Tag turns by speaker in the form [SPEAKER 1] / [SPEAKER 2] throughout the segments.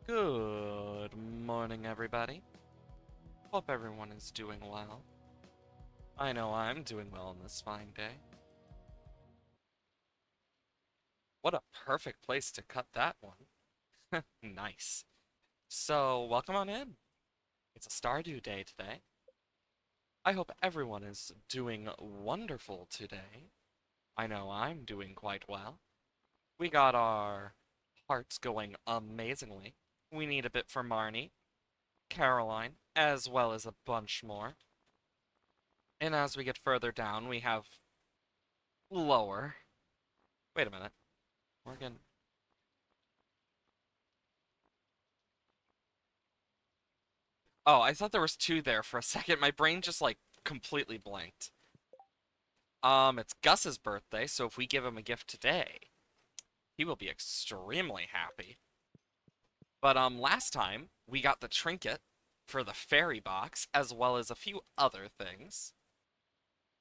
[SPEAKER 1] Good morning, everybody. Hope everyone is doing well. I know I'm doing well on this fine day. What a perfect place to cut that one. Nice. So, welcome on in. It's a Stardew Day today. I hope everyone is doing wonderful today. I know I'm doing quite well. We got our hearts going amazingly. We need a bit for Marnie, Caroline, as well as a bunch more. And as we get further down, we have lower. Wait a minute. Morgan. Oh, I thought there was two there for a second. My brain just like completely blanked. It's Gus's birthday, so if we give him a gift today, he will be extremely happy. But last time we got the trinket for the fairy box, as well as a few other things.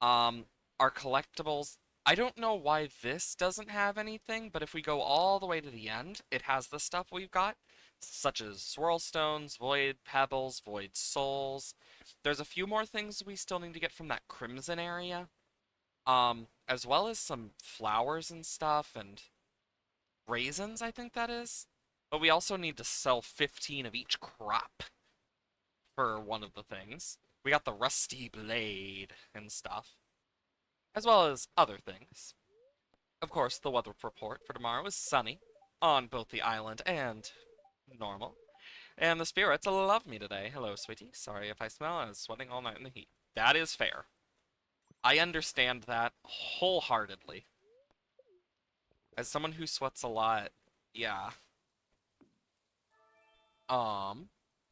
[SPEAKER 1] Um, our collectibles. I don't know why this doesn't have anything, but if we go all the way to the end, it has the stuff we've got, such as swirl stones, void pebbles, void souls. There's a few more things we still need to get from that crimson area, as well as some flowers and stuff and raisins, I think that is. But we also need to sell 15 of each crop for one of the things. We got the rusty blade and stuff, as well as other things. Of course, the weather report for tomorrow is sunny on both the island and normal. And the spirits love me today. Hello, sweetie. Sorry if I smell. I was sweating all night in the heat. That is fair. I understand that wholeheartedly. As someone who sweats a lot, yeah. Um,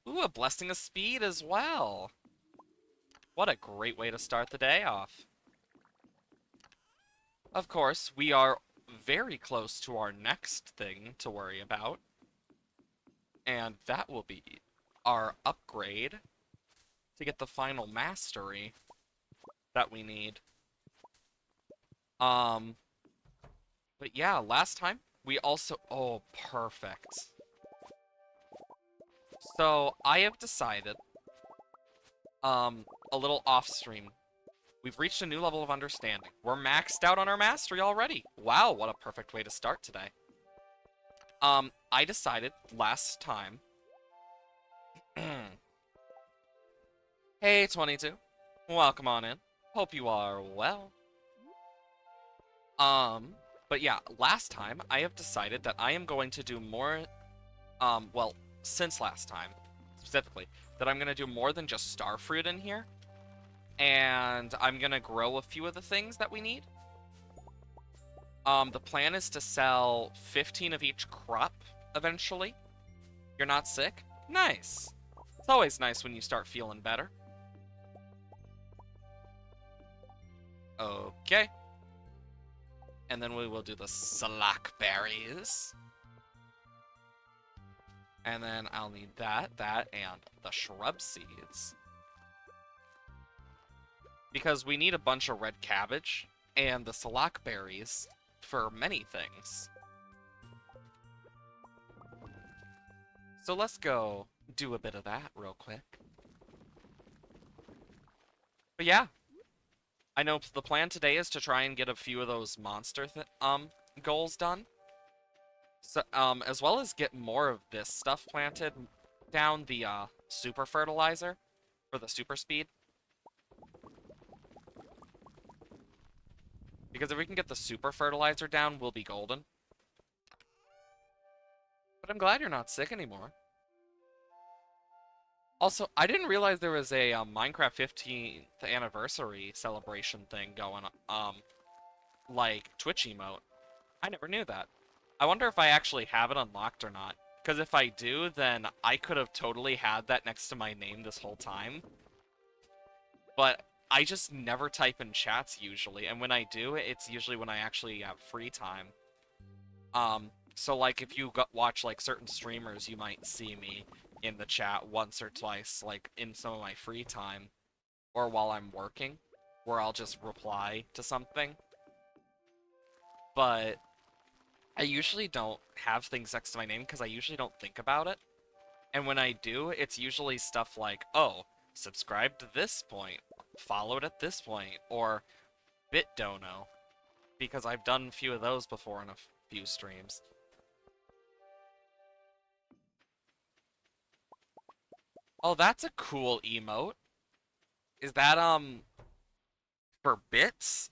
[SPEAKER 1] ooh, a blessing of speed as well. What a great way to start the day off. Of course, we are very close to our next thing to worry about, and that will be our upgrade to get the final mastery that we need. Um, but yeah, last time we also... Oh, perfect. So, I have decided, a little off-stream, we've reached a new level of understanding. We're maxed out on our mastery already. Wow, what a perfect way to start today. I decided last time... Hey, 22. Welcome on in. Hope you are well. But yeah, last time I have decided that I am going to do more, well, since last time, specifically, that I'm gonna do more than just starfruit in here. And I'm gonna grow a few of the things that we need. The plan is to sell 15 of each crop eventually. You're not sick? Nice. It's always nice when you start feeling better. Okay. And then we will do the slackberries. And then I'll need that, and the shrub seeds. Because we need a bunch of red cabbage and the slackberries for many things. So let's go do a bit of that real quick. But yeah, I know the plan today is to try and get a few of those monster goals done. So, as well as get more of this stuff planted down the super fertilizer for the super speed. Because if we can get the super fertilizer down, we'll be golden. But I'm glad you're not sick anymore. Also, I didn't realize there was a Minecraft 15th anniversary celebration thing going, like Twitch emote. I never knew that. I wonder if I actually have it unlocked or not. Because if I do, then I could have totally had that next to my name this whole time. But I just never type in chats usually, and when I do, it's usually when I actually have free time. So like if you watch like certain streamers, you might see me in the chat once or twice, like in some of my free time, or while I'm working, where I'll just reply to something. But I usually don't have things next to my name because I usually don't think about it. And when I do, it's usually stuff like, oh, subscribe to this point, followed at this point, or BitDono, because I've done a few of those before in a few streams. Oh, that's a cool emote. Is that, for bits?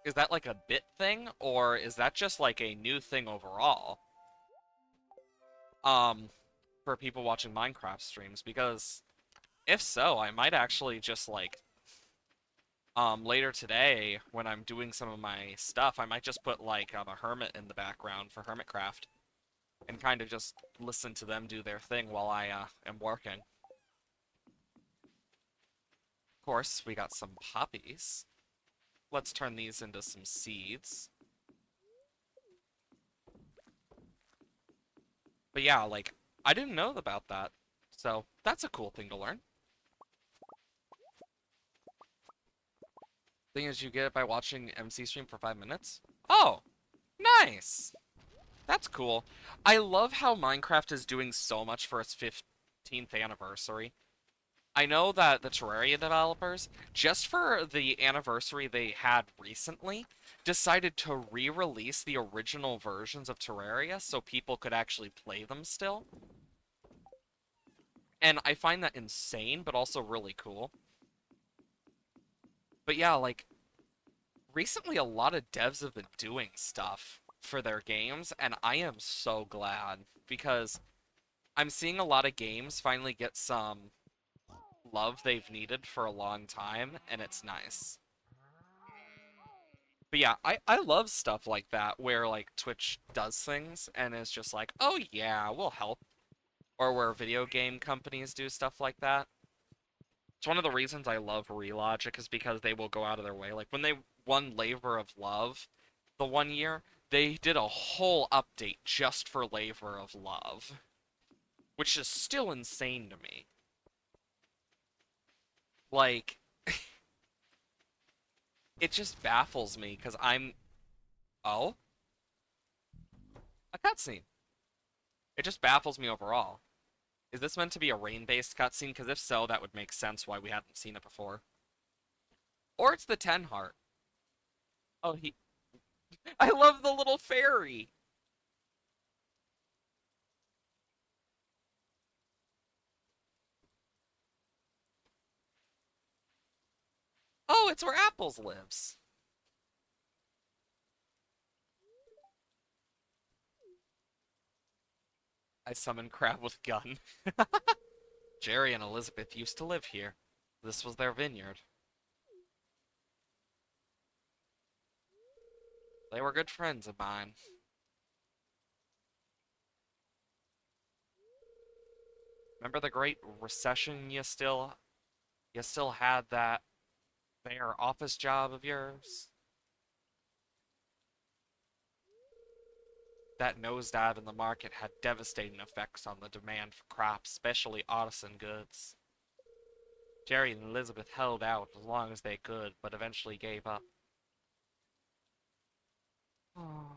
[SPEAKER 1] Is that like a bit thing, or is that just like a new thing overall? Um, for people watching Minecraft streams, because if so, I might actually just like later today when I'm doing some of my stuff, I might just put like a hermit in the background for Hermitcraft and kind of just listen to them do their thing while I am working. Of course, we got some poppies. Let's turn these into some seeds. But yeah, like I didn't know about that. So, that's a cool thing to learn. Thing is you get it by watching MC stream for 5 minutes. Oh, nice. That's cool. I love how Minecraft is doing so much for its 15th anniversary. I know that the Terraria developers, just for the anniversary they had recently, decided to re-release the original versions of Terraria so people could actually play them still. And I find that insane, but also really cool. But yeah, like, recently a lot of devs have been doing stuff for their games, and I am so glad because I'm seeing a lot of games finally get some love they've needed for a long time, and it's nice. But yeah, I love stuff like that where like Twitch does things and is just like, oh yeah, we'll help. Or where video game companies do stuff like that. It's one of the reasons I love Relogic is because they will go out of their way. Like when they won Labor of Love the one year, they did a whole update just for Labor of Love, which is still insane to me. Like, it just baffles me because oh, a cutscene. It just baffles me overall. Is this meant to be a rain-based cutscene? Because if so, that would make sense why we hadn't seen it before. Or it's the Ten Heart. Oh, I love the little fairy! Oh, it's where Apples lives! I summon Crab with gun. Jerry and Elizabeth used to live here. This was their vineyard. They were good friends of mine. Remember the Great Recession you still had that fair office job of yours? That nosedive in the market had devastating effects on the demand for crops, especially artisan goods. Jerry and Elizabeth held out as long as they could, but eventually gave up. Oh.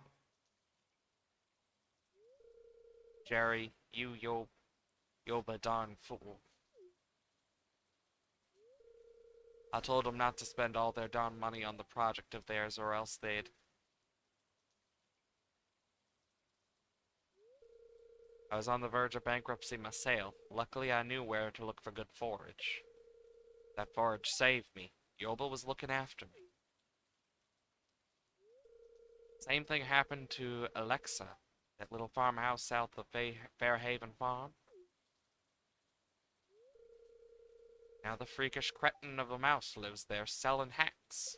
[SPEAKER 1] Jerry, you're the darn fool. I told them not to spend all their darn money on the project of theirs or else they'd... I was on the verge of bankruptcy myself. Luckily I knew where to look for good forage. That forage saved me. Yoba was looking after me. Same thing happened to Alexa, that little farmhouse south of Fairhaven Farm. Now the freakish cretin of a mouse lives there selling hacks.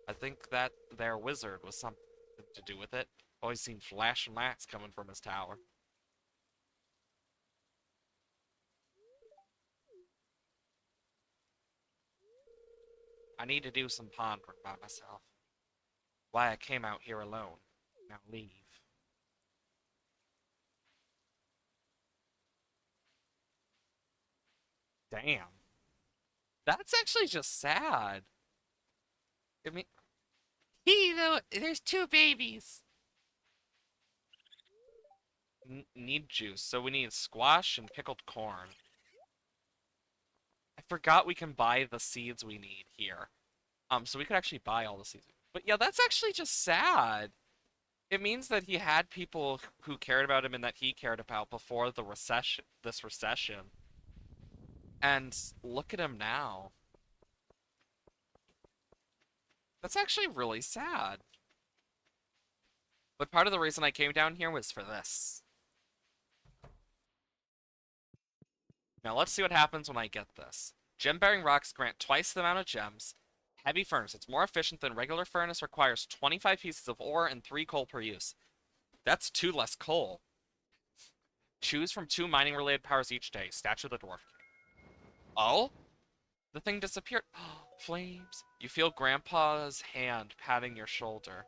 [SPEAKER 1] I think that their wizard was something to do with it. Always seen flashing lights coming from his tower. I need to do some pondering by myself. Why I came out here alone. Now leave. Damn. That's actually just sad. I mean, there's two babies. need juice. So we need squash and pickled corn. I forgot we can buy the seeds we need here. So we could actually buy all the seeds. But yeah, that's actually just sad. It means that he had people who cared about him and that he cared about before the recession, this recession. And look at him now. That's actually really sad. But part of the reason I came down here was for this. Now let's see what happens when I get this. Gem-bearing rocks grant twice the amount of gems. Heavy furnace. It's more efficient than regular furnace. Requires 25 pieces of ore and 3 coal per use. That's 2 less coal. Choose from 2 mining-related powers each day. Statue of the Dwarf King. Oh? The thing disappeared. Flames. You feel Grandpa's hand patting your shoulder.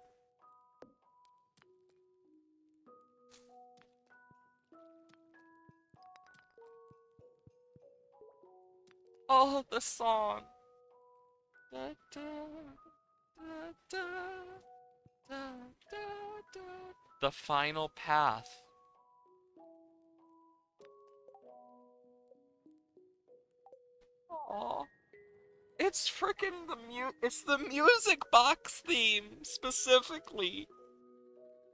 [SPEAKER 1] Oh, the song. Da, da, da, da, da, da, da. The final path. Oh, it's freaking it's the music box theme specifically,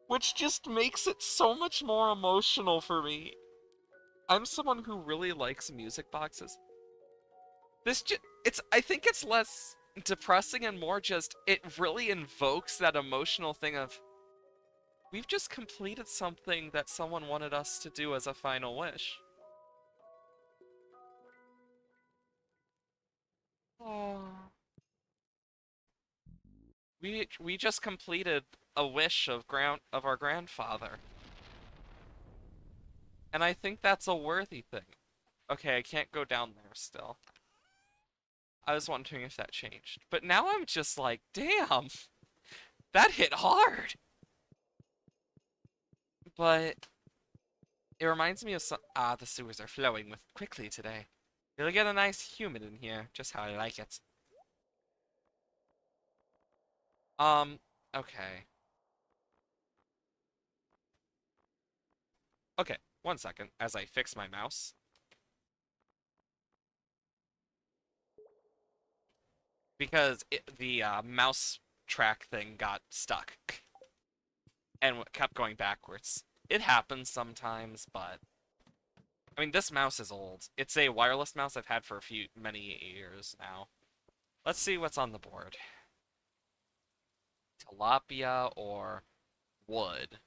[SPEAKER 1] which just makes it so much more emotional for me. I'm someone who really likes music boxes. I think it's less depressing and more just it really invokes that emotional thing of we've just completed something that someone wanted us to do as a final wish. Oh. We just completed a wish of our grandfather. And I think that's a worthy thing. Okay, I can't go down there still. I was wondering if that changed. But now I'm just like, damn, that hit hard. But it reminds me of some. Ah, the sewers are flowing with quickly today. You'll get a nice humid in here, just how I like it. Um, okay. Okay, 1 second as I fix my mouse. Because the mouse track thing got stuck and kept going backwards. It happens sometimes, but I mean, this mouse is old. It's a wireless mouse I've had for many years now. Let's see what's on the board. Tilapia or wood.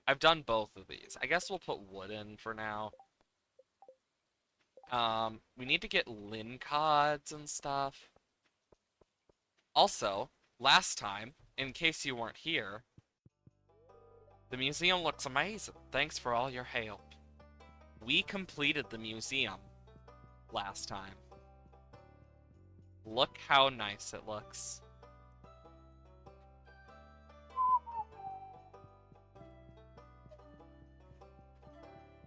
[SPEAKER 1] I've done both of these. I guess we'll put wood in for now. We need to get lincods and stuff. Also, last time, in case you weren't here, the museum looks amazing. Thanks for all your help. We completed the museum last time. Look how nice it looks.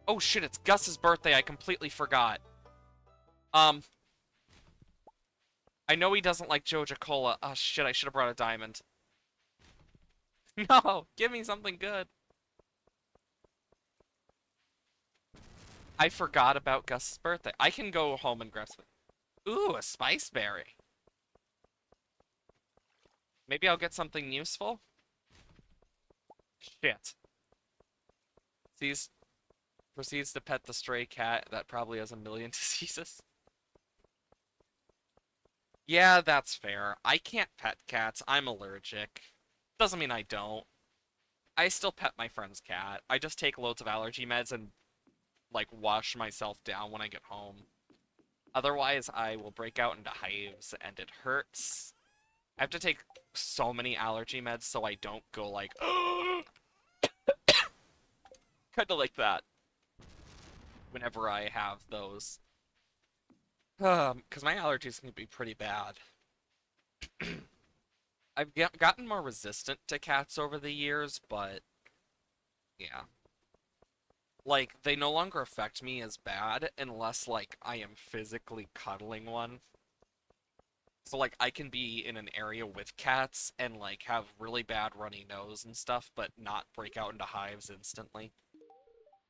[SPEAKER 1] Oh shit, it's Gus's birthday. I completely forgot. Um, I know he doesn't like Joja Cola. Oh shit, I should have brought a diamond. No, give me something good. I forgot about Gus's birthday. I can go home and grab some. Ooh, a spice berry. Maybe I'll get something useful? Shit. Sees proceeds to pet the stray cat that probably has a million diseases. Yeah, that's fair. I can't pet cats. I'm allergic. Doesn't mean I don't. I still pet my friend's cat. I just take loads of allergy meds and, like, wash myself down when I get home. Otherwise, I will break out into hives and it hurts. I have to take so many allergy meds so I don't go like, kind of like that whenever I have those. Because my allergies can be pretty bad. I've gotten more resistant to cats over the years, but yeah. Like, they no longer affect me as bad unless, like, I am physically cuddling one. So, like, I can be in an area with cats and, like, have really bad runny nose and stuff, but not break out into hives instantly.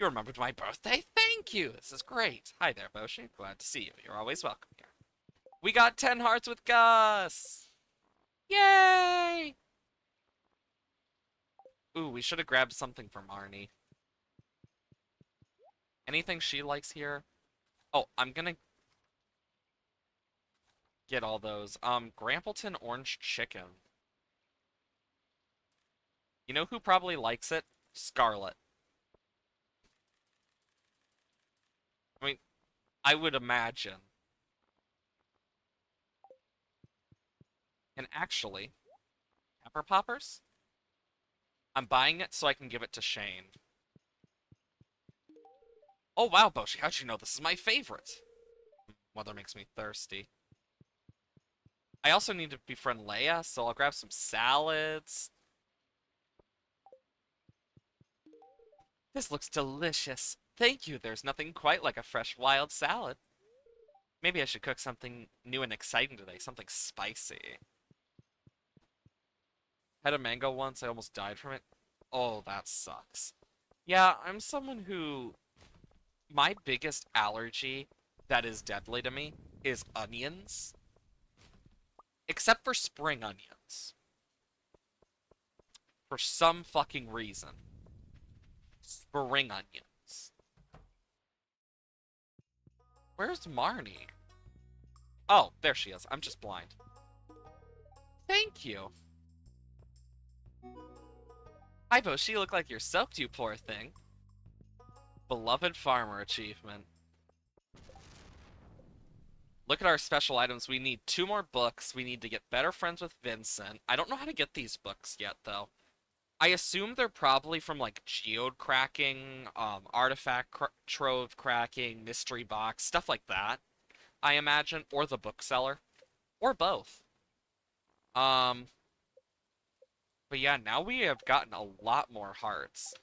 [SPEAKER 1] You remembered my birthday? Thank you! This is great. Hi there, Boshi. Glad to see you. You're always welcome here. We got 10 hearts with Gus! Yay! Ooh, we should have grabbed something from Marnie. Anything she likes here? Oh, I'm gonna get all those. Grampleton orange chicken. You know who probably likes it? Scarlet. I mean, I would imagine. And actually, Pepper Poppers? I'm buying it so I can give it to Shane. Oh wow, Boshi, how'd you know this is my favorite? Mother makes me thirsty. I also need to befriend Leia, so I'll grab some salads. This looks delicious. Thank you, there's nothing quite like a fresh wild salad. Maybe I should cook something new and exciting today, something spicy. Had a mango once, I almost died from it. Oh, that sucks. Yeah, I'm someone who... My biggest allergy that is deadly to me is onions. Except for spring onions. For some fucking reason. Spring onions. Where's Marnie? Oh, there she is. I'm just blind. Thank you. Hi, Bo. She look like you're soaked, you poor thing. Beloved farmer achievement. Look at our special items. We need 2 more books. We need to get better friends with Vincent. I don't know how to get these books yet, though. I assume they're probably from, like, geode cracking, artifact trove cracking, mystery box, stuff like that, I imagine. Or the bookseller. Or both. Um, but yeah, now we have gotten a lot more hearts.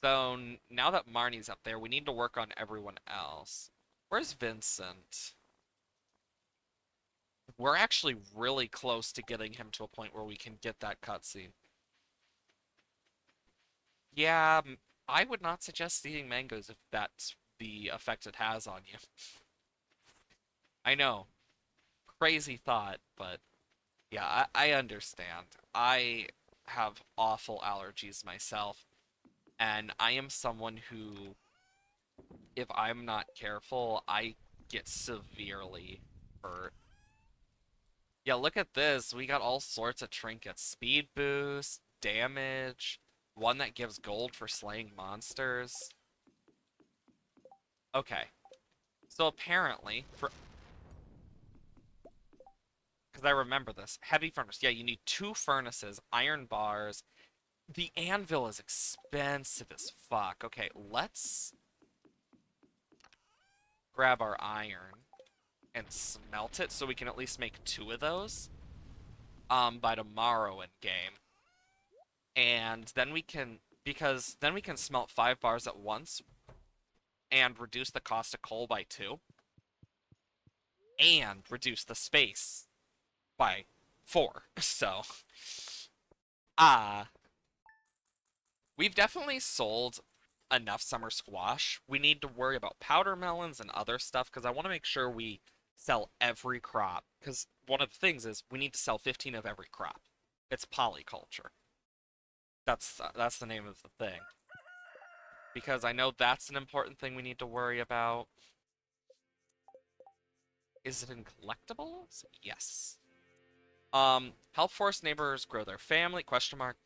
[SPEAKER 1] So now that Marnie's up there, we need to work on everyone else. Where's Vincent? We're actually really close to getting him to a point where we can get that cutscene. Yeah, I would not suggest eating mangoes if that's the effect it has on you. I know, crazy thought, but yeah, I understand. I have awful allergies myself, and I am someone who, if I'm not careful, I get severely hurt. Yeah, look at this. We got all sorts of trinkets. Speed boost, damage, one that gives gold for slaying monsters. Okay. So apparently, because I remember this, heavy furnace. Yeah, you need 2 furnaces, iron bars. The anvil is expensive as fuck. Okay, let's grab our iron and smelt it so we can at least make 2 of those by tomorrow in game. And then we can, because then we can smelt 5 bars at once and reduce the cost of coal by 2 and reduce the space by 4. So, ah, we've definitely sold enough summer squash. We need to worry about powder melons and other stuff because I want to make sure we sell every crop. Because one of the things is we need to sell 15 of every crop. It's polyculture. That's the name of the thing. Because I know that's an important thing we need to worry about. Is it in collectibles? Yes. Help forest neighbors grow their family, question mark.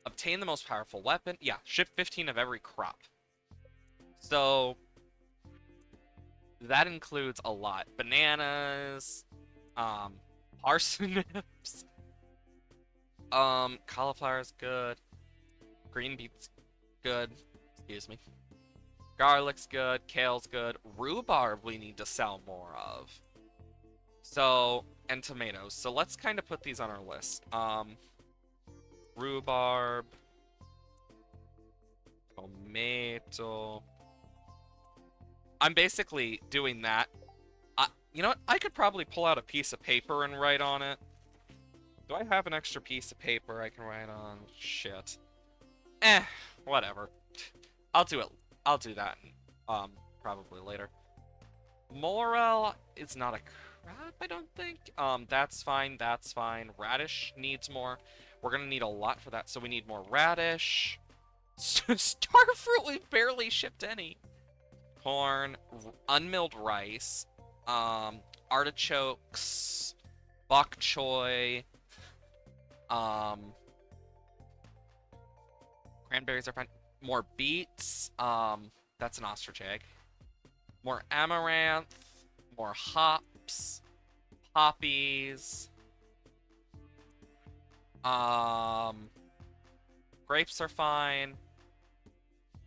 [SPEAKER 1] Obtain the most powerful weapon. Yeah, ship 15 of every crop. So, that includes a lot. Bananas, um, parsnips, cauliflower is good. Green beets, good. Excuse me. Garlic's good. Kale's good. Rhubarb we need to sell more of. So, and tomatoes. So let's kind of put these on our list. Rhubarb, tomato. I'm basically doing that. You know what? I could probably pull out a piece of paper and write on it. Do I have an extra piece of paper I can write on? Shit. Whatever. I'll do it. I'll do that, probably later. Morel is not a crab, I don't think. That's fine, that's fine. Radish needs more. We're gonna need a lot for that, so we need more radish. Starfruit, we've barely shipped any. Corn, unmilled rice, artichokes, bok choy, um, cranberries are fine. More beets, that's an ostrich egg. More amaranth, more hops, poppies, um, grapes are fine.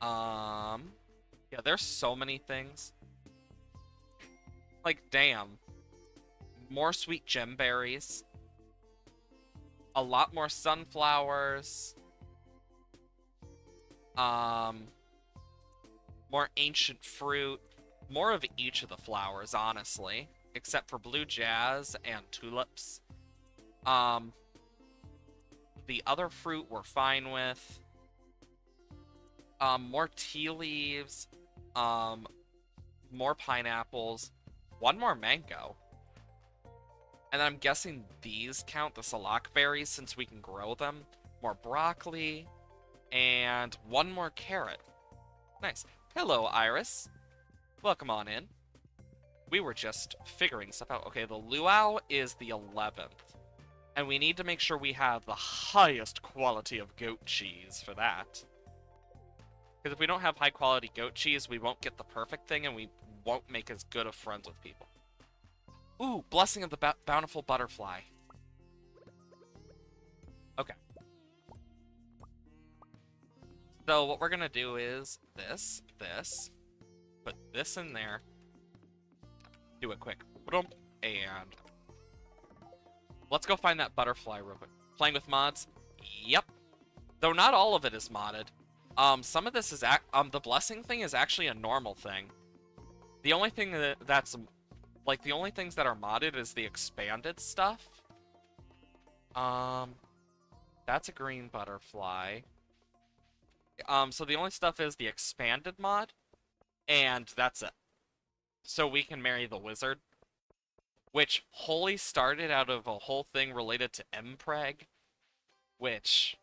[SPEAKER 1] Yeah, there's so many things. Like, damn. More sweet gemberries. A lot more sunflowers. Um, more ancient fruit. More of each of the flowers, honestly. Except for blue jazz and tulips. Um, the other fruit we're fine with. More tea leaves. More pineapples. One more mango. And I'm guessing these count, the salak berries, since we can grow them. More broccoli. And one more carrot. Nice. Hello, Iris. Welcome on in. We were just figuring stuff out. Okay, the luau is the 11th. And we need to make sure we have the highest quality of goat cheese for that. Because if we don't have high quality goat cheese, we won't get the perfect thing and we won't make as good of friends with people. Ooh, Blessing of the Bountiful Butterfly. Okay. So what we're going to do is this, put this in there, do it quick, and let's go find that butterfly real quick. Playing with mods? Yep. Though not all of it is modded. Some of this is, the blessing thing is actually a normal thing. The only thing that's, like, the only things that are modded is the expanded stuff. That's a green butterfly. So the only stuff is the expanded mod, and that's it. So we can marry the wizard, which wholly started out of a whole thing related to Mpreg, which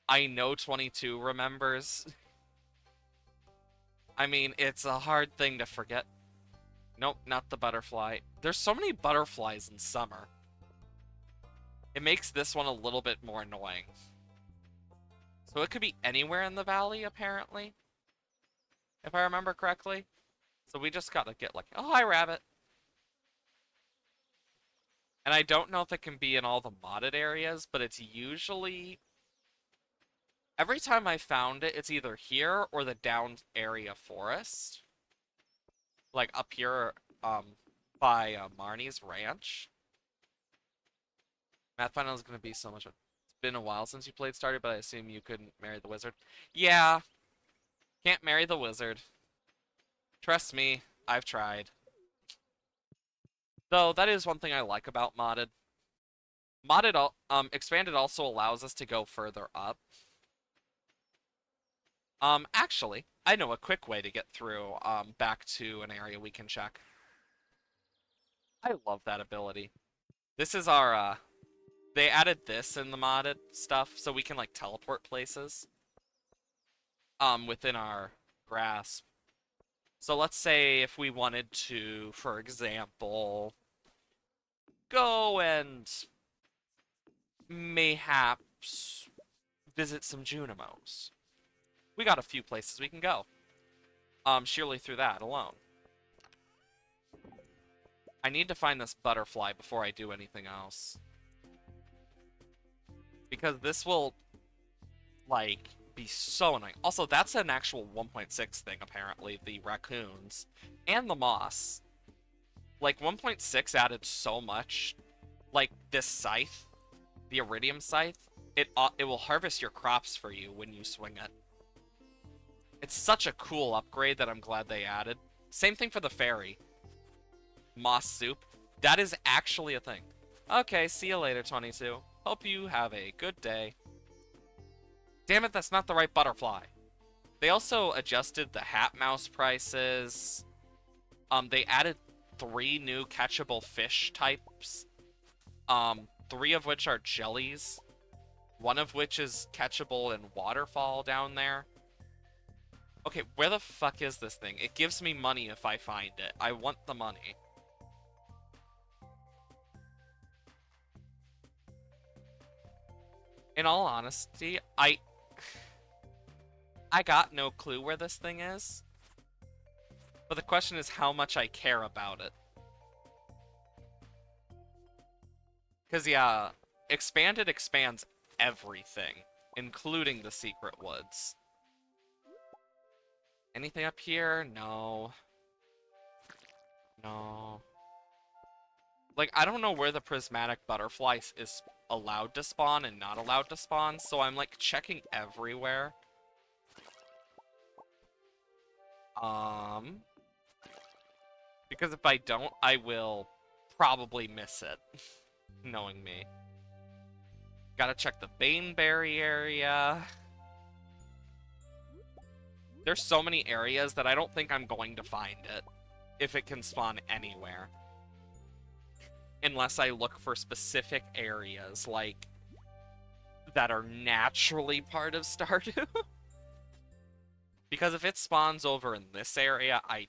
[SPEAKER 1] I know 22 remembers. I mean, it's a hard thing to forget. Nope, not the butterfly. There's so many butterflies in summer. It makes this one a little bit more annoying. So it could be anywhere in the valley, apparently. If I remember correctly. So we just gotta get like, oh, hi, rabbit. And I don't know if it can be in all the modded areas, but it's usually... Every time I found it, it's either here or the down area forest. Like up here, by Marnie's ranch. Math final is gonna be so much. It's been a while since you played Stardew, but I assume you couldn't marry the wizard. Yeah, can't marry the wizard. Trust me, I've tried. Though that is one thing I like about modded. Expanded also allows us to go further up. Actually, I know a quick way to get through, back to an area we can check. I love that ability. This is our, they added this in the modded stuff, so we can, like, teleport places. Within our grasp. So let's say if we wanted to, for example, go and mayhaps visit some Junimos. We got a few places we can go. Surely through that alone. I need to find this butterfly before I do anything else. Because this will, like, be so annoying. Also, that's an actual 1.6 thing, apparently. The raccoons. And the moss. Like, 1.6 added so much. Like, this scythe. The iridium scythe. It will harvest your crops for you when you swing it. It's such a cool upgrade that I'm glad they added. Same thing for the fairy. Moss soup. That is actually a thing. Okay, see you later, 22. Hope you have a good day. Damn it, that's not the right butterfly. They also adjusted the hat mouse prices. They added 3 new catchable fish types. Three of which are jellies. One of which is catchable in waterfall down there. Okay, where the fuck is this thing? It gives me money if I find it. I want the money. In all honesty, I got no clue where this thing is. But the question is how much I care about it. Because, yeah, Expanded expands everything, including the secret woods. Anything up here? No. No. Like, I don't know where the prismatic butterfly is allowed to spawn and not allowed to spawn, so I'm, like, checking everywhere. Because if I don't, I will probably miss it, knowing me. Gotta check the Baneberry area. There's so many areas that I don't think I'm going to find it, if it can spawn anywhere. Unless I look for specific areas, like, that are naturally part of Stardew. Because if it spawns over in this area, I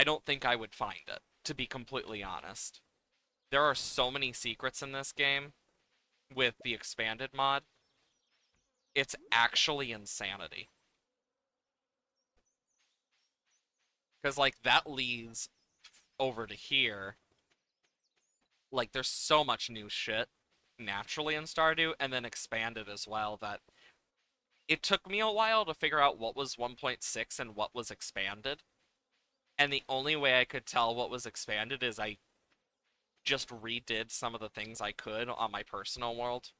[SPEAKER 1] don't think I would find it, to be completely honest. There are so many secrets in this game with the expanded mod. It's actually insanity. Because, like, that leads over to here. Like, there's so much new shit naturally in Stardew, and then expanded as well, that it took me a while to figure out what was 1.6 and what was expanded. And the only way I could tell what was expanded is I just redid some of the things I could on my personal world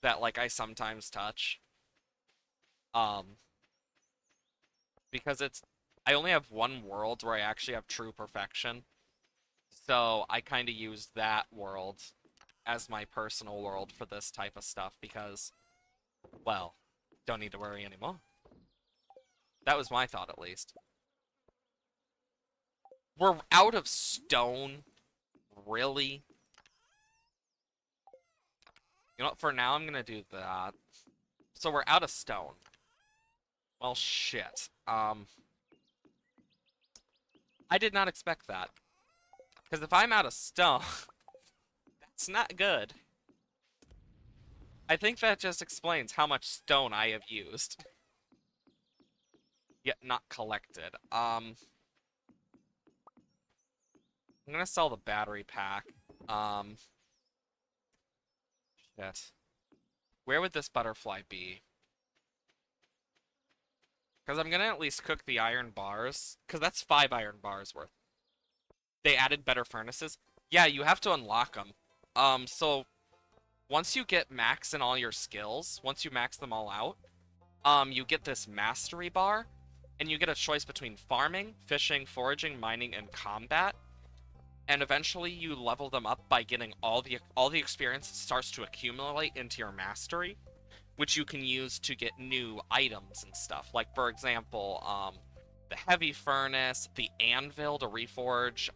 [SPEAKER 1] that, like, I sometimes touch. Um, because I only have one world where I actually have true perfection. So I kind of use that world as my personal world for this type of stuff because, well, don't need to worry anymore. That was my thought, at least. We're out of stone. Really? You know what? For now, I'm gonna do that. So we're out of stone. Well, shit. I did not expect that. Because if I'm out of stone, that's not good. I think that just explains how much stone I have used. Yet not collected. I'm gonna sell the battery pack. Um, shit. Where would this butterfly be? Because I'm gonna at least cook the iron bars. Because that's 5 iron bars worth. They added better furnaces. Yeah, you have to unlock them. So once you get max in all your skills, once you max them all out, you get this mastery bar, and you get a choice between farming, fishing, foraging, mining, and combat. And eventually you level them up by getting all the experience starts to accumulate into your mastery, which you can use to get new items and stuff. Like, for example, the heavy furnace, the anvil to reforge,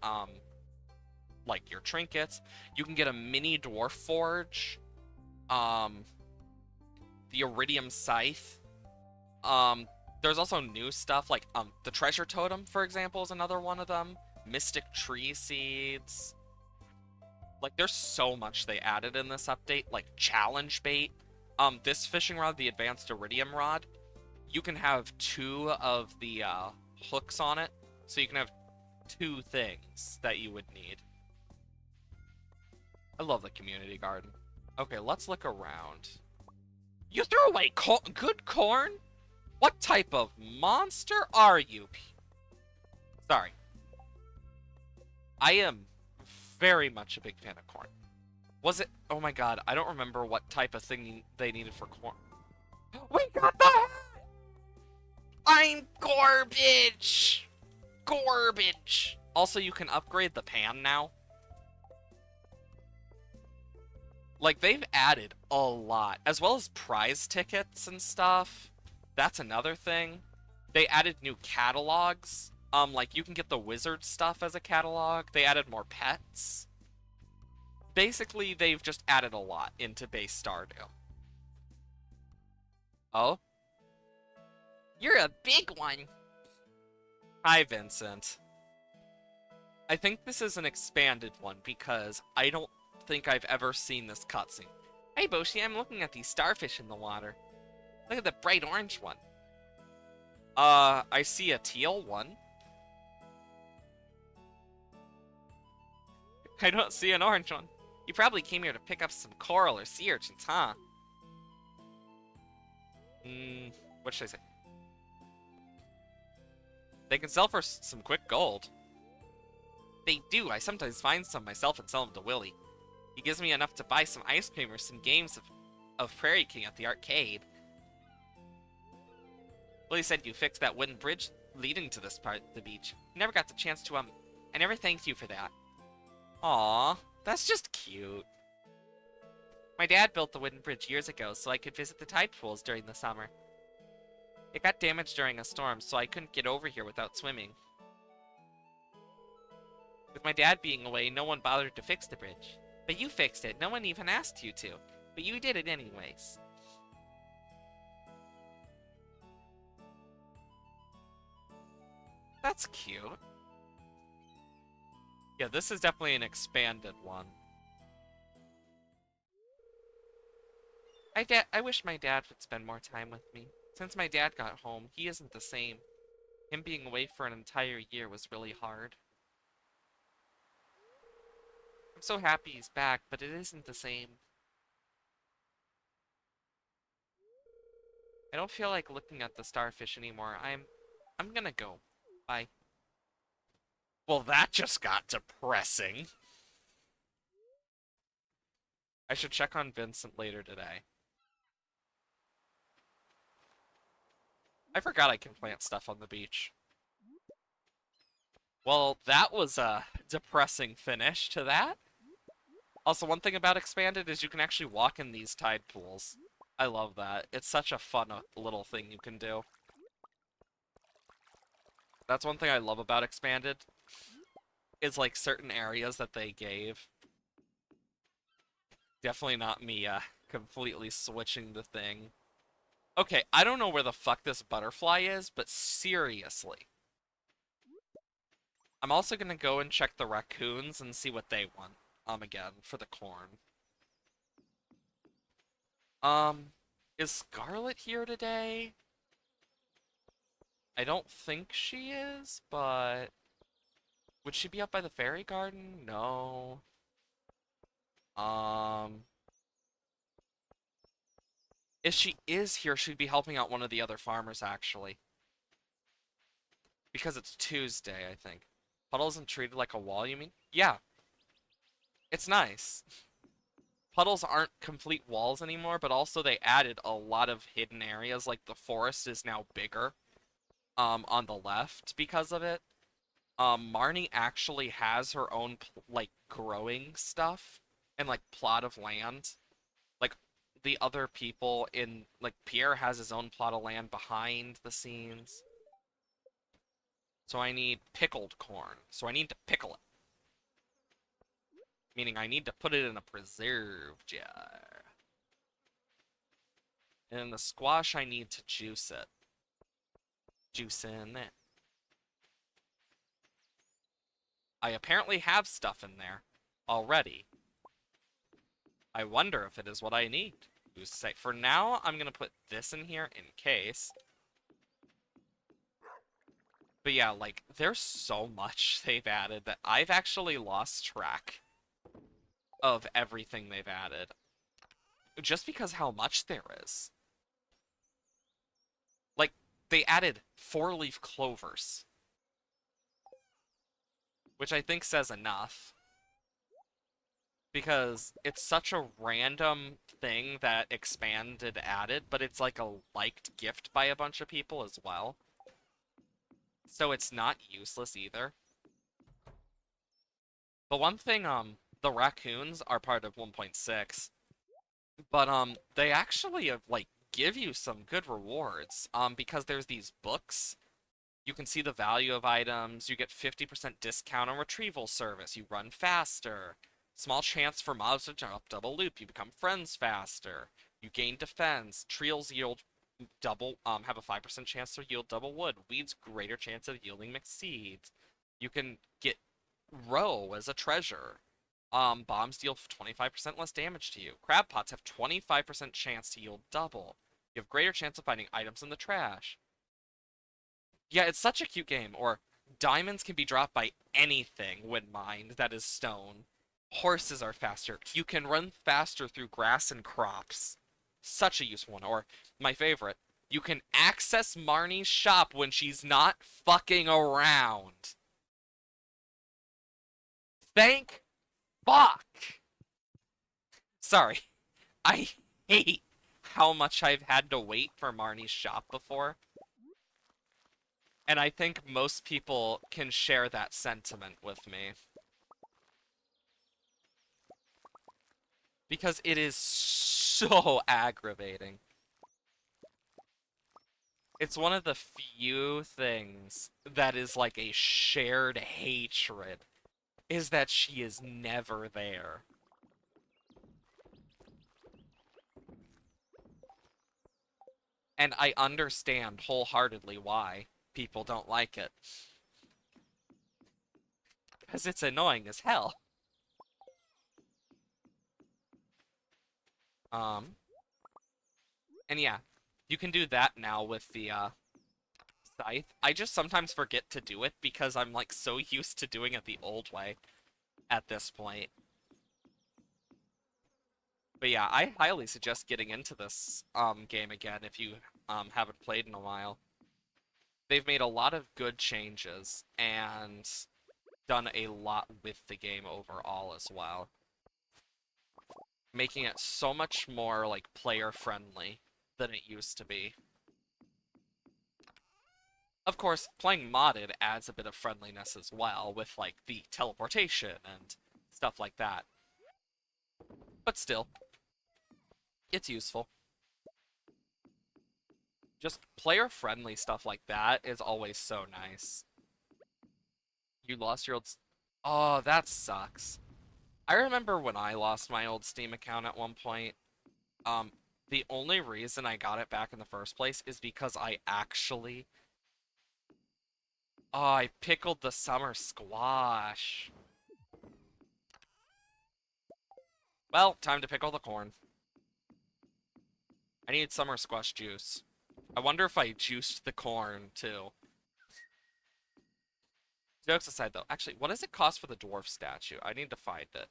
[SPEAKER 1] like, your trinkets. You can get a mini dwarf forge, um, the iridium scythe. There's also new stuff, like, the treasure totem, for example, is another one of them. Mystic tree seeds. Like, there's so much they added in this update, like challenge bait. This fishing rod, the advanced iridium rod, you can have 2 of the hooks on it, so you can have 2 things that you would need. I love the community garden. Okay, let's look around. You threw away good corn? What type of monster are you? Sorry. I am very much a big fan of corn. Was it? Oh my god, I don't remember what type of thing they needed for corn. We got the hat! I'm garbage! Garbage! Also, you can upgrade the pan now. Like, they've added a lot, as well as prize tickets and stuff. That's another thing. They added new catalogs. Like you can get the wizard stuff as a catalog. They added more pets. Basically, they've just added a lot into base Stardew. Oh, you're a big one. Hi, Vincent. I think this is an expanded one because I don't think I've ever seen this cutscene. Hey, Boshi, I'm looking at these starfish in the water. Look at the bright orange one. I see a teal one. I don't see an orange one. You probably came here to pick up some coral or sea urchins, huh? What should I say? They can sell for some quick gold. They do. I sometimes find some myself and sell them to Willie. He gives me enough to buy some ice cream or some games of Prairie King at the arcade. Willie said you fixed that wooden bridge leading to this part of the beach. Never got the chance to, I never thanked you for that. Aw, that's just cute. My dad built the wooden bridge years ago so I could visit the tide pools during the summer. It got damaged during a storm, so I couldn't get over here without swimming. With my dad being away, no one bothered to fix the bridge. But you fixed it. No one even asked you to. But you did it anyways. That's cute. Yeah, this is definitely an expanded one. I wish my dad would spend more time with me. Since my dad got home, he isn't the same. Him being away for an entire year was really hard. I'm so happy he's back, but it isn't the same. I don't feel like looking at the starfish anymore. I'm gonna go. Bye. Well, that just got depressing. I should check on Vincent later today. I forgot I can plant stuff on the beach. Well, that was a depressing finish to that. Also, one thing about Expanded is you can actually walk in these tide pools. I love that. It's such a fun little thing you can do. That's one thing I love about Expanded, is like certain areas that they gave. Definitely not me completely switching the thing. Okay, I don't know where the fuck this butterfly is, but seriously. I'm also gonna go and check the raccoons and see what they want. Again, for the corn. Um, is Scarlet here today? I don't think she is, but... Would she be up by the fairy garden? No. Um... If she is here, she'd be helping out one of the other farmers, actually. Because it's Tuesday, I think. Puddle isn't treated like a wall, you mean? Yeah, it's nice. Puddles aren't complete walls anymore, but also they added a lot of hidden areas, like the forest is now bigger, on the left because of it. Marnie actually has her own, like, growing stuff and, like, plot of land. Like, the other people in, like, Pierre has his own plot of land behind the scenes. So I need pickled corn. So I need to pickle it. Meaning I need to put it in a preserve jar. And the squash, I need to juice it. Juice in it. I apparently have stuff in there already. I wonder if it is what I need. Who's to say? For now, I'm gonna put this in here in case. But yeah, like, there's so much they've added that I've actually lost track of everything they've added. Just because how much there is. Like, they added 4-leaf clovers. Which I think says enough. Because it's such a random thing that Expanded added, but it's like a liked gift by a bunch of people as well. So it's not useless either. But one thing, the raccoons are part of 1.6. But, they actually have, like, give you some good rewards. Because there's these books. You can see the value of items. You get 50% discount on retrieval service. You run faster. Small chance for mobs to jump double loop. You become friends faster. You gain defense. Treels yield double have a 5% chance to yield double wood. Weeds greater chance of yielding mixed seeds. You can get roe as a treasure. Bombs deal 25% less damage to you. Crab pots have 25% chance to yield double. You have greater chance of finding items in the trash. Yeah, it's such a cute game. Or diamonds can be dropped by anything when mined that is stone. Horses are faster. You can run faster through grass and crops. Such a useful one. Or my favorite, you can access Marnie's shop when she's not fucking around. Thank fuck. Sorry. I hate how much I've had to wait for Marnie's shop before. And I think most people can share that sentiment with me. Because it is so aggravating. It's one of the few things that is like a shared hatred, is that she is never there. And I understand wholeheartedly why people don't like it. Because it's annoying as hell. Um, and yeah, you can do that now with the, scythe. I just sometimes forget to do it because I'm, like, so used to doing it the old way at this point. But yeah, I highly suggest getting into this, game again if you, haven't played in a while. They've made a lot of good changes, and done a lot with the game overall as well. Making it so much more, like, player-friendly than it used to be. Of course, playing modded adds a bit of friendliness as well, with, like, the teleportation and stuff like that. But still, it's useful. Just player-friendly stuff like that is always so nice. You lost your old... Oh, that sucks. I remember when I lost my old Steam account at one point. Um, the only reason I got it back in the first place is because I actually... Oh, I pickled the summer squash. Well, time to pickle the corn. I need summer squash juice. I wonder if I juiced the corn, too. Jokes aside, though. Actually, what does it cost for the dwarf statue? I need to find it.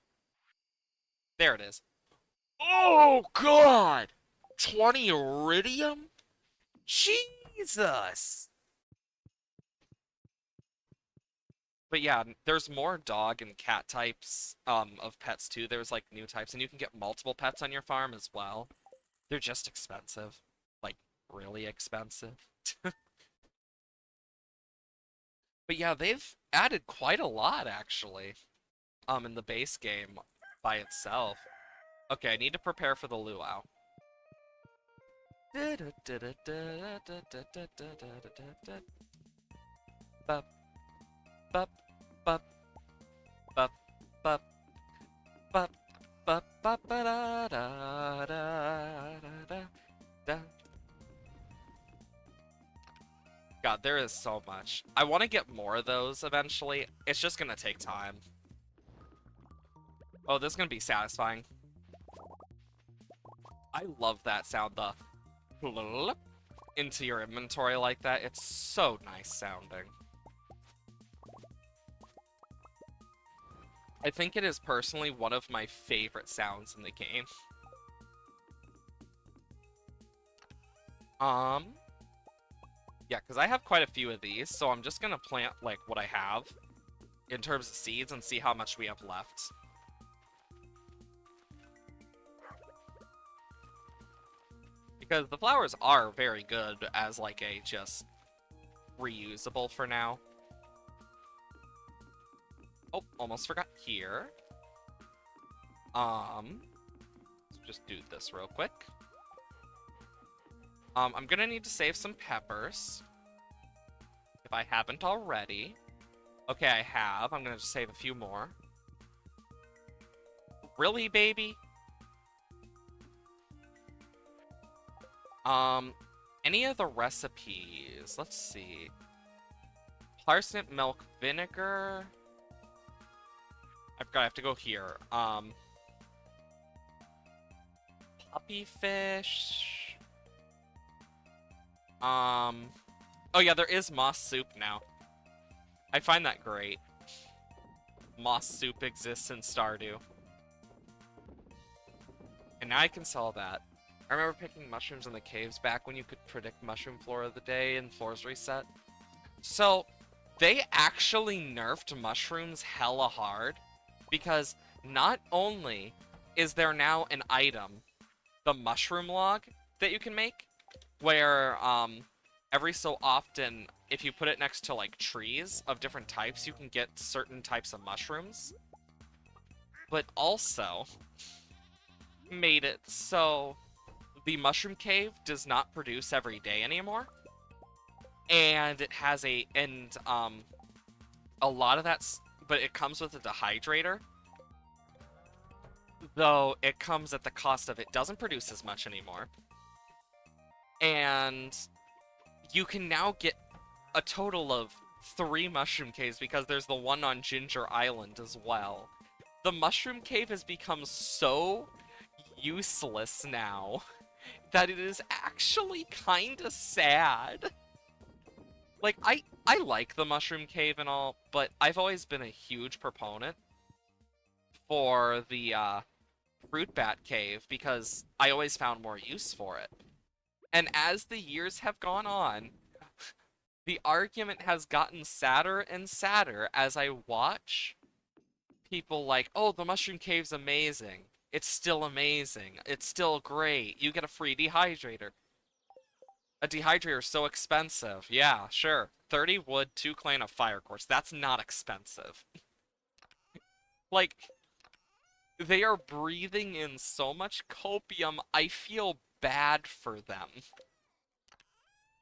[SPEAKER 1] There it is. Oh, God! 20 iridium? Jesus! But yeah, there's more dog and cat types of pets too. There's like new types, and you can get multiple pets on your farm as well. They're just expensive. Like, really expensive. But yeah, they've added quite a lot actually. In the base game by itself. Okay, I need to prepare for the luau. Bup, bup, bup, bup, bup, bup, bup, bup, ba da da da da da. God, there is so much. I want to get more of those eventually. It's just gonna take time. Oh, this is gonna be satisfying. I love that sound, the into your inventory like that. It's so nice sounding. I think it is personally one of my favorite sounds in the game. Yeah, because I have quite a few of these, so I'm just gonna plant, like, what I have in terms of seeds and see how much we have left. Because the flowers are very good as, like, a just reusable for now. Oh, almost forgot here. Let's just do this real quick. I'm gonna need to save some peppers, if I haven't already. Okay, I have. I'm gonna just save a few more. Really, baby? Um, any of the recipes? Let's see. Parsnip milk vinegar. I have to go here. Puppy fish. Um, oh yeah, there is moss soup now. I find that great. Moss soup exists in Stardew. And now I can sell that. I remember picking mushrooms in the caves back when you could predict mushroom floor of the day and floors reset. So, they actually nerfed mushrooms hella hard because not only is there now an item, the mushroom log, that you can make, where every so often, if you put it next to like trees of different types, you can get certain types of mushrooms, but also made it so the mushroom cave does not produce every day anymore, and it has a lot of that's, but it comes with a dehydrator, though it comes at the cost of it doesn't produce as much anymore. And you can now get a total of 3 mushroom caves because there's the one on Ginger Island as well. The mushroom cave has become so useless now that it is actually kinda sad. Like, I like the mushroom cave and all, but I've always been a huge proponent for the fruit bat cave because I always found more use for it. And as the years have gone on, the argument has gotten sadder and sadder as I watch people like, oh, the mushroom cave's amazing. It's still amazing. It's still great. You get a free dehydrator. A dehydrator is so expensive. Yeah, sure. 30 wood, 2 clay, and a fire quartz. That's not expensive. Like, they are breathing in so much copium, I feel bad for them.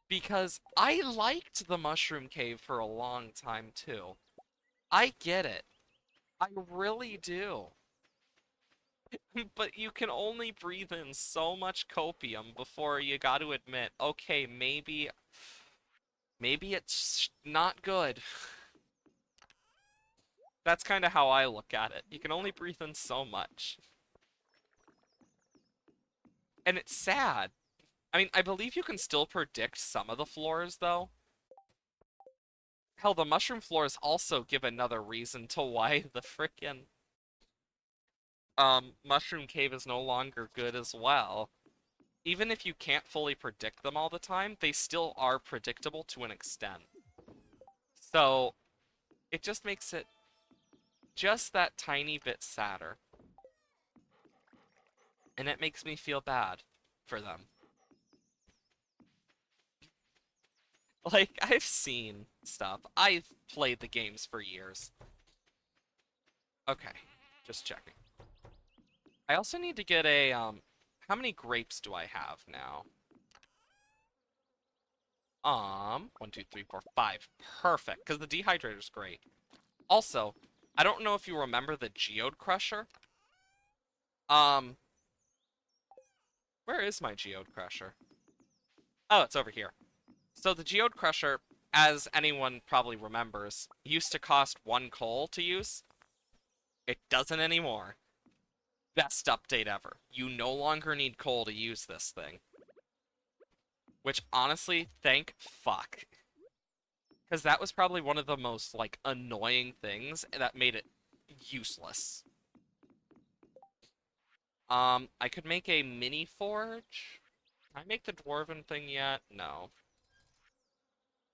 [SPEAKER 1] Because I liked the Mushroom Cave for a long time, too. I get it. I really do. But you can only breathe in so much copium before you gotta admit, okay, maybe it's not good. That's kind of how I look at it. You can only breathe in so much. And it's sad. I mean, I believe you can still predict some of the floors, though. Hell, the mushroom floors also give another reason to why the frickin' mushroom cave is no longer good as well. Even if you can't fully predict them all the time, they still are predictable to an extent. So, it just makes it just that tiny bit sadder. And it makes me feel bad for them. Like, I've seen stuff. I've played the games for years. Okay, just checking. I also need to get a, how many grapes do I have now? 1, 2, 3, 4, 5. Perfect, because the dehydrator's great. Also, I don't know if you remember the Geode Crusher. Um, where is my Geode Crusher? Oh, it's over here. So the Geode Crusher, as anyone probably remembers, used to cost 1 coal to use. It doesn't anymore. Best update ever. You no longer need coal to use this thing. Which, honestly, thank fuck. Because that was probably one of the most, like, annoying things that made it useless. I could make a mini forge. Can I make the dwarven thing yet? No.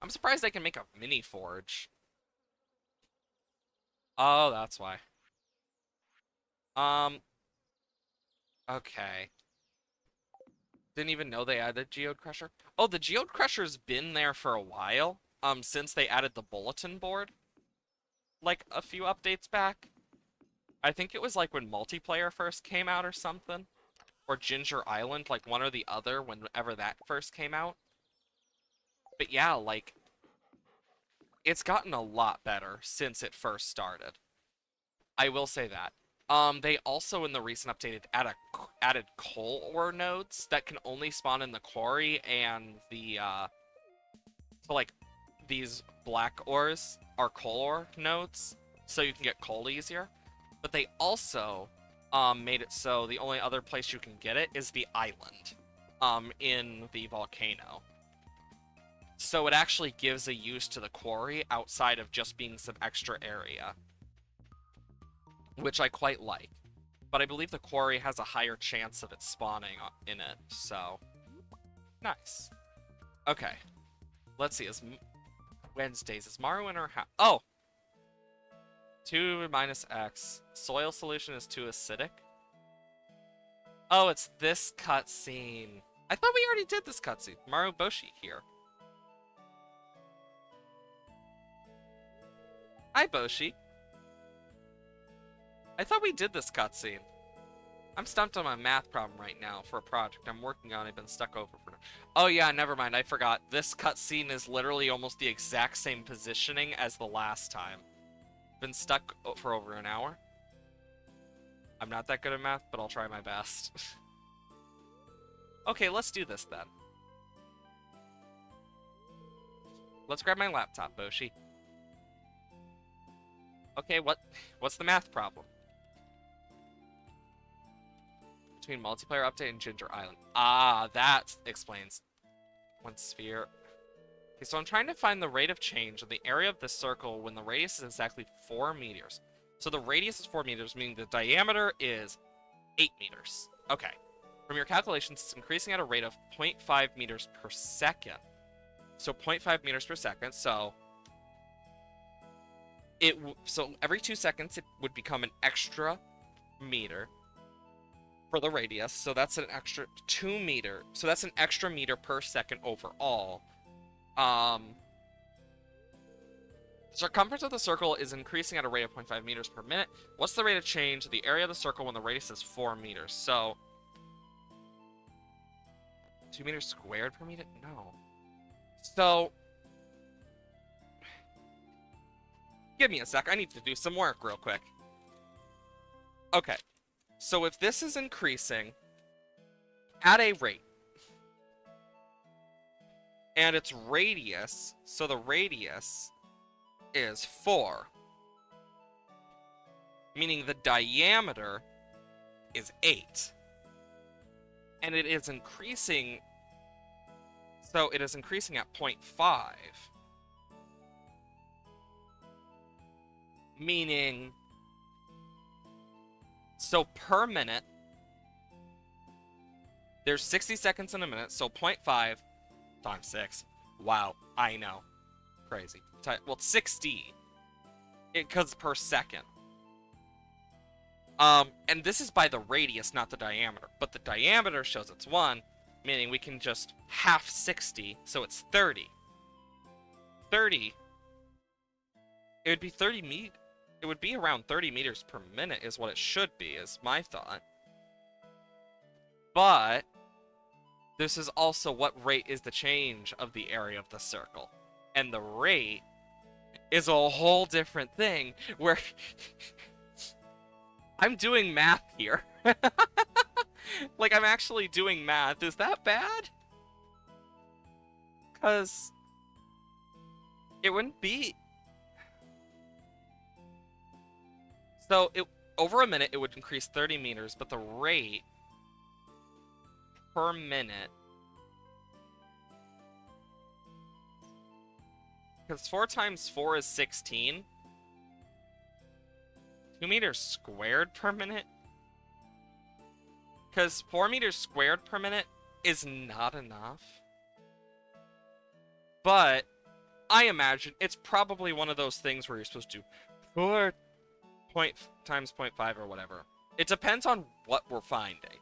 [SPEAKER 1] I'm surprised I can make a mini forge. Oh, that's why. Um, okay. Didn't even know they added Geode Crusher. Oh, the Geode Crusher's been there for a while. Since they added the bulletin board, like a few updates back. I think it was like when multiplayer first came out or something. or Ginger Island, like one or the other, whenever that first came out. But yeah, like, it's gotten a lot better since it first started. I will say that. They also in the recent update added coal ore nodes that can only spawn in the quarry and the so like these black ores are coal ore nodes, so you can get coal easier. But they also made it so the only other place you can get it is the island in the volcano. So it actually gives a use to the quarry outside of just being some extra area, which I quite like. But I believe the quarry has a higher chance of it spawning in it, so nice. Okay, let's see. Is Wednesdays? Is Maru in her house? Oh, 2 minus X. Soil solution is too acidic. Oh, it's this cutscene. I thought we already did this cutscene. Maru Boshi here. Hi, Boshi. I thought we did this cutscene. I'm stumped on my math problem right now for a project I'm working on. I've been stuck over for now. Oh yeah, never mind. I forgot. This cutscene is literally almost the exact same positioning as the last time. Been stuck for over an hour. I'm not that good at math, but I'll try my best. Okay, let's do this then. Let's grab my laptop, Boshi. Okay, what's the math problem? Between multiplayer update and Ginger Island. Ah, that explains. One sphere. Okay, so I'm trying to find the rate of change of the area of the circle when the radius is exactly 4 meters. So the radius is 4 meters, meaning the diameter is 8 meters. Okay. From your calculations, it's increasing at a rate of 0.5 meters per second. So 0.5 meters per second, so every 2 seconds it would become an extra meter for the radius, so that's an extra 2 meter. So that's an extra meter per second overall. The circumference of the circle is increasing at a rate of 0.5 meters per minute. What's the rate of change of the area of the circle when the radius is 4 meters? So 2 meters squared per meter? No. So give me a sec. I need to do some work real quick. Okay. So if this is increasing at a rate, and its radius, so the radius is 4, meaning the diameter is 8, and it is increasing, so it is increasing at 0.5, meaning, so per minute, there's 60 seconds in a minute, so 0.5 times 6. Wow, I know. Crazy. Well, 60. Because per second. And this is by the radius, not the diameter. But the diameter shows it's 1, meaning we can just half 60, so it's 30. 30. It would be 30 meters. It would be around 30 meters per minute is what it should be, is my thought. But this is also what rate is the change of the area of the circle. And the rate is a whole different thing where I'm doing math here. Like, I'm actually doing math. Is that bad? Because it wouldn't be. So over a minute, it would increase 30 meters, but the rate per minute, because 4 times 4 is 16. 2 meters squared per minute? Because 4 meters squared per minute is not enough. But I imagine it's probably one of those things where you're supposed to do 4 times 0.5 or whatever. It depends on what we're finding.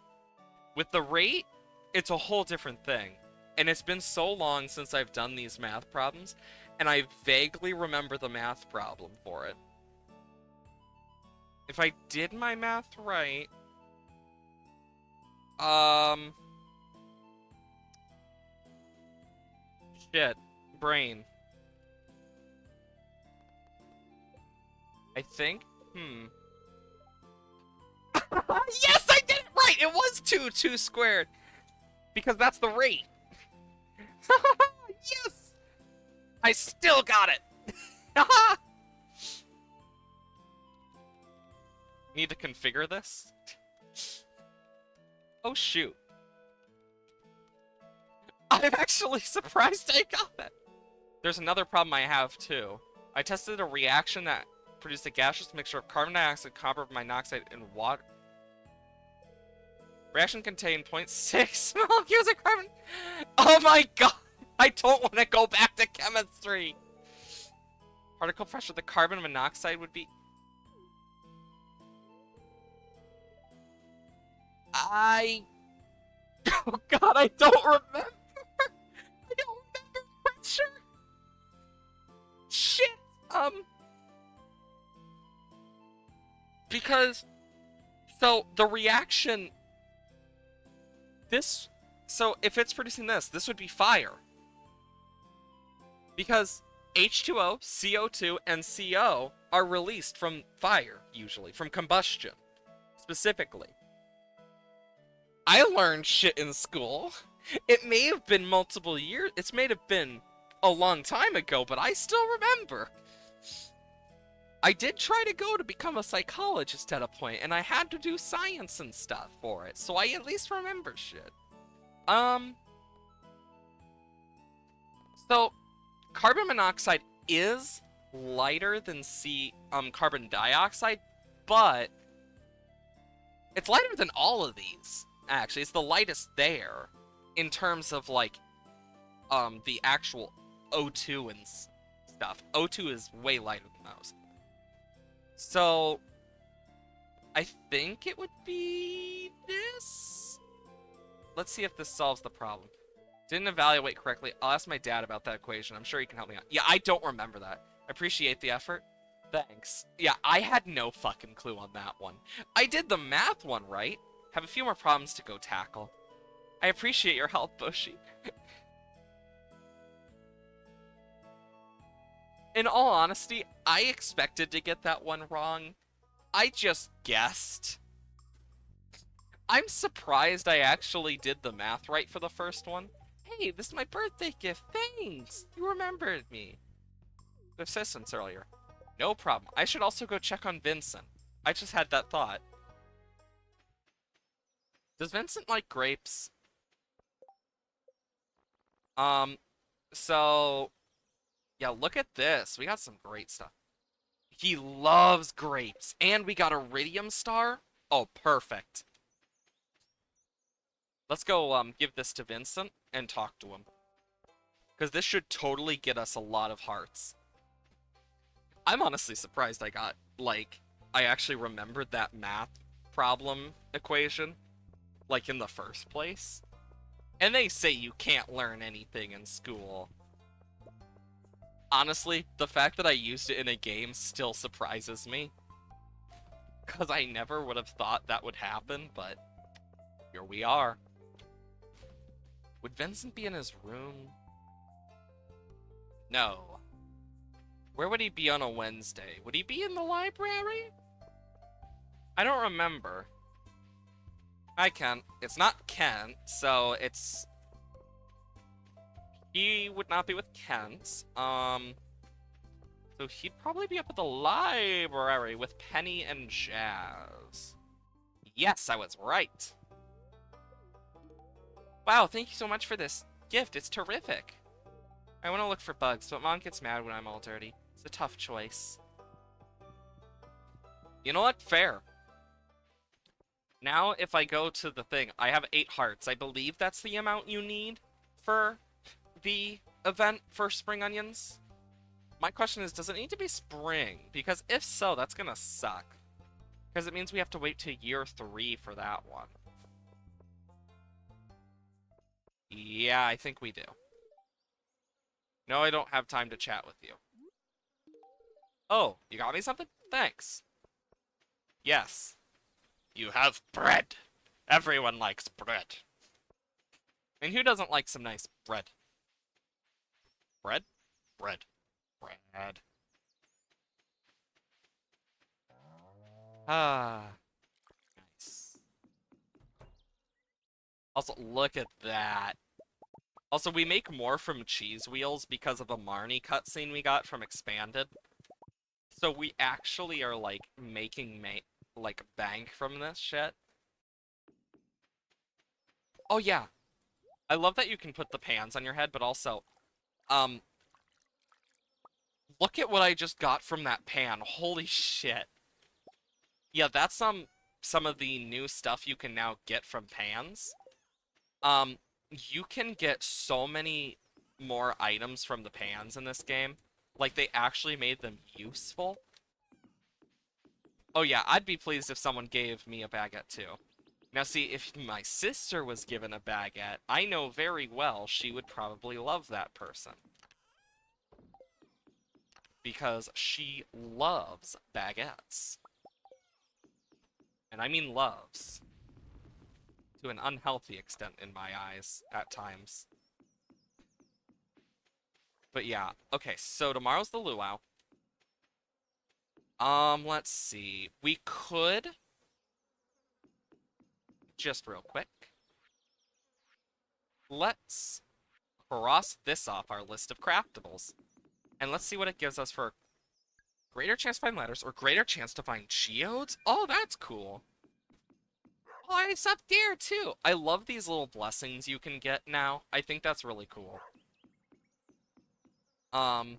[SPEAKER 1] With the rate, it's a whole different thing. And it's been so long since I've done these math problems, and I vaguely remember the math problem for it. If I did my math right, Um, shit. Brain. I think. Hmm. Yes, I did it right! It was 2 squared! Because that's the rate. Yes! I still got it! Need to configure this? Oh, shoot. I'm actually surprised I got it. There's another problem I have, too. I tested a reaction that produced a gaseous mixture of carbon dioxide, copper monoxide, and water. Reaction contained 0.6 molecules of carbon. Oh my god! I don't want to go back to chemistry! Particle pressure, the carbon monoxide would be... Oh god, I don't remember! I don't remember pressure! Shit! Because... So, the reaction... So, if it's producing this would be fire. Because H2O, CO2, and CO are released from fire, usually, from combustion, specifically. I learned shit in school. It may have been multiple years, it may have been a long time ago, but I still remember. I did try to go to become a psychologist at a point, and I had to do science and stuff for it, so I at least remember shit. So, carbon monoxide is lighter than carbon dioxide, but it's lighter than all of these, actually. It's the lightest there in terms of, like, the actual O2 and stuff. O2 is way lighter than those. So, I think it would be this? Let's see if this solves the problem. Didn't evaluate correctly. I'll ask my dad about that equation. I'm sure he can help me out. Yeah, I don't remember that. I appreciate the effort. Thanks. Yeah, I had no fucking clue on that one. I did the math one right. Have a few more problems to go tackle. I appreciate your help, Bushi. In all honesty, I expected to get that one wrong. I just guessed. I'm surprised I actually did the math right for the first one. Hey, this is my birthday gift. Thanks. You remembered me. The assistance earlier. No problem. I should also go check on Vincent. I just had that thought. Does Vincent like grapes? So... Yeah, look at this. We got some great stuff. He loves grapes. And we got Iridium Star. Oh, perfect. Let's go, give this to Vincent and talk to him. Because this should totally get us a lot of hearts. I'm honestly surprised I got, like, I actually remembered that math problem equation, like, in the first place. And they say you can't learn anything in school. Honestly, the fact that I used it in a game still surprises me. Because I never would have thought that would happen, but here we are. Would Vincent be in his room? No. Where would he be on a Wednesday? Would he be in the library? I don't remember. Hi, Kent. It's not Kent, so it's... He would not be with Kent. So he'd probably be up at the library with Penny and Jazz. Yes, I was right. Wow, thank you so much for this gift. It's terrific. I want to look for bugs, but Mom gets mad when I'm all dirty. It's a tough choice. You know what? Fair. Now, if I go to the thing, I have 8 hearts. I believe that's the amount you need for the event for spring onions. My question is, does it need to be spring? Because if so, that's gonna suck. Because it means we have to wait to year 3 for that one. Yeah, I think we do. No, I don't have time to chat with you. Oh, you got me something? Thanks. Yes. You have bread. Everyone likes bread. And who doesn't like some nice bread? Bread? Bread. Bread. Ah, nice. Also, look at that. Also, we make more from cheese wheels because of the Marnie cutscene we got from Expanded. So we actually are, like, making like, bank from this shit. Oh, yeah. I love that you can put the pans on your head, but also, um, look at what I just got from that pan. Holy shit. Yeah, that's some of the new stuff you can now get from pans. You can get so many more items from the pans in this game. Like, they actually made them useful. Oh yeah, I'd be pleased if someone gave me a baguette too. Now see, if my sister was given a baguette, I know very well she would probably love that person. Because she loves baguettes. And I mean loves. To an unhealthy extent in my eyes, at times. But yeah, okay, so tomorrow's the luau. Let's see. We could, just real quick, let's cross this off our list of craftables. And let's see what it gives us for greater chance to find ladders or greater chance to find geodes. Oh, that's cool. Oh, it's up there too. I love these little blessings you can get now. I think that's really cool. Um,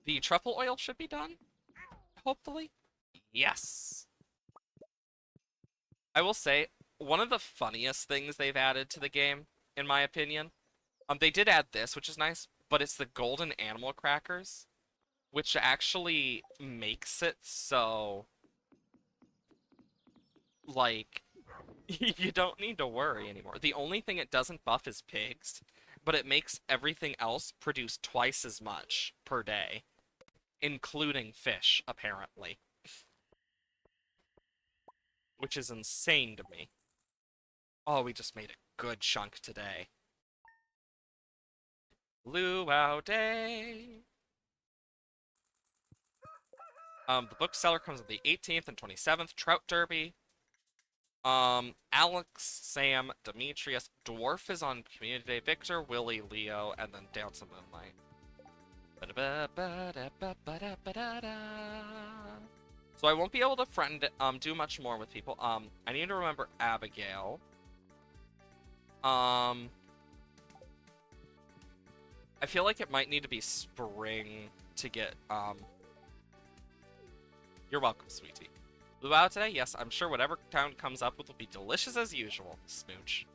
[SPEAKER 1] the truffle oil should be done, hopefully. Yes. I will say, one of the funniest things they've added to the game, in my opinion, they did add this, which is nice, but it's the golden animal crackers, which actually makes it so, like, you don't need to worry anymore. The only thing it doesn't buff is pigs, but it makes everything else produce twice as much per day, including fish, apparently, which is insane to me. Oh, we just made a good chunk today. Luau Day! The bookseller comes on the 18th and 27th, Trout Derby. Alex, Sam, Demetrius, Dwarf is on Community Day, Victor, Willie, Leo, and then Dance of Moonlight. So I won't be able to do much more with people. I need to remember Abigail. I feel like it might need to be spring to get, You're welcome, sweetie. Luau today? Yes, I'm sure whatever town comes up with will be delicious as usual. Smooch.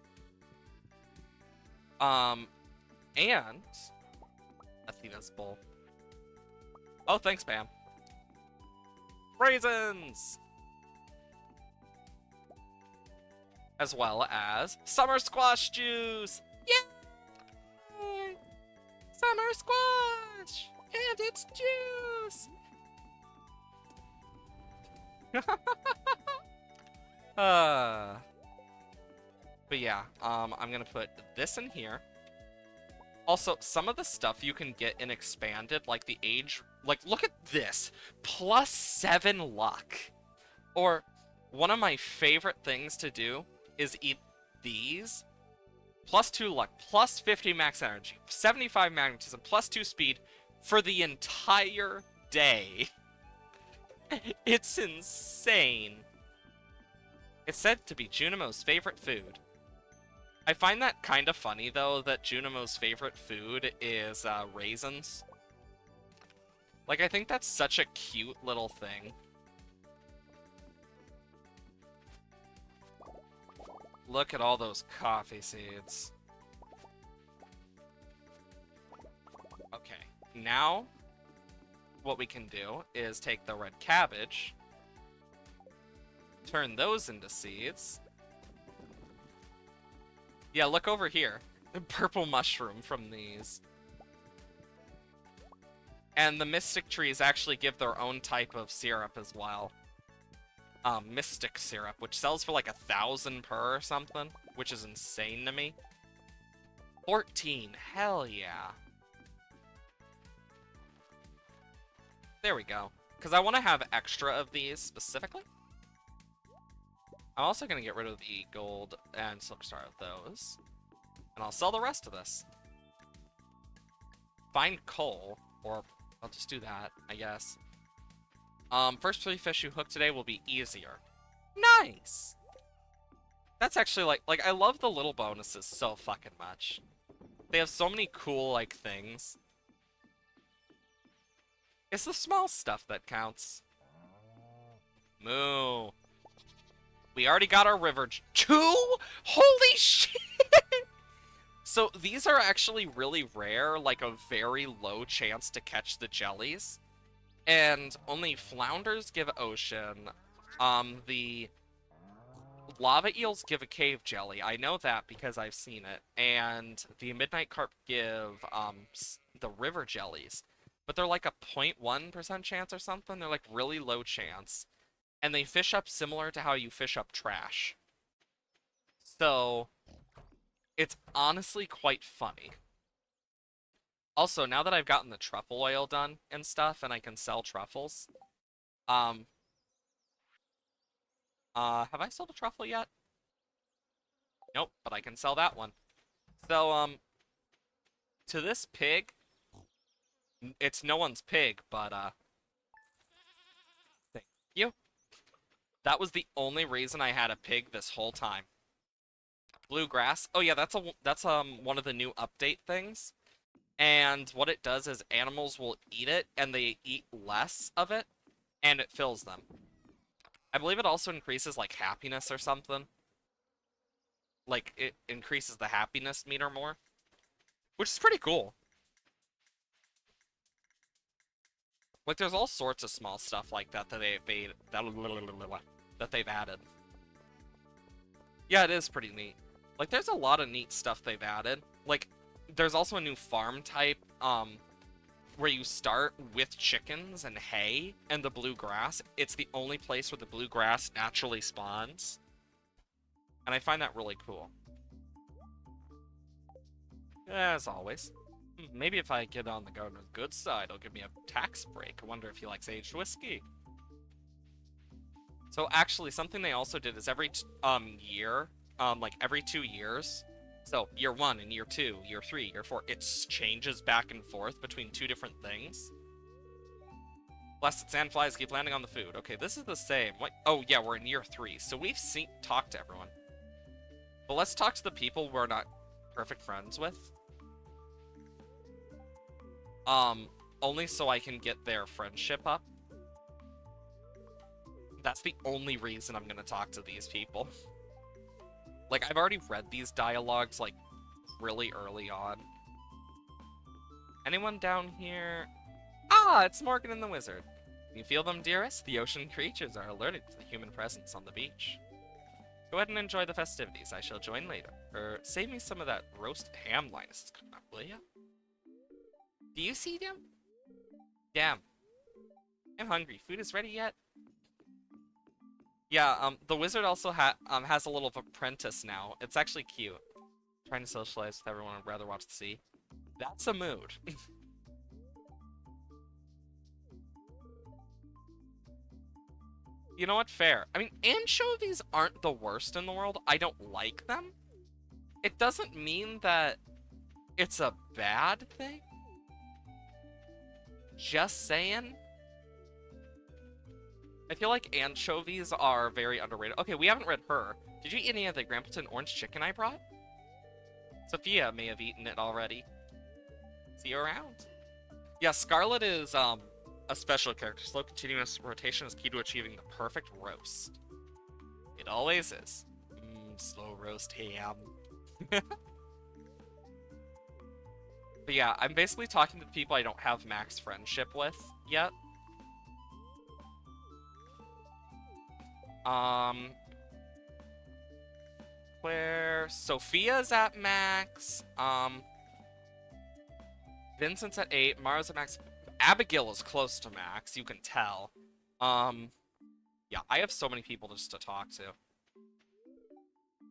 [SPEAKER 1] And Athena's bowl. Oh, thanks, Bam. Raisins! As well as summer squash juice! Yay! Summer squash! And it's juice! But yeah, I'm gonna put this in here. Also, some of the stuff you can get in Expanded, like the age, like look at this, +7 luck. Or one of my favorite things to do is eat these. +2 luck, +50 max energy, 75 magnetism, +2 speed for the entire day. It's insane. It's said to be Junimo's favorite food. I find that kind of funny, though, that Junimo's favorite food is raisins. Like, I think that's such a cute little thing. Look at all those coffee seeds. Okay, now what we can do is take the red cabbage, turn those into seeds. Yeah, look over here. The purple mushroom from these. And the mystic trees actually give their own type of syrup as well. Mystic Syrup, which sells for like 1,000 per or something, which is insane to me. 14, hell yeah. There we go. Because I want to have extra of these specifically. I'm also going to get rid of the gold and silk star of those. And I'll sell the rest of this. Find coal, or I'll just do that, I guess. First 3 fish you hook today will be easier. Nice! That's actually like I love the little bonuses so fucking much. They have so many cool, like, things. It's the small stuff that counts. Moo. We already got our river. 2? Holy shit! So these are actually really rare, like a very low chance to catch the jellies. And only flounders give ocean. The lava eels give a cave jelly. I know that because I've seen it. And the midnight carp give the river jellies. But they're like a 0.1% chance or something. They're like really low chance. And they fish up similar to how you fish up trash. So it's honestly quite funny. Also, now that I've gotten the truffle oil done and stuff, and I can sell truffles, um, have I sold a truffle yet? Nope, but I can sell that one. So, to this pig, it's no one's pig, but, thank you. That was the only reason I had a pig this whole time. Bluegrass. Oh yeah, that's one of the new update things. And what it does is animals will eat it, and they eat less of it, and it fills them. I believe it also increases, like, happiness or something. Like, it increases the happiness meter more. Which is pretty cool. Like, there's all sorts of small stuff like that that they've added. Yeah, it is pretty neat. Like, there's a lot of neat stuff they've added. Like, there's also a new farm type, where you start with chickens and hay and the blue grass. It's the only place where the blue grass naturally spawns. And I find that really cool. As always. Maybe if I get on the gardener's good side, it'll give me a tax break. I wonder if he likes aged whiskey. So actually, something they also did is every year, like every 2 years, so year 1 and year 2, year 3, year 4, it changes back and forth between 2 different things. Blasted sandflies keep landing on the food. Okay, this is the same. What? Oh yeah, we're in year 3, so we've talked to everyone. But let's talk to the people we're not perfect friends with. Only so I can get their friendship up. That's the only reason I'm gonna talk to these people. Like, I've already read these dialogues, like, really early on. Anyone down here? Ah, it's Morgan and the Wizard. You feel them, dearest? The ocean creatures are alerted to the human presence on the beach. Go ahead and enjoy the festivities. I shall join later. Save me some of that roast ham Linus is cooking up, will ya? Do you see them? Damn. I'm hungry. Food is ready yet? Yeah, the wizard also has a little apprentice now. It's actually cute. Trying to socialize with everyone, I'd rather watch the sea. That's a mood. You know what? Fair. I mean, anchovies aren't the worst in the world. I don't like them. It doesn't mean that it's a bad thing. Just saying. I feel like anchovies are very underrated. Okay, we haven't read her. Did you eat any of the Grampleton orange chicken I brought? Sophia may have eaten it already. See you around. Yeah, Scarlet is a special character. Slow continuous rotation is key to achieving the perfect roast. It always is. Slow roast ham. But yeah, I'm basically talking to people I don't have max friendship with yet. Where Sophia's at max. Vincent's at 8. Mara's at max. Abigail is close to max, you can tell. Yeah, I have so many people just to talk to.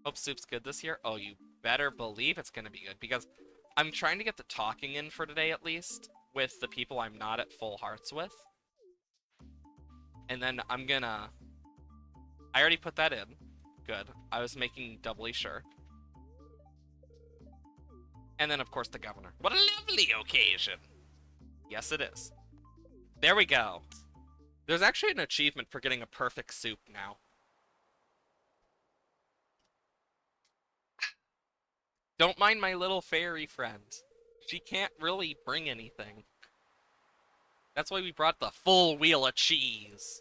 [SPEAKER 1] Hope soup's good this year. Oh, you better believe it's gonna be good, because I'm trying to get the talking in for today at least, with the people I'm not at full hearts with. And then I'm gonna... I already put that in. Good. I was making doubly sure. And then, of course, the governor. What a lovely occasion! Yes, it is. There we go. There's actually an achievement for getting a perfect soup now. Don't mind my little fairy friend. She can't really bring anything. That's why we brought the full wheel of cheese.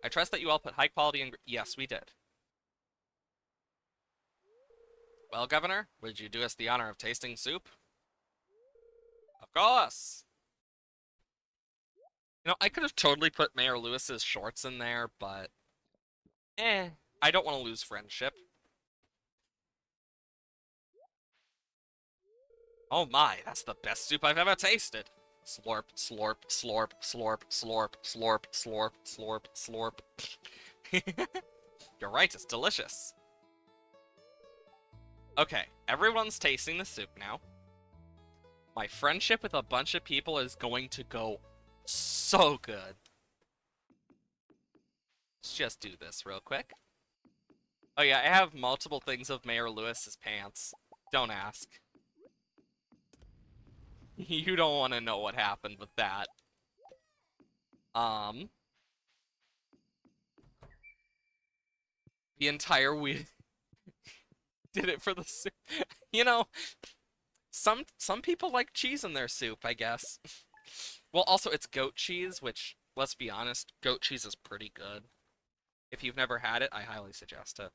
[SPEAKER 1] I trust that you all put high quality in... Yes, we did. Well, Governor, would you do us the honor of tasting soup? Of course! You know, I could have totally put Mayor Lewis's shorts in there, but... I don't want to lose friendship. Oh my, that's the best soup I've ever tasted! Slurp, slurp, slurp, slurp, slurp, slurp, slurp, slurp, slurp. You're right, it's delicious. Okay, everyone's tasting the soup now. My friendship with a bunch of people is going to go so good. Let's just do this real quick. Oh yeah, I have multiple things of Mayor Lewis's pants. Don't ask. You don't want to know what happened with that. The entire week did it for the soup. You know, some people like cheese in their soup, I guess. Well, also it's goat cheese, which, let's be honest, goat cheese is pretty good. If you've never had it, I highly suggest it.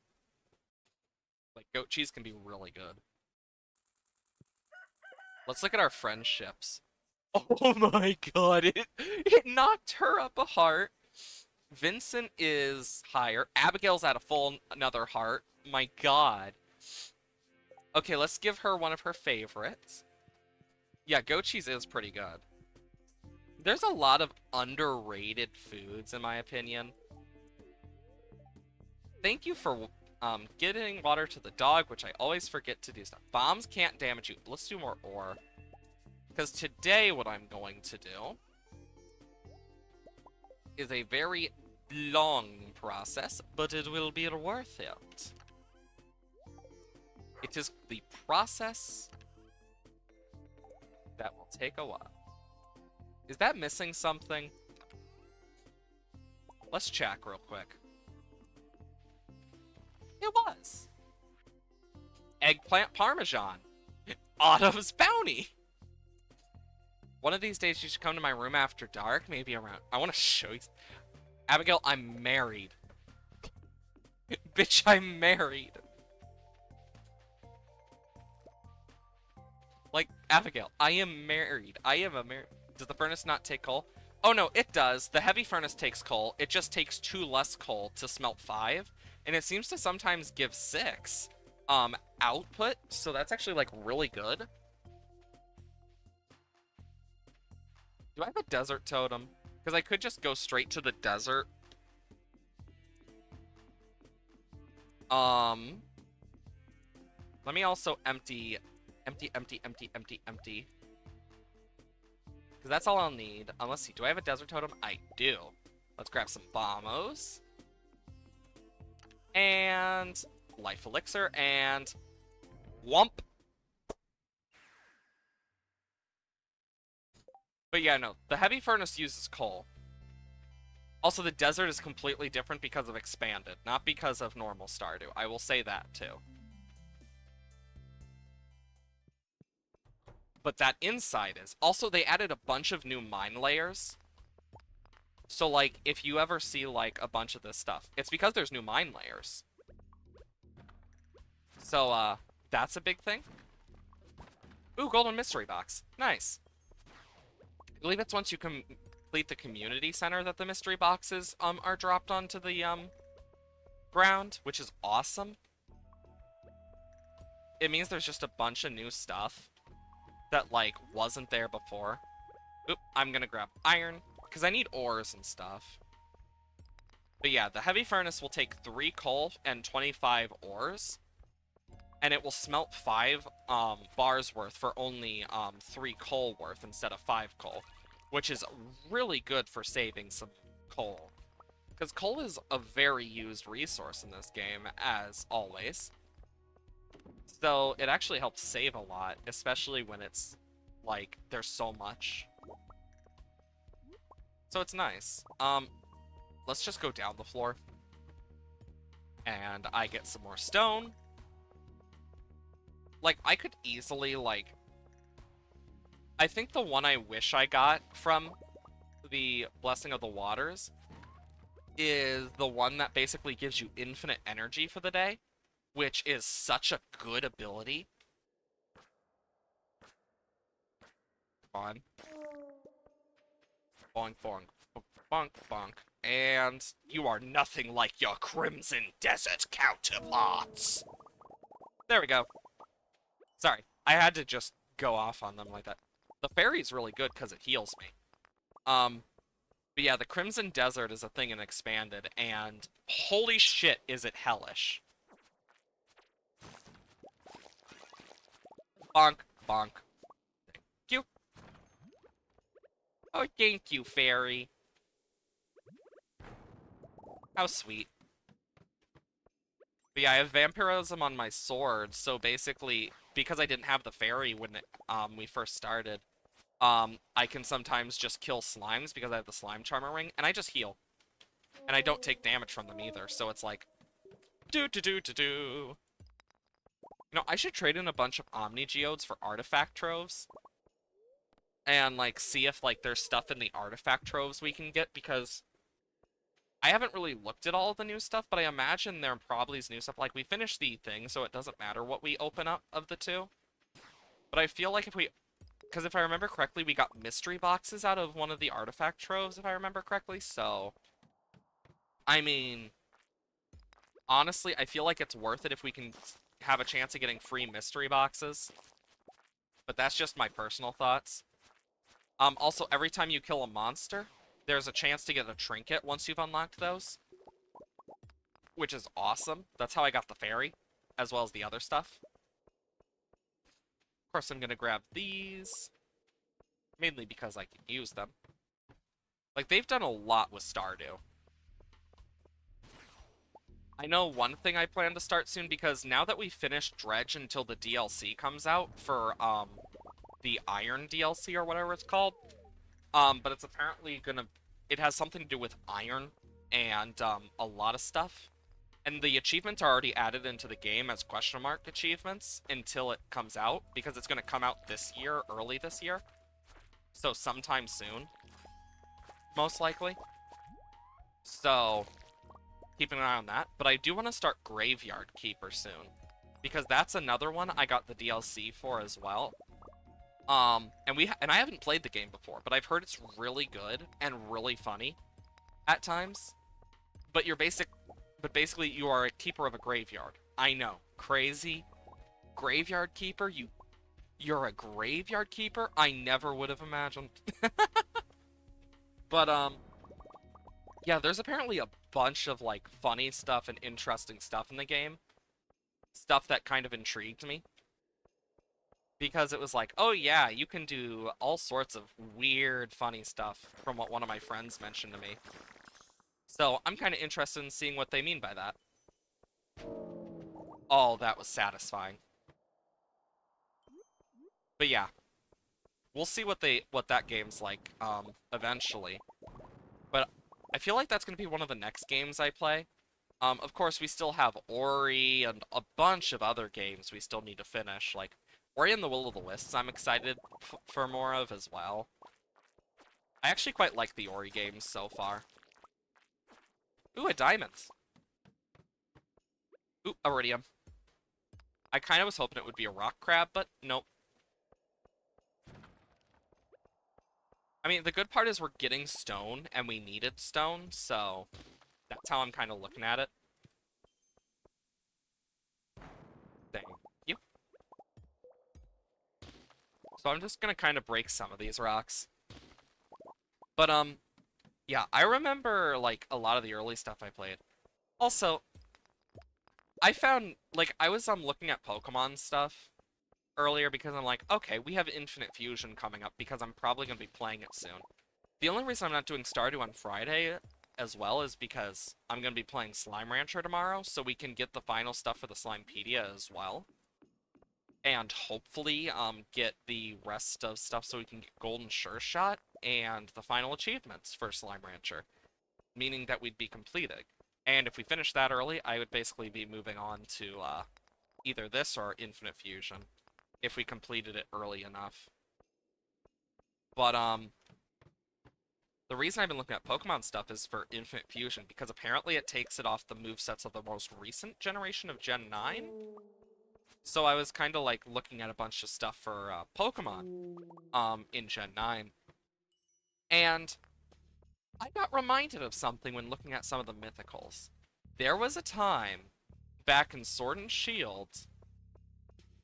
[SPEAKER 1] Like, goat cheese can be really good. Let's look at our friendships. Oh my god, it knocked her up a heart. Vincent is higher. Abigail's at a full another heart. My god. Okay, let's give her one of her favorites. Yeah, goat cheese is pretty good. There's a lot of underrated foods, in my opinion. Thank you for getting water to the dog, which I always forget to do stuff. Bombs can't damage you. Let's do more ore. Because today what I'm going to do is a very long process, but it will be worth it. It is the process that will take a while. Is that missing something? Let's check real quick. It was. Eggplant Parmesan. Autumn's Bounty. One of these days you should come to my room after dark, maybe around... I want to show you... Abigail, I'm married. Bitch, I'm married. Like, Abigail, I am married. I am a married... Does the furnace not take coal? Oh no, it does. The heavy furnace takes coal. It just takes 2 less coal to smelt 5. And it seems to sometimes give 6 output. So that's actually, like, really good. Do I have a desert totem? Because I could just go straight to the desert. Let me also empty. Because that's all I'll need. Let's see, do I have a desert totem? I do. Let's grab some bombos. And life elixir and whomp. But yeah, no, the heavy furnace uses coal. Also, the desert is completely different because of expanded, not because of normal Stardew. I will say that too. But that inside is. Also, they added a bunch of new mine layers. So, like, if you ever see, like, a bunch of this stuff, it's because there's new mine layers. So, that's a big thing. Ooh, golden mystery box. Nice. I believe it's once you complete the community center that the mystery boxes, are dropped onto the, ground, which is awesome. It means there's just a bunch of new stuff that, like, wasn't there before. Oop, I'm gonna grab iron, because I need ores and stuff. But yeah, the heavy furnace will take 3 coal and 25 ores, and it will smelt 5 bars worth for only 3 coal worth instead of 5 coal, which is really good for saving some coal. Because coal is a very used resource in this game, as always. So it actually helps save a lot, especially when it's, like, there's so much. So it's nice. Let's just go down the floor. And I get some more stone. Like, I could easily, like... I think the one I wish I got from the Blessing of the Waters is the one that basically gives you infinite energy for the day, which is such a good ability. Come on. Bonk, bonk, bonk, bonk. And you are nothing like your Crimson Desert counterparts. There we go. Sorry, I had to just go off on them like that. The fairy's really good because it heals me. But yeah, the Crimson Desert is a thing in Expanded, and holy shit, is it hellish. Bonk, bonk. Thank you. Oh, thank you, fairy. How sweet. But yeah, I have vampirism on my sword, so basically, because I didn't have the fairy when we first started, I can sometimes just kill slimes because I have the slime charmer ring, and I just heal. And I don't take damage from them either, so it's like, do. You know, I should trade in a bunch of Omni Geodes for artifact troves. And, like, see if, like, there's stuff in the artifact troves we can get, because I haven't really looked at all of the new stuff, but I imagine there probably is new stuff. Like, we finished the thing, so it doesn't matter what we open up of the two. But I feel like if we... Because if I remember correctly, we got mystery boxes out of one of the artifact troves, if I remember correctly, so... I mean... Honestly, I feel like it's worth it if we can have a chance of getting free mystery boxes. But that's just my personal thoughts. Also, every time you kill a monster, there's a chance to get a trinket once you've unlocked those. Which is awesome. That's how I got the fairy, as well as the other stuff. Of course, I'm going to grab these. Mainly because I can use them. Like, they've done a lot with Stardew. I know one thing I plan to start soon, because now that we finished Dredge until the DLC comes out for, the Iron DLC or whatever it's called, but it's apparently gonna... It has something to do with iron and, a lot of stuff. And the achievements are already added into the game as question mark achievements until it comes out, because it's gonna come out this year, early this year. So sometime soon. Most likely. So, keep an eye on that. But I do want to start Graveyard Keeper soon, because that's another one I got the DLC for as well. And I haven't played the game before, but I've heard it's really good and really funny at times. But basically you are a keeper of a graveyard. I know, crazy. Graveyard keeper? You're a graveyard keeper? I never would have imagined. But yeah, there's apparently a bunch of like funny stuff and interesting stuff in the game. Stuff that kind of intrigued me. Because it was like, oh yeah, you can do all sorts of weird, funny stuff from what one of my friends mentioned to me. So I'm kind of interested in seeing what they mean by that. Oh, that was satisfying. But yeah, we'll see what that game's like, eventually. But I feel like that's gonna be one of the next games I play. Of course, we still have Ori and a bunch of other games we still need to finish, like Ori and the Will of the Wisps I'm excited for more of as well. I actually quite like the Ori games so far. Ooh, a diamond. Ooh, iridium. I kind of was hoping it would be a rock crab, but nope. I mean, the good part is we're getting stone, and we needed stone, so that's how I'm kind of looking at it. Thank you. So I'm just gonna kind of break some of these rocks. But, Yeah, I remember, like, a lot of the early stuff I played. Also, I found, like, I was looking at Pokemon stuff earlier because I'm like, okay, we have Infinite Fusion coming up because I'm probably going to be playing it soon. The only reason I'm not doing Stardew on Friday as well is because I'm going to be playing Slime Rancher tomorrow, so we can get the final stuff for the Slimepedia as well. And hopefully, get the rest of stuff so we can get Golden Sure Shot and the final achievements for Slime Rancher, meaning that we'd be completing. And if we finish that early, I would basically be moving on to, either this or Infinite Fusion, if we completed it early enough. But, the reason I've been looking at Pokemon stuff is for Infinite Fusion, because apparently it takes it off the movesets of the most recent generation of Gen 9. So I was kind of like looking at a bunch of stuff for Pokemon in Gen 9. And I got reminded of something when looking at some of the mythicals. There was a time back in Sword and Shield,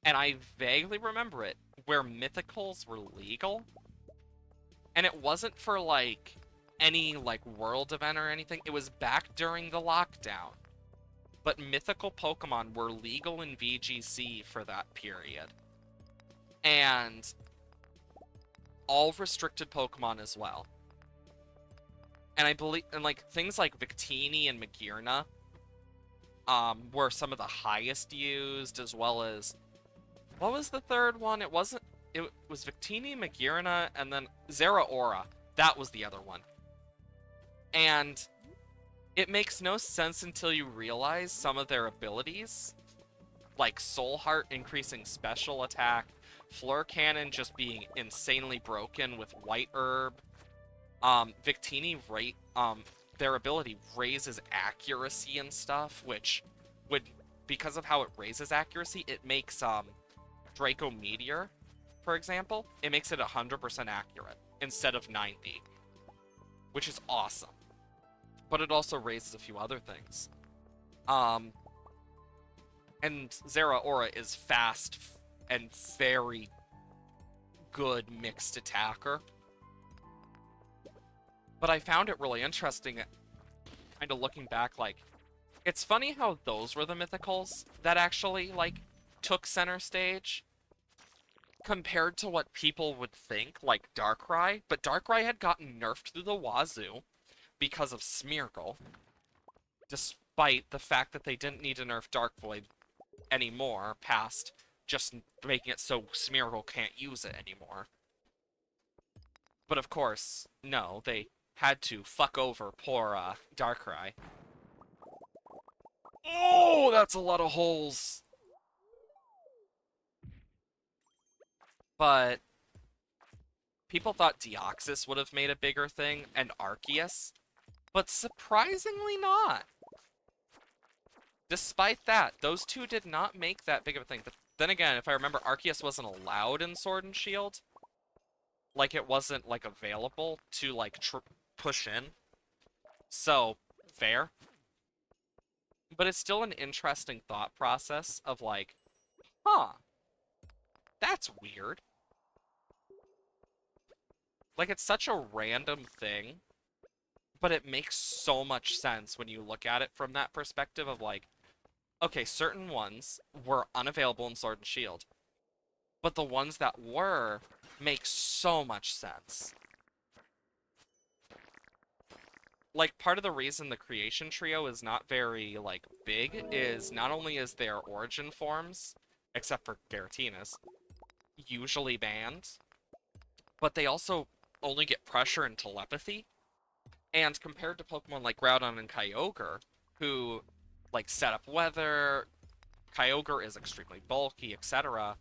[SPEAKER 1] and I vaguely remember it, where mythicals were legal. And it wasn't for like any like world event or anything. It was back during the lockdown. But mythical Pokemon were legal in VGC for that period. And all restricted Pokemon as well. And I believe, and like things like Victini and Magearna were some of the highest used, as well as, what was the third one? It was Victini, Magearna, and then Zeraora. That was the other one. And it makes no sense until you realize some of their abilities, like Soul Heart increasing special attack, Fleur Cannon just being insanely broken with White Herb, Victini their ability raises accuracy and stuff, which would, because of how it raises accuracy, it makes Draco Meteor, for example, it makes it 100% accurate instead of 90, which is awesome. But it also raises a few other things. Um, and Zeraora is fast and very good mixed attacker. But I found it really interesting, kind of looking back, like, it's funny how those were the mythicals that actually, like, took center stage compared to what people would think, like Darkrai. But Darkrai had gotten nerfed through the wazoo because of Smeargle, despite the fact that they didn't need to nerf Dark Void anymore, past just making it so Smeargle can't use it anymore. But of course, no, they had to fuck over poor Darkrai. Oh, that's a lot of holes. But people thought Deoxys would have made a bigger thing, and Arceus, but surprisingly not. Despite that, those two did not make that big of a thing. But then again, if I remember, Arceus wasn't allowed in Sword and Shield. Like, it wasn't, like, available to, like, push in. So, fair. But it's still an interesting thought process of, like, huh, that's weird. Like, it's such a random thing, but it makes so much sense when you look at it from that perspective of, like, okay, certain ones were unavailable in Sword and Shield, but the ones that were make so much sense. Like, part of the reason the Creation Trio is not very, like, big is not only is their origin forms, except for Giratina's, usually banned, but they also only get pressure and telepathy. And compared to Pokemon like Groudon and Kyogre, who, like, set up weather, Kyogre is extremely bulky, etc.,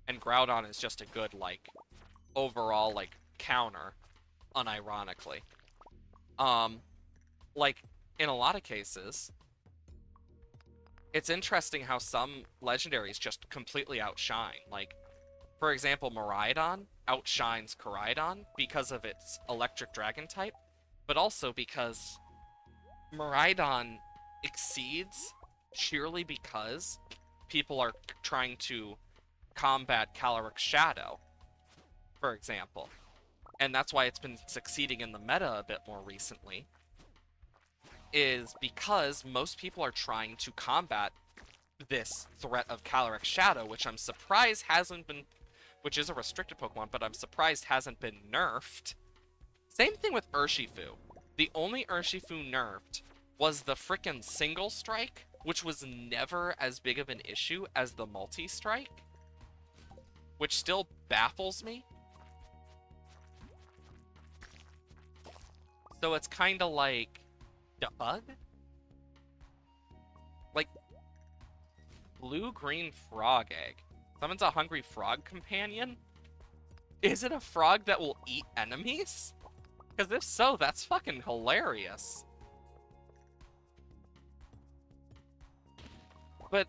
[SPEAKER 1] and Groudon is just a good, like, overall, like, counter, unironically. Um, like, in a lot of cases, it's interesting how some legendaries just completely outshine. Like, for example, Miraidon outshines Koraidon because of its electric dragon type, but also because Miraidon exceeds sheerly because people are trying to combat Calyrex Shadow, for example. and that's why it's been succeeding in the meta a bit more recently, is because most people are trying to combat this threat of Calyrex Shadow, which I'm surprised hasn't been, which is a restricted Pokemon, but I'm surprised hasn't been nerfed. Same thing with Urshifu. The only Urshifu nerfed was the frickin' single strike, which was never as big of an issue as the multi-strike, which still baffles me. So it's kind of like, bug? Like, blue-green frog egg. Summons a hungry frog companion? Is it a frog that will eat enemies? Because if so, that's fucking hilarious. But,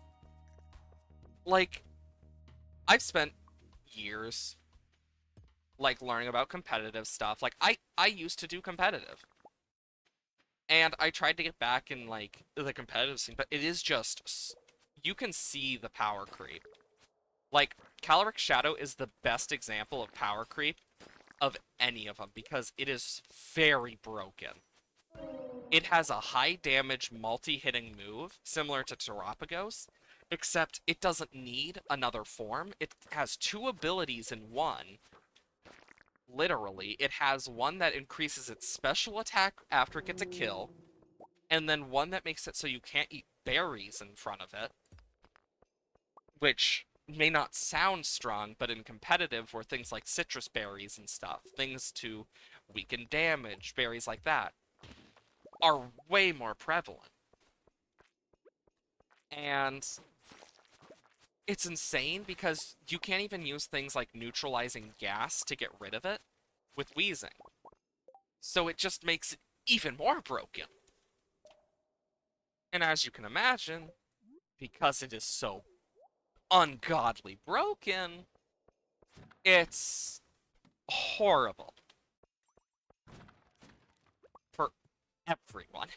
[SPEAKER 1] like, I've spent years, like, learning about competitive stuff. Like, I used to do competitive. And I tried to get back in, like, the competitive scene, but it is just, you can see the power creep. Like, Calyrex Shadow is the best example of power creep of any of them, because it is very broken. It has a high damage multi-hitting move, similar to Terapagos, except it doesn't need another form. It has two abilities in one. Literally, it has one that increases its special attack after it gets a kill, and then one that makes it so you can't eat berries in front of it, which may not sound strong, but in competitive, where things like citrus berries and stuff, things to weaken damage, berries like that, are way more prevalent. And it's insane because you can't even use things like neutralizing gas to get rid of it with wheezing. So it just makes it even more broken. And as you can imagine, because it is so ungodly broken, it's horrible for everyone.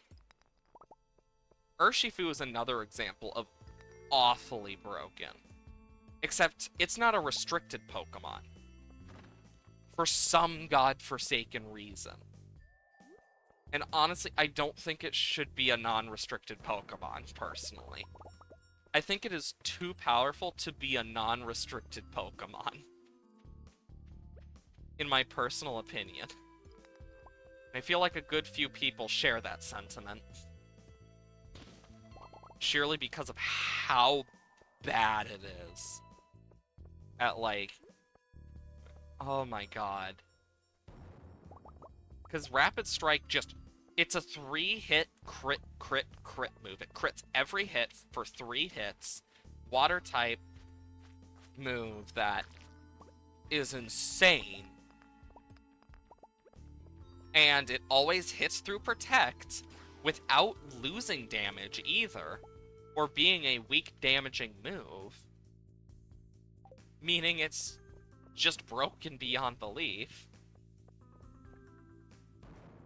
[SPEAKER 1] Urshifu is another example of awfully broken. Except it's not a restricted Pokemon. For some godforsaken reason. And honestly, I don't think it should be a non-restricted Pokemon, personally. I think it is too powerful to be a non-restricted Pokemon. In my personal opinion. I feel like a good few people share that sentiment. Surely because of how bad it is. At like... Oh my god. Because Rapid Strike just... It's a 3-hit crit, crit, crit move. It crits every hit for 3 hits. Water type move that is insane. And it always hits through Protect without losing damage either, or being a weak damaging move. Meaning it's just broken beyond belief.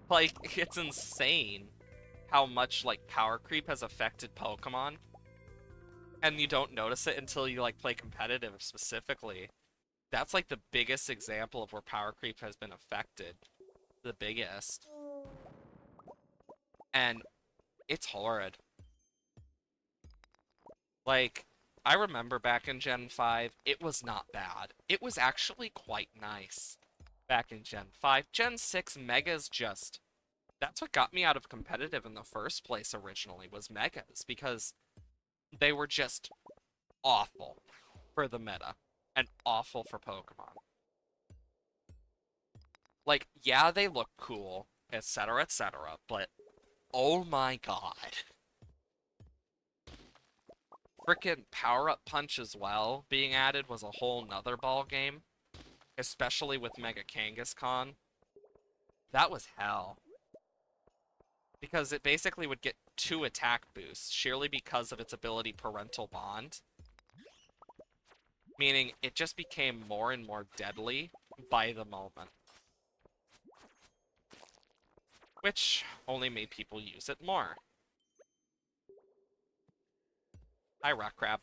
[SPEAKER 1] Like, it's insane how much, like, power creep has affected Pokemon. And you don't notice it until you, like, play competitive specifically. That's, like, the biggest example of where power creep has been affected. The biggest. And it's horrid. Like, I remember back in Gen 5, it was not bad. It was actually quite nice back in Gen 5. Gen 6, Megas just... That's what got me out of competitive in the first place originally, was Megas, because they were just awful for the meta, and awful for Pokemon. Like, yeah, they look cool, etc., but oh my god. Frickin' Power-Up Punch as well being added was a whole nother ball game, especially with Mega Kangaskhan. That was hell. Because it basically would get 2 attack boosts, sheerly because of its ability Parental Bond. Meaning, it just became more and more deadly by the moment. Which only made people use it more. Hi, Rock Crab.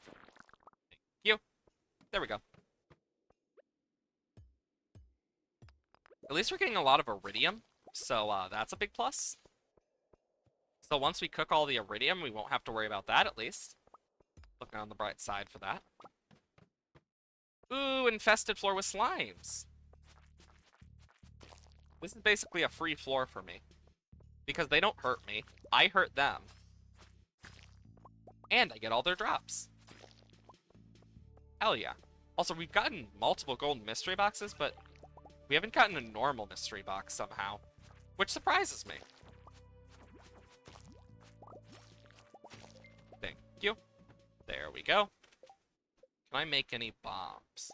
[SPEAKER 1] Thank you. There we go. At least we're getting a lot of iridium, so that's a big plus. So once we cook all the iridium, we won't have to worry about that, at least. Looking on the bright side for that. Ooh, infested floor with slimes. This is basically a free floor for me. Because they don't hurt me. I hurt them. And I get all their drops. Hell yeah. Also, we've gotten multiple golden mystery boxes, but we haven't gotten a normal mystery box somehow. Which surprises me. Thank you. There we go. Can I make any bombs?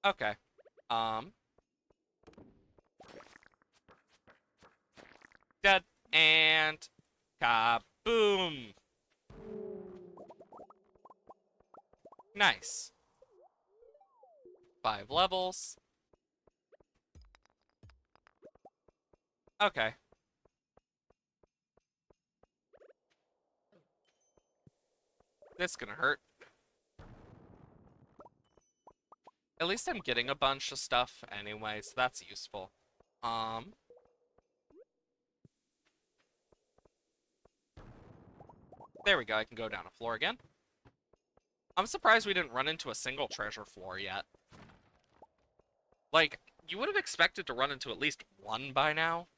[SPEAKER 1] Okay. Dead. And kaboom. Nice. 5 levels. Okay. This is gonna hurt. At least I'm getting a bunch of stuff anyway, so that's useful. There we go, I can go down a floor again. I'm surprised we didn't run into a single treasure floor yet. Like, you would have expected to run into at least one by now.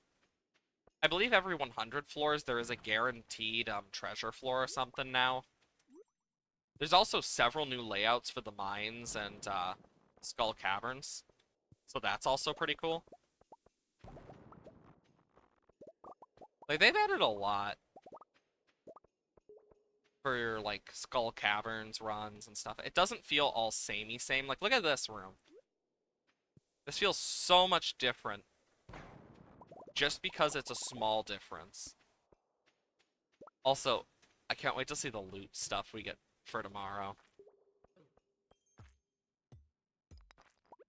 [SPEAKER 1] I believe every 100 floors there is a guaranteed treasure floor or something now. There's also several new layouts for the mines and skull caverns. So that's also pretty cool. Like, they've added a lot for your, like, skull caverns runs and stuff. It doesn't feel all samey same. Like, look at this room. This feels so much different just because it's a small difference. Also, I can't wait to see the loot stuff we get for tomorrow.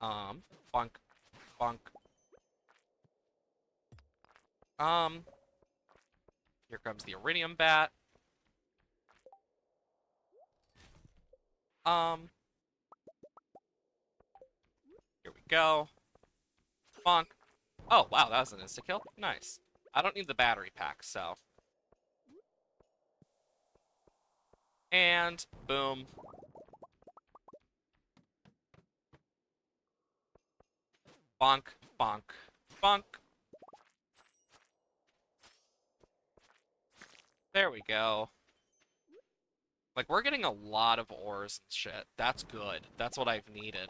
[SPEAKER 1] Bonk, bonk. Here comes the iridium bat. Here we go. Bonk. Oh, wow, that was an insta-kill. Nice. I don't need the battery pack, so. And, boom. Bonk, bonk, bonk. There we go. Like, we're getting a lot of ores and shit. That's good. That's what I've needed.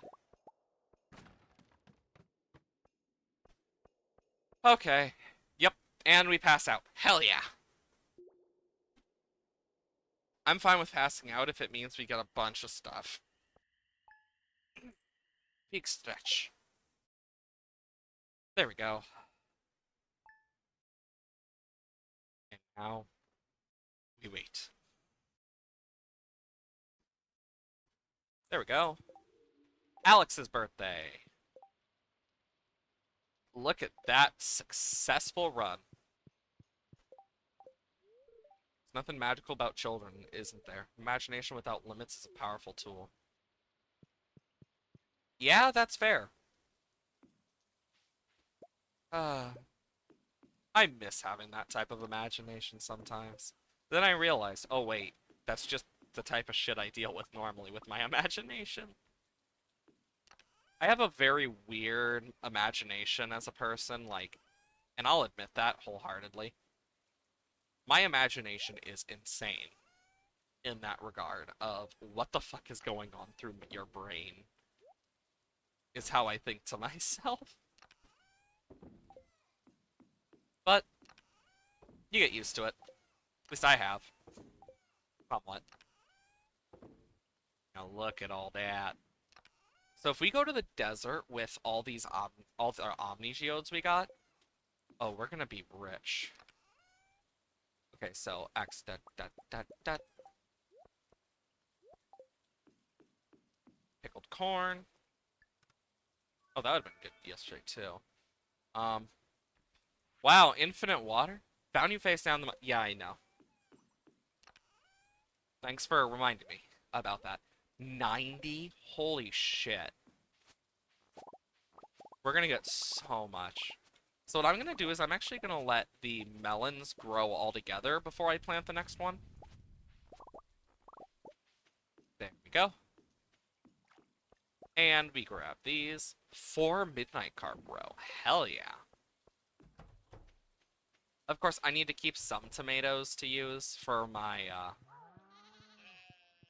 [SPEAKER 1] Okay. Yep. And we pass out. Hell yeah. I'm fine with passing out if it means we get a bunch of stuff. Big stretch. There we go. And now we wait. There we go. Alex's birthday. Look at that successful run. There's nothing magical about children, isn't there? Imagination without limits is a powerful tool. Yeah, that's fair. I miss having that type of imagination sometimes. Then I realized, oh wait, that's just the type of shit I deal with normally with my imagination. I have a very weird imagination as a person, like, and I'll admit that wholeheartedly. My imagination is insane in that regard of what the fuck is going on through your brain is how I think to myself. But you get used to it. At least I have. Somewhat. Now look at all that. So if we go to the desert with all these all our Omni Geodes we got, oh, we're gonna be rich. Okay, so X that. Pickled corn. Oh, that would have been good yesterday too. Wow, infinite water? Found you face down the yeah, I know. Thanks for reminding me about that. 90? Holy shit. We're gonna get so much. So what I'm gonna do is I'm actually gonna let the melons grow all together before I plant the next one. There we go. And we grab these. 4 midnight carp row. Hell yeah. Of course, I need to keep some tomatoes to use for my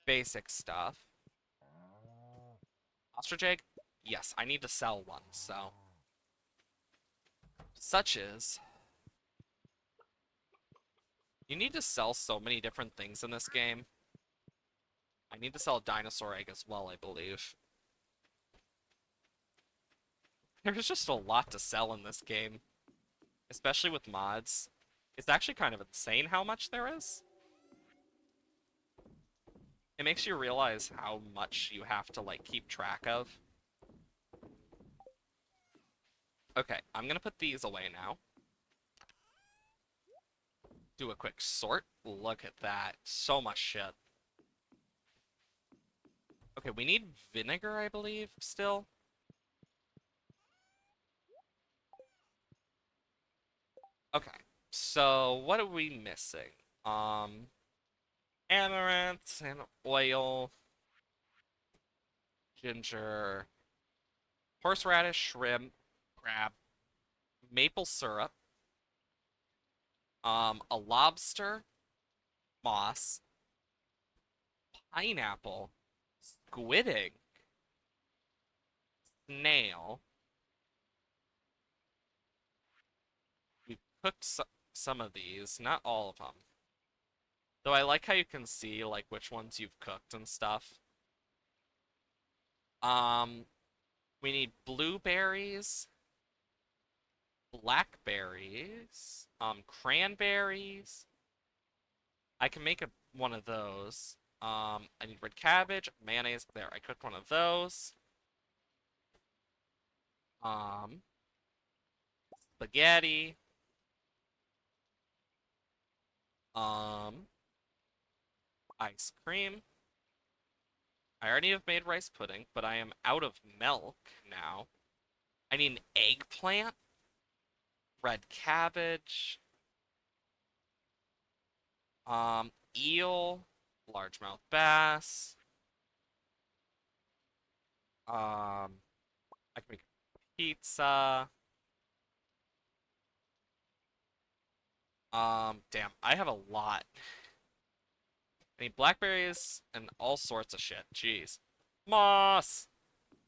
[SPEAKER 1] basic stuff. Ostrich egg? Yes, I need to sell one, so. Such is. You need to sell so many different things in this game. I need to sell a dinosaur egg as well, I believe. There's just a lot to sell in this game, especially with mods. It's actually kind of insane how much there is. It makes you realize how much you have to, like, keep track of. Okay, I'm gonna put these away now. Do a quick sort. Look at that. So much shit. Okay, we need vinegar, I believe, still. Okay, so what are we missing? Um, Amaranth and oil, ginger, horseradish, shrimp, crab, maple syrup, a lobster, moss, pineapple, squid ink, snail. We cooked some of these, not all of them. Though I like how you can see like which ones you've cooked and stuff. Um, we need blueberries, blackberries, cranberries. I can make one of those. I need red cabbage, mayonnaise. There, I cooked one of those. Um, spaghetti. Um, ice cream. I already have made rice pudding, but I am out of milk now. I need an eggplant, red cabbage, eel, largemouth bass. I can make pizza. Damn, I have a lot. I need blackberries and all sorts of shit. Jeez. Moss!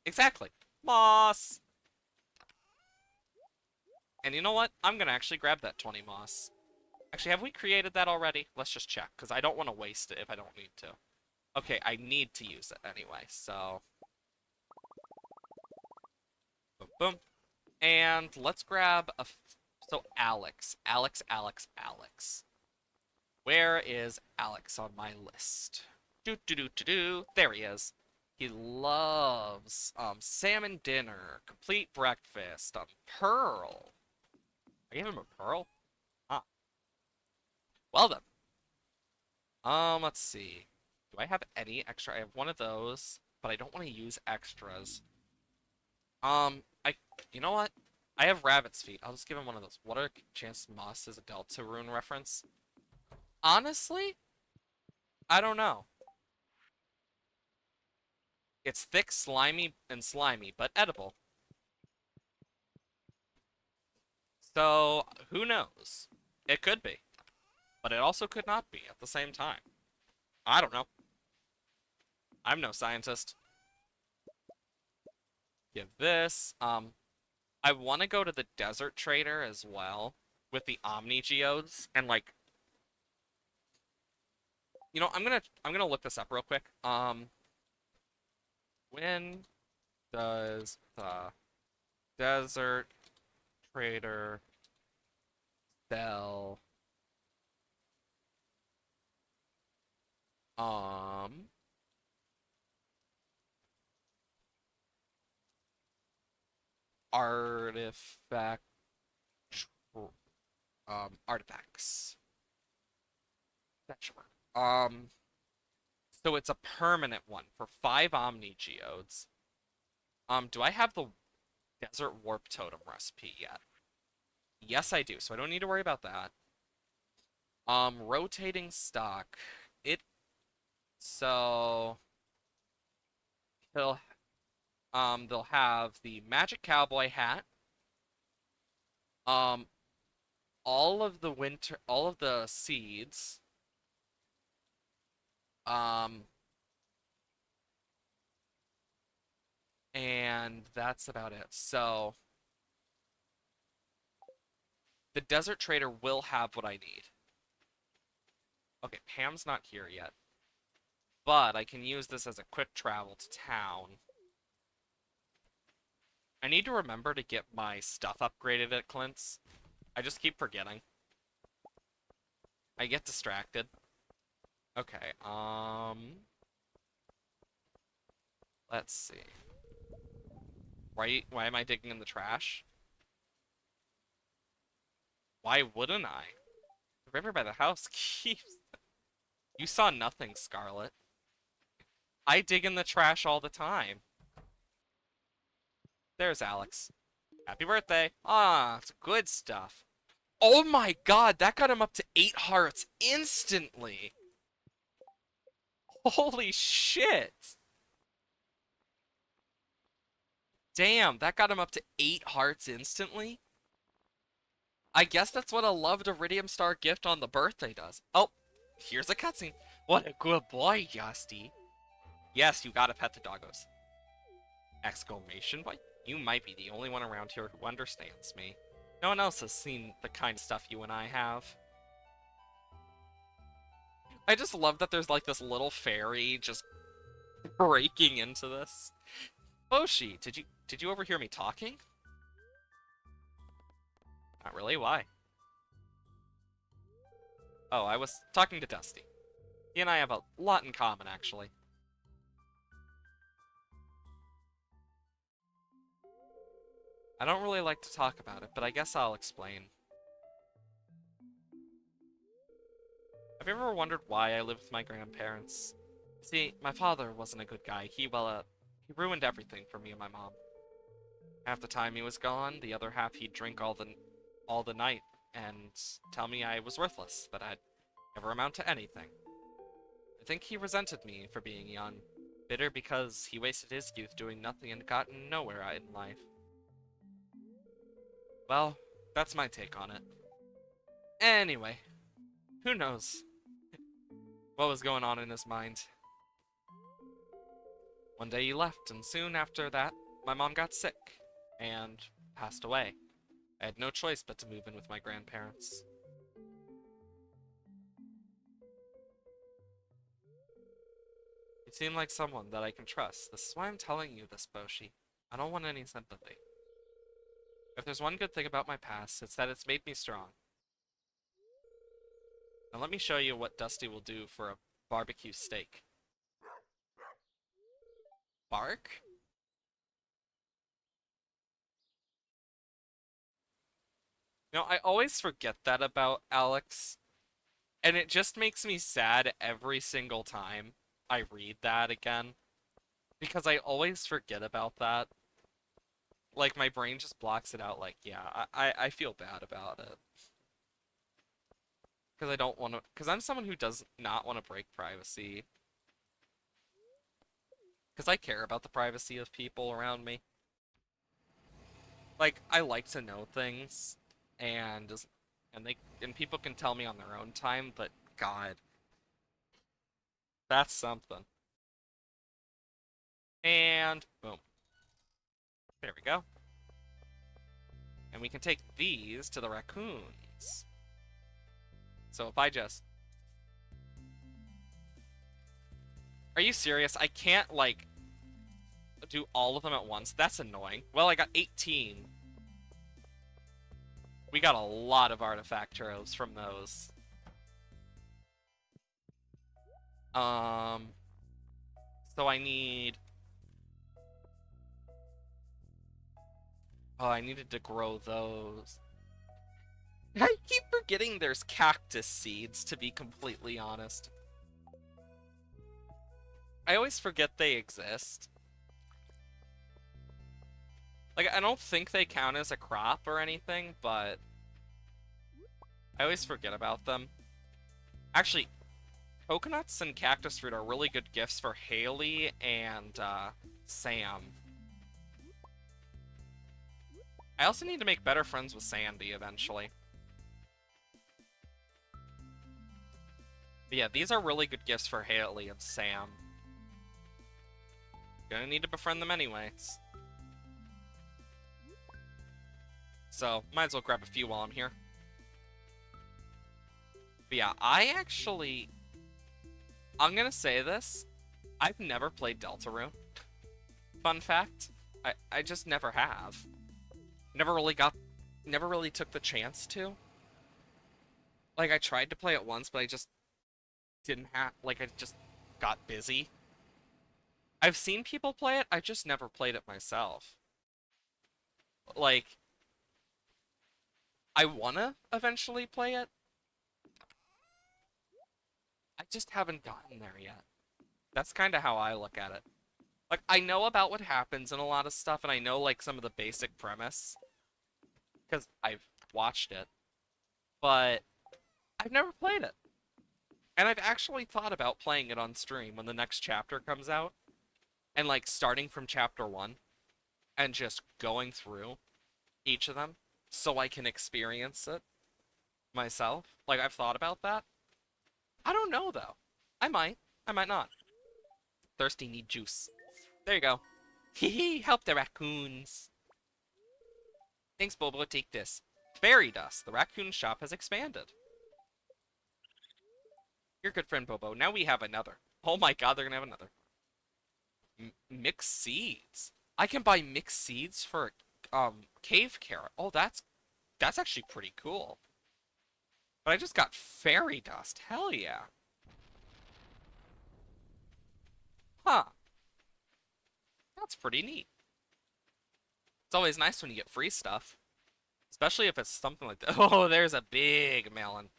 [SPEAKER 1] Exactly. Moss! And you know what? I'm gonna actually grab that 20 moss. Actually, have we created that already? Let's just check, because I don't want to waste it if I don't need to. Okay, I need to use it anyway, so... Boom, boom. And let's grab a... So, Alex. Alex, Alex, Alex. Where is Alex on my list? Do do do do do. There he is. He loves salmon dinner, complete breakfast, pearl. I gave him a pearl? Ah. Well then. Let's see. Do I have any extra? I have one of those, but I don't want to use extras. You know what? I have rabbit's feet. I'll just give him one of those. What are chances moss is a Deltarune reference? Honestly, I don't know. It's thick, slimy, and slimy, but edible. So, who knows? It could be. But it also could not be at the same time. I don't know. I'm no scientist. Give this. I want to go to the desert trader as well with the Omni Geodes and like, I'm gonna look this up real quick. When does the desert trader sell um artifact artifacts? Sure. So it's a permanent one for 5 Omni Geodes. Do I have the Desert Warp Totem recipe yet. Yes, I do, so I don't need to worry about that. Rotating stock. It so they'll they'll have the Magic Cowboy hat, um, all of the seeds, um, and that's about it. So the Desert Trader will have what I need. Okay, Pam's not here yet, but I can use this as a quick travel to town. I need to remember to get my stuff upgraded at Clint's. I just keep forgetting. I get distracted. Okay, let's see. Why am I digging in the trash? Why wouldn't I? The river by the house keeps... You saw nothing, Scarlet. I dig in the trash all the time. There's Alex. Happy birthday. Ah, it's good stuff. Oh my god, that got him up to 8 hearts instantly. Holy shit. Damn, that got him up to 8 hearts instantly? I guess that's what a loved Iridium Star gift on the birthday does. Oh, here's a cutscene. What a good boy, Yasti. Yes, you gotta pet the doggos. Exclamation point. You might be the only one around here who understands me. No one else has seen the kind of stuff you and I have. I just love that there's like this little fairy just breaking into this. Boshi, did you overhear me talking? Not really, why? Oh, I was talking to Dusty. He and I have a lot in common, actually. I don't really like to talk about it, but I guess I'll explain. Have you ever wondered why I live with my grandparents? See, my father wasn't a good guy. He ruined everything for me and my mom. Half the time he was gone, the other half he'd drink all the night and tell me I was worthless, that I'd never amount to anything. I think he resented me for being young, bitter because he wasted his youth doing nothing and gotten nowhere in life. Well, that's my take on it. Anyway, who knows what was going on in his mind. One day he left, and soon after that, my mom got sick and passed away. I had no choice but to move in with my grandparents. You seem like someone that I can trust. This is why I'm telling you this, Boshi. I don't want any sympathy. If there's one good thing about my past, it's that it's made me strong. Now let me show you what Dusty will do for a barbecue steak. Bark? You know, I always forget that about Alex, and it just makes me sad every single time I read that again, because I always forget about that. Like, my brain just blocks it out, like, yeah, I feel bad about it. Because I don't want to, because I'm someone who does not want to break privacy. Because I care about the privacy of people around me. Like, I like to know things, and and people can tell me on their own time, but God, that's something. And boom. There we go. And we can take these to the raccoons. So if I just... Are you serious? I can't, like, do all of them at once. That's annoying. Well, I got 18. We got a lot of artifact troves from those. Um, so I need... Oh, I needed to grow those. I keep forgetting there's cactus seeds, to be completely honest. I always forget they exist. Like, I don't think they count as a crop or anything, but I always forget about them. Actually, coconuts and cactus fruit are really good gifts for Haley and Sam. I also need to make better friends with Sandy eventually. But yeah, these are really good gifts for Haley and Sam. Gonna need to befriend them anyways. So, might as well grab a few while I'm here. But yeah, I'm gonna say this. I've never played Deltarune. Fun fact. I just never have. Never really took the chance to. Like, I tried to play it once, but I just didn't have, like, I just got busy. I've seen people play it, I just never played it myself. Like, I wanna eventually play it. I just haven't gotten there yet. That's kind of how I look at it. Like, I know about what happens in a lot of stuff, and I know, like, some of the basic premise, because I've watched it, but I've never played it. And I've actually thought about playing it on stream when the next chapter comes out, and, like, starting from chapter 1, and just going through each of them, so I can experience it myself. Like, I've thought about that. I don't know, though. I might. I might not. Thirsty, need juice. There you go. Hee hee, help the raccoons. Thanks, Bobo, take this. Fairy dust. The raccoon shop has expanded. Your good friend, Bobo. Now we have another. Oh my god, they're gonna have another. Mixed seeds. I can buy mixed seeds for cave carrot. Oh, that's actually pretty cool. But I just got fairy dust. Hell yeah. Huh. That's pretty neat. It's always nice when you get free stuff. Especially if it's something like that. Oh, there's a big melon.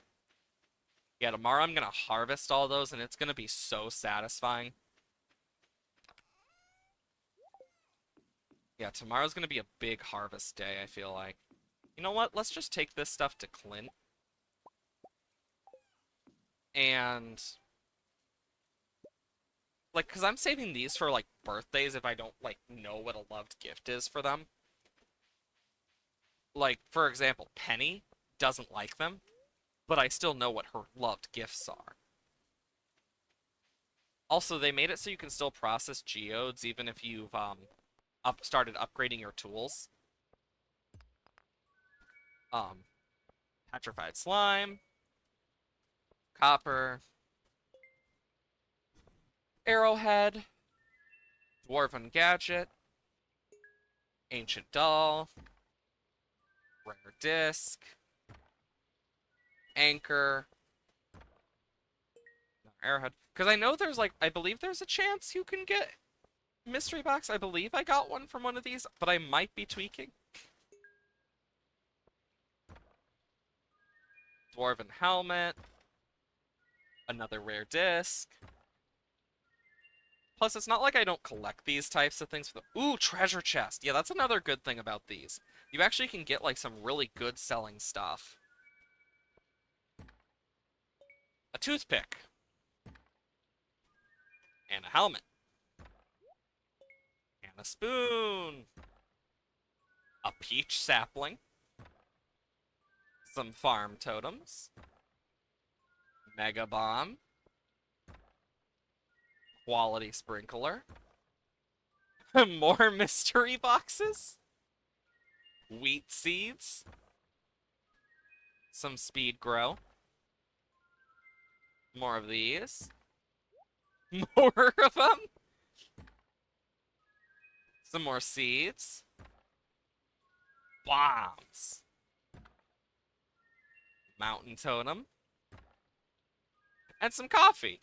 [SPEAKER 1] Yeah, tomorrow I'm gonna harvest all those and it's gonna be so satisfying. Yeah, tomorrow's gonna be a big harvest day, I feel like. You know what? Let's just take this stuff to Clint. And like, because I'm saving these for, like, birthdays if I don't, like, know what a loved gift is for them. Like, for example, Penny doesn't like them, but I still know what her loved gifts are. Also, they made it so you can still process geodes even if you've, started upgrading your tools. Um, Petrified Slime, Copper, Arrowhead, Dwarven Gadget, Ancient Doll, Rare Disc, Anchor, Arrowhead. Because I know there's, like, I believe there's a chance you can get mystery box. I believe I got one from one of these, but I might be tweaking. Dwarven Helmet, another rare disc. Plus, it's not like I don't collect these types of things. Ooh, treasure chest. Yeah, that's another good thing about these. You actually can get, like, some really good selling stuff. A toothpick. And a helmet. And a spoon. A peach sapling. Some farm totems. Mega bomb. Quality sprinkler. More mystery boxes. Wheat seeds. Some speed grow. More of these. More of them. Some more seeds. Bombs. Mountain totem. And some coffee.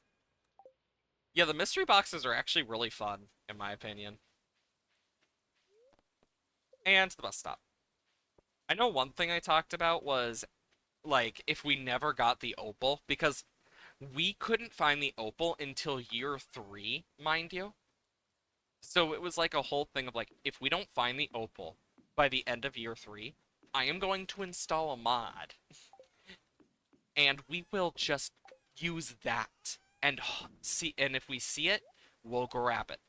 [SPEAKER 1] Yeah, the mystery boxes are actually really fun, in my opinion. And the bus stop. I know one thing I talked about was, like, if we never got the opal, because we couldn't find the opal until year 3, mind you. So it was like a whole thing of, like, if we don't find the opal, by the end of year 3, I am going to install a mod, and we will just use that and see, and if we see it, we'll grab it.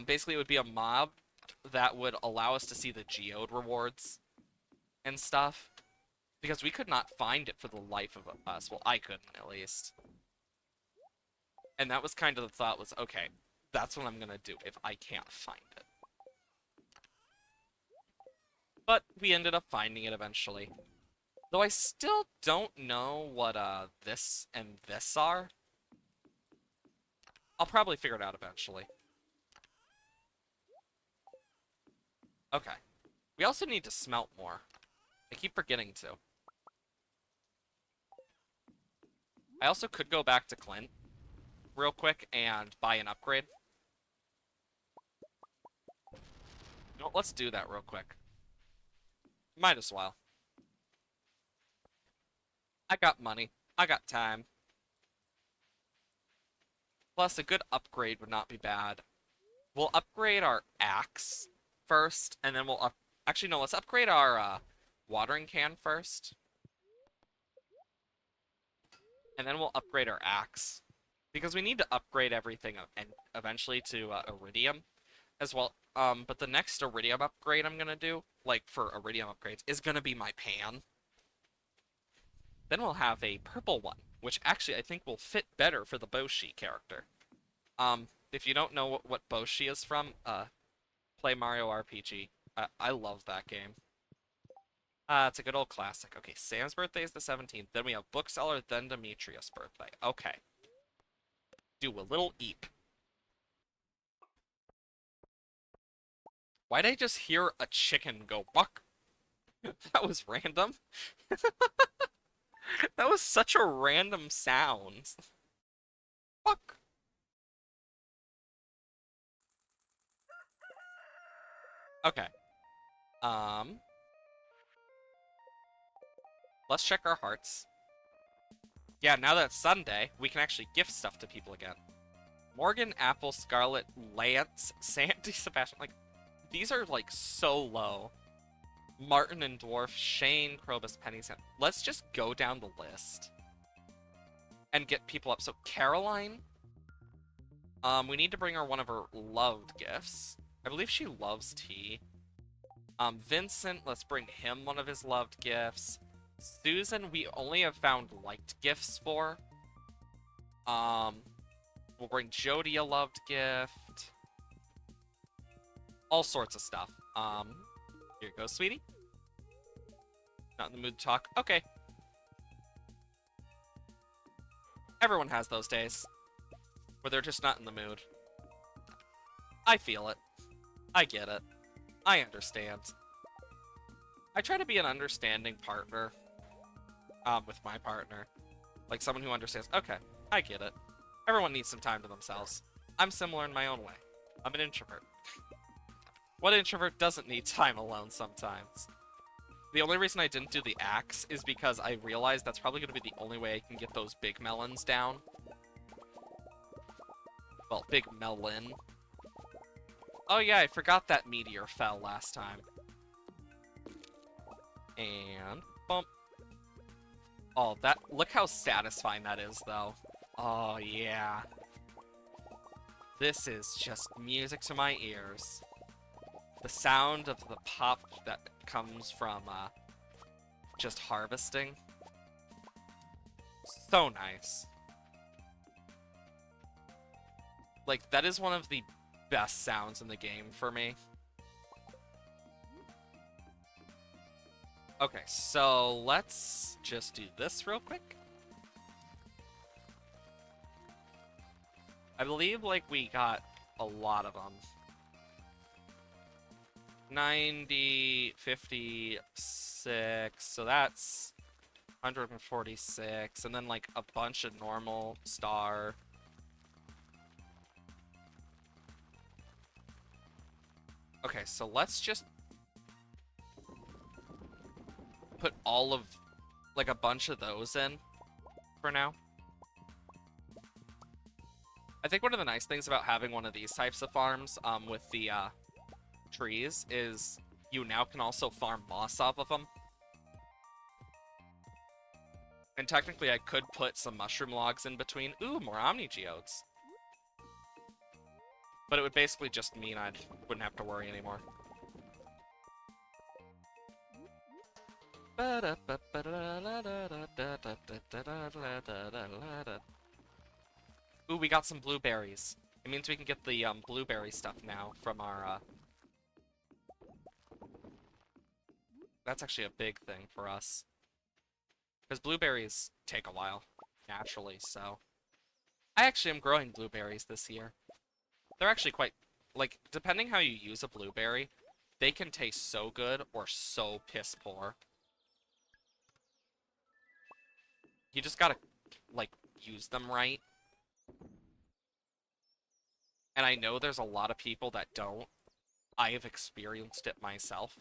[SPEAKER 1] Basically, it would be a mob that would allow us to see the geode rewards and stuff, because we could not find it for the life of us. Well, I couldn't, at least. And that was kind of the thought was, okay, that's what I'm gonna do if I can't find it. But we ended up finding it eventually. Though I still don't know what this and this are. I'll probably figure it out eventually. Okay. We also need to smelt more. I keep forgetting to. I also could go back to Clint real quick and buy an upgrade. You know, let's do that real quick. Might as well. I got money. I got time. Plus, a good upgrade would not be bad. We'll upgrade our axe first, and then we'll up... Actually, no, let's upgrade our watering can first. And then we'll upgrade our axe. Because we need to upgrade everything and eventually to iridium as well. But the next iridium upgrade I'm gonna do, like for iridium upgrades, is gonna be my pan. Then we'll have a purple one, which actually I think will fit better for the Boshi character. If you don't know what Boshi is from, play Mario RPG. I love that game. It's a good old classic. Okay, Sam's birthday is the 17th. Then we have Bookseller, then Demetrius' birthday. Okay. Do a little eep. Why'd I just hear a chicken go buck? That was random. That was such a random sound. Buck. Okay. Um, let's check our hearts. Yeah, now that it's Sunday, we can actually gift stuff to people again. Morgan, Apple, Scarlet, Lance, Sandy, Sebastian, like, these are, like, so low. Martin and Dwarf, Shane, Krobus, Penny, Sam. Let's just go down the list. And get people up. So, Caroline, we need to bring her one of her loved gifts. I believe she loves tea. Vincent, let's bring him one of his loved gifts. Susan, we only have found liked gifts for. We'll bring Jody a loved gift. All sorts of stuff. Here you go, sweetie. Not in the mood to talk. Okay. Everyone has those days where they're just not in the mood. I feel it. I get it. I understand. I try to be an understanding partner with my partner. Like someone who understands, okay, I get it. Everyone needs some time to themselves. I'm similar in my own way. I'm an introvert. What introvert doesn't need time alone sometimes? The only reason I didn't do the axe is because I realized that's probably going to be the only way I can get those big melons down. Well, big melon. Oh yeah, I forgot that meteor fell last time. And bump. Oh, that, look how satisfying that is, though. Oh, yeah. This is just music to my ears. The sound of the pop that comes from, just harvesting. So nice. Like, that is one of the best sounds in the game for me. Okay, so let's just do this real quick. I believe, like, we got a lot of them. 90, 56, so that's 146, and then, like, a bunch of normal star. Okay, so let's just put all of, like, a bunch of those in for now. I think one of the nice things about having one of these types of farms with the trees is you now can also farm moss off of them. And technically I could put some mushroom logs in between. Ooh, more Omni Geodes. But it would basically just mean I wouldn't have to worry anymore. Ooh, we got some blueberries. It means we can get the blueberry stuff now from our... That's actually a big thing for us. Because blueberries take a while, naturally, so... I actually am growing blueberries this year. They're actually quite... Like, depending how you use a blueberry, they can taste so good or so piss poor. You just gotta, like, use them right. And I know there's a lot of people that don't. I have experienced it myself.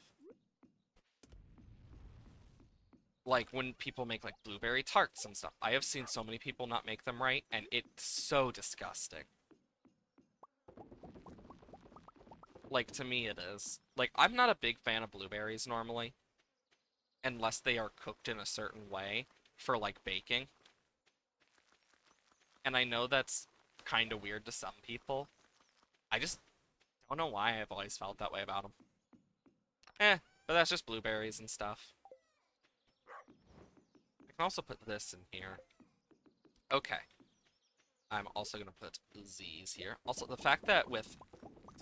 [SPEAKER 1] Like, when people make, like, blueberry tarts and stuff. I have seen so many people not make them right, and it's so disgusting. Like, to me it is. Like, I'm not a big fan of blueberries normally. Unless they are cooked in a certain way for, like, baking. And I know that's kind of weird to some people. I just don't know why I've always felt that way about them. But that's just blueberries and stuff. I can also put this in here. Okay. I'm also going to put Z's here. Also, the fact that with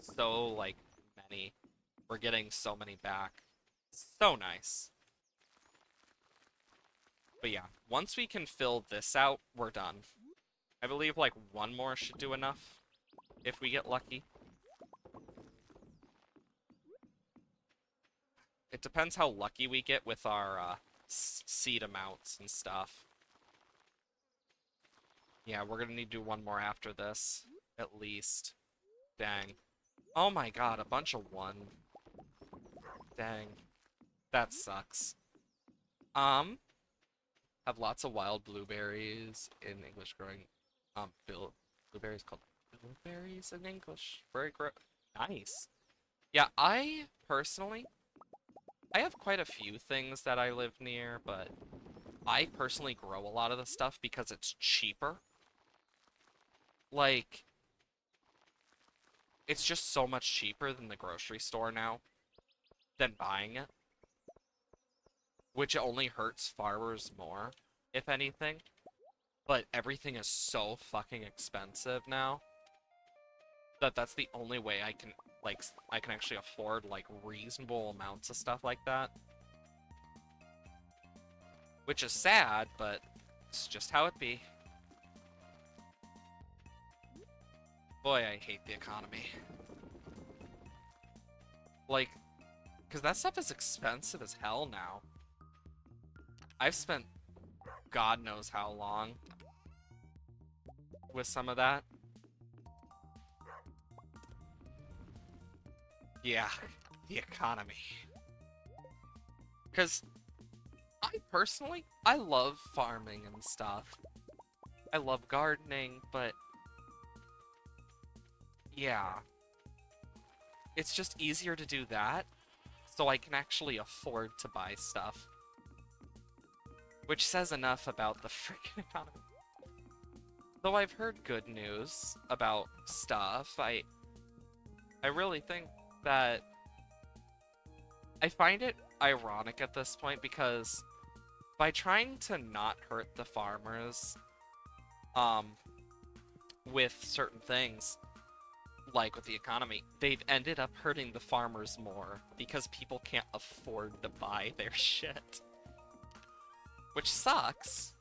[SPEAKER 1] so, like, many, we're getting so many back. So nice. But yeah, once we can fill this out, we're done. I believe, like, one more should do enough. If we get lucky. It depends how lucky we get with our seed amounts and stuff. Yeah, we're gonna need to do one more after this. At least. Dang. Oh my god, a bunch of one. Dang. That sucks. Have lots of wild blueberries in English growing. Blueberries called blueberries in English. Very nice. Yeah, I personally, I have quite a few things that I live near, but I personally grow a lot of the stuff because it's cheaper. Like, it's just so much cheaper than the grocery store now than buying it. Which only hurts farmers more, if anything. But everything is so fucking expensive now that that's the only way I can, like, I can actually afford, like, reasonable amounts of stuff like that. Which is sad, but it's just how it be. Boy, I hate the economy. Like, because that stuff is expensive as hell now. I've spent God knows how long with some of that. Yeah, the economy. Because I love farming and stuff. I love gardening, but yeah. It's just easier to do that, so I can actually afford to buy stuff. Which says enough about the freaking economy. Though I've heard good news about stuff, I really think that I find it ironic at this point because by trying to not hurt the farmers, with certain things, like with the economy, they've ended up hurting the farmers more because people can't afford to buy their shit. Which sucks,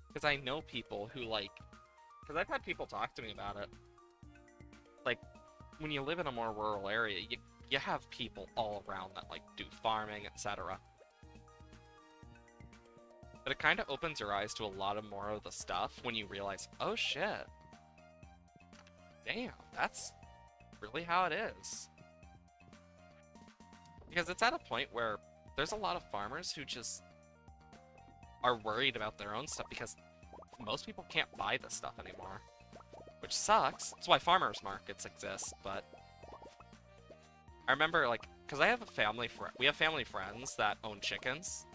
[SPEAKER 1] because I know people who, like, because I've had people talk to me about it. Like, when you live in a more rural area, you have people all around that, like, do farming, etc. But it kind of opens your eyes to a lot of more of the stuff when you realize, oh shit. Damn, that's really how it is. Because it's at a point where there's a lot of farmers who just are worried about their own stuff because most people can't buy this stuff anymore. Which sucks. That's why farmers markets exist, but I remember, like, because I have a family friend, we have family friends that own chickens,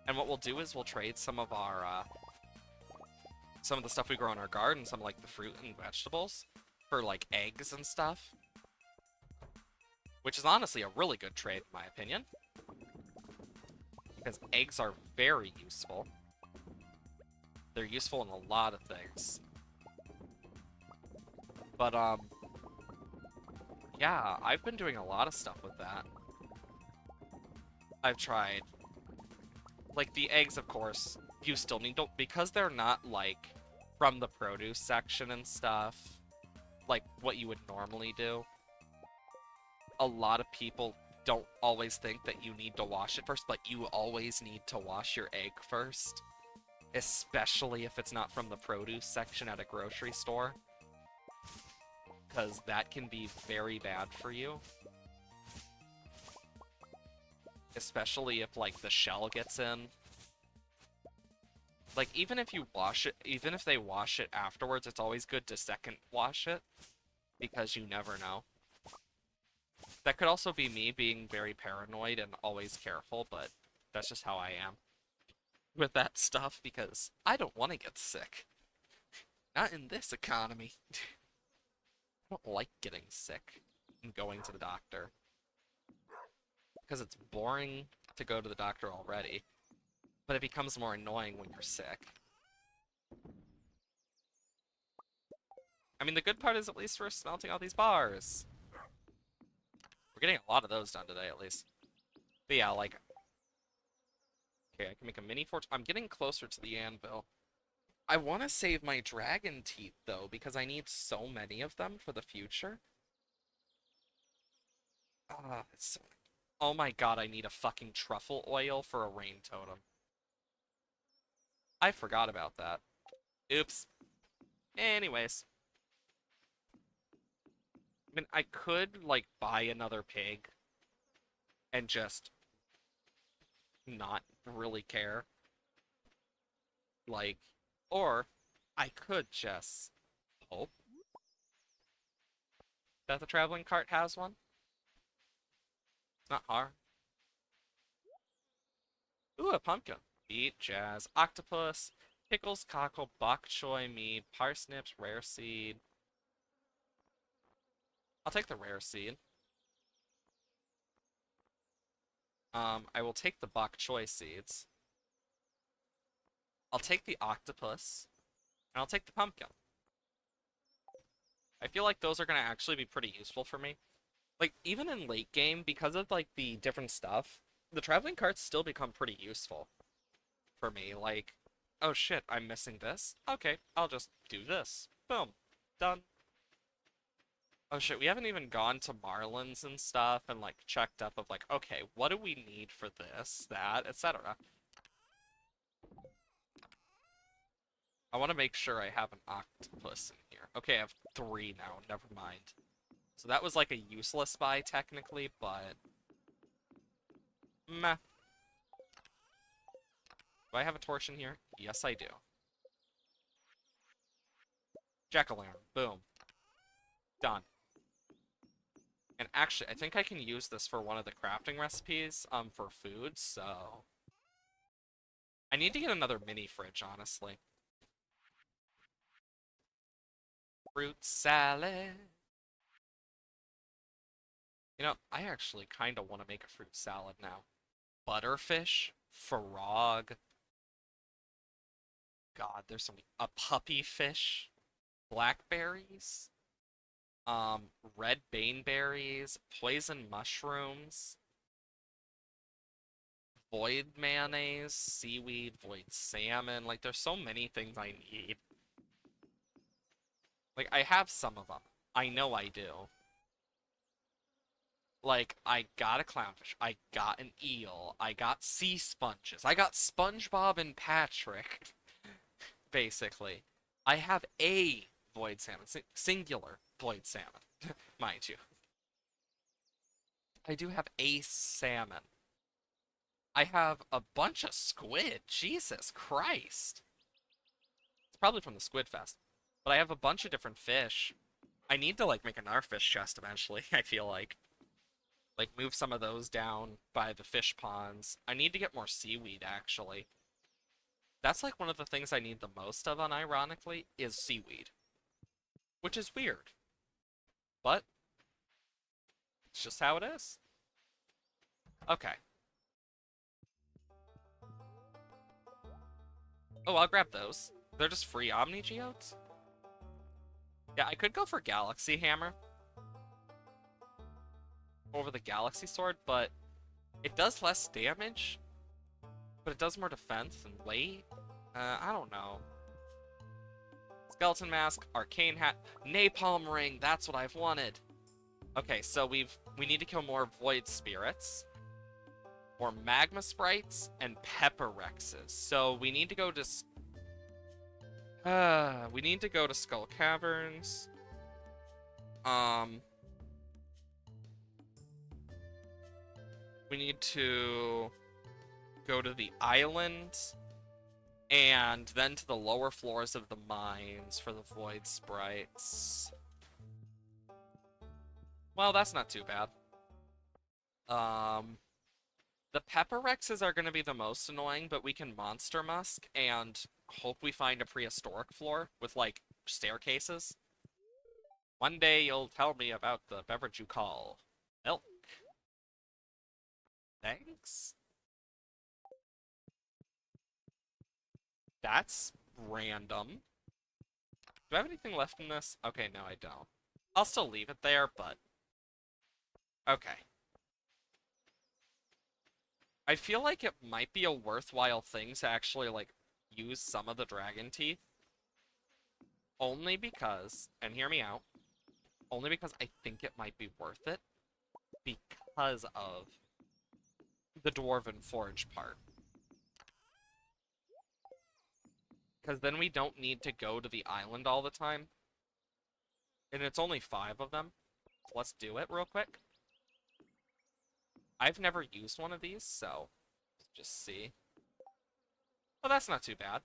[SPEAKER 1] and what we'll do is we'll trade some of the stuff we grow in our garden, some like the fruit and vegetables, for like eggs and stuff, which is honestly a really good trade in my opinion, because eggs are very useful. They're useful in a lot of things. But, yeah, I've been doing a lot of stuff with that. I've tried, like, the eggs, of course, you still need to, because they're not, like, from the produce section and stuff, like, what you would normally do. A lot of people don't always think that you need to wash it first, but you always need to wash your egg first. Especially if it's not from the produce section at a grocery store. Because that can be very bad for you. Especially if, like, the shell gets in. Like, even if you wash it, even if they wash it afterwards, it's always good to second wash it. Because you never know. That could also be me being very paranoid and always careful, but that's just how I am with that stuff, because I don't want to get sick. Not in this economy. I don't like getting sick and going to the doctor. Because it's boring to go to the doctor already. But it becomes more annoying when you're sick. I mean, the good part is at least we're smelting all these bars. We're getting a lot of those done today, at least. But yeah, like... Okay, I can make a mini fort. I'm getting closer to the anvil. I want to save my dragon teeth, though, because I need so many of them for the future. Ah, it's so... Oh my god, I need a fucking truffle oil for a rain totem. I forgot about that. Oops. Anyways. I mean, I could, like, buy another pig and just not really care. Like, or I could just hope that the traveling cart has one. It's not hard. Ooh, a pumpkin. Beet, jazz, octopus, pickles, cockle, bok choy, mead, parsnips, rare seed. I'll take the rare seed. I will take the bok choy seeds. I'll take the octopus. And I'll take the pumpkin. I feel like those are going to actually be pretty useful for me. Like, even in late game, because of, like, the different stuff, the traveling carts still become pretty useful for me. Like, oh shit, I'm missing this? Okay, I'll just do this. Boom. Done. Oh shit, we haven't even gone to Marlin's and stuff and, like, checked up of, like, okay, what do we need for this, that, etc. I want to make sure I have an octopus in here. Okay, I have 3 now, never mind. So that was, like, a useless buy, technically, but... Meh. Do I have a torch in here? Yes, I do. Jack-o'-lantern. Boom. Done. And actually, I think I can use this for one of the crafting recipes, for food, so... I need to get another mini fridge, honestly. Fruit salad. You know, I actually kind of want to make a fruit salad now. Butterfish, frog. God, there's so many. A puppy fish, blackberries, red baneberries, poison mushrooms, void mayonnaise, seaweed, void salmon. Like, there's so many things I need. Like, I have some of them. I know I do. Like, I got a clownfish. I got an eel. I got sea sponges. I got SpongeBob and Patrick, basically. I have a void salmon. Singular void salmon, mind you. I do have a salmon. I have a bunch of squid. Jesus Christ. It's probably from the Squid Fest. But I have a bunch of different fish. I need to, like, make another fish chest eventually, I feel like. Like, move some of those down by the fish ponds. I need to get more seaweed, actually. That's like one of the things I need the most of, unironically, is seaweed. Which is weird. But, it's just how it is. Okay. Oh, I'll grab those. They're just free Omni Geodes? Yeah, I could go for Galaxy Hammer over the Galaxy Sword, but it does less damage, but it does more defense and weight. I don't know. Skeleton Mask, Arcane Hat, Napalm Ring, that's what I've wanted. Okay, so we need to kill more Void Spirits, or Magma Sprites, and Pepper Rexes. So we need to go to Skull Caverns. We need to go to the island, and then to the lower floors of the mines for the Void Sprites. Well, that's not too bad. The Pepper Rexes are going to be the most annoying, but we can Monster Musk and hope we find a prehistoric floor with, like, staircases. One day you'll tell me about the beverage you call milk. Thanks? That's random. Do I have anything left in this? Okay, no, I don't. I'll still leave it there, but... Okay. I feel like it might be a worthwhile thing to actually, like, use some of the dragon teeth. Only because, and hear me out, only because I think it might be worth it because of the Dwarven Forge part. Because then we don't need to go to the island all the time. And it's only 5 of them. So let's do it real quick. I've never used one of these, so let's just see. Oh, that's not too bad.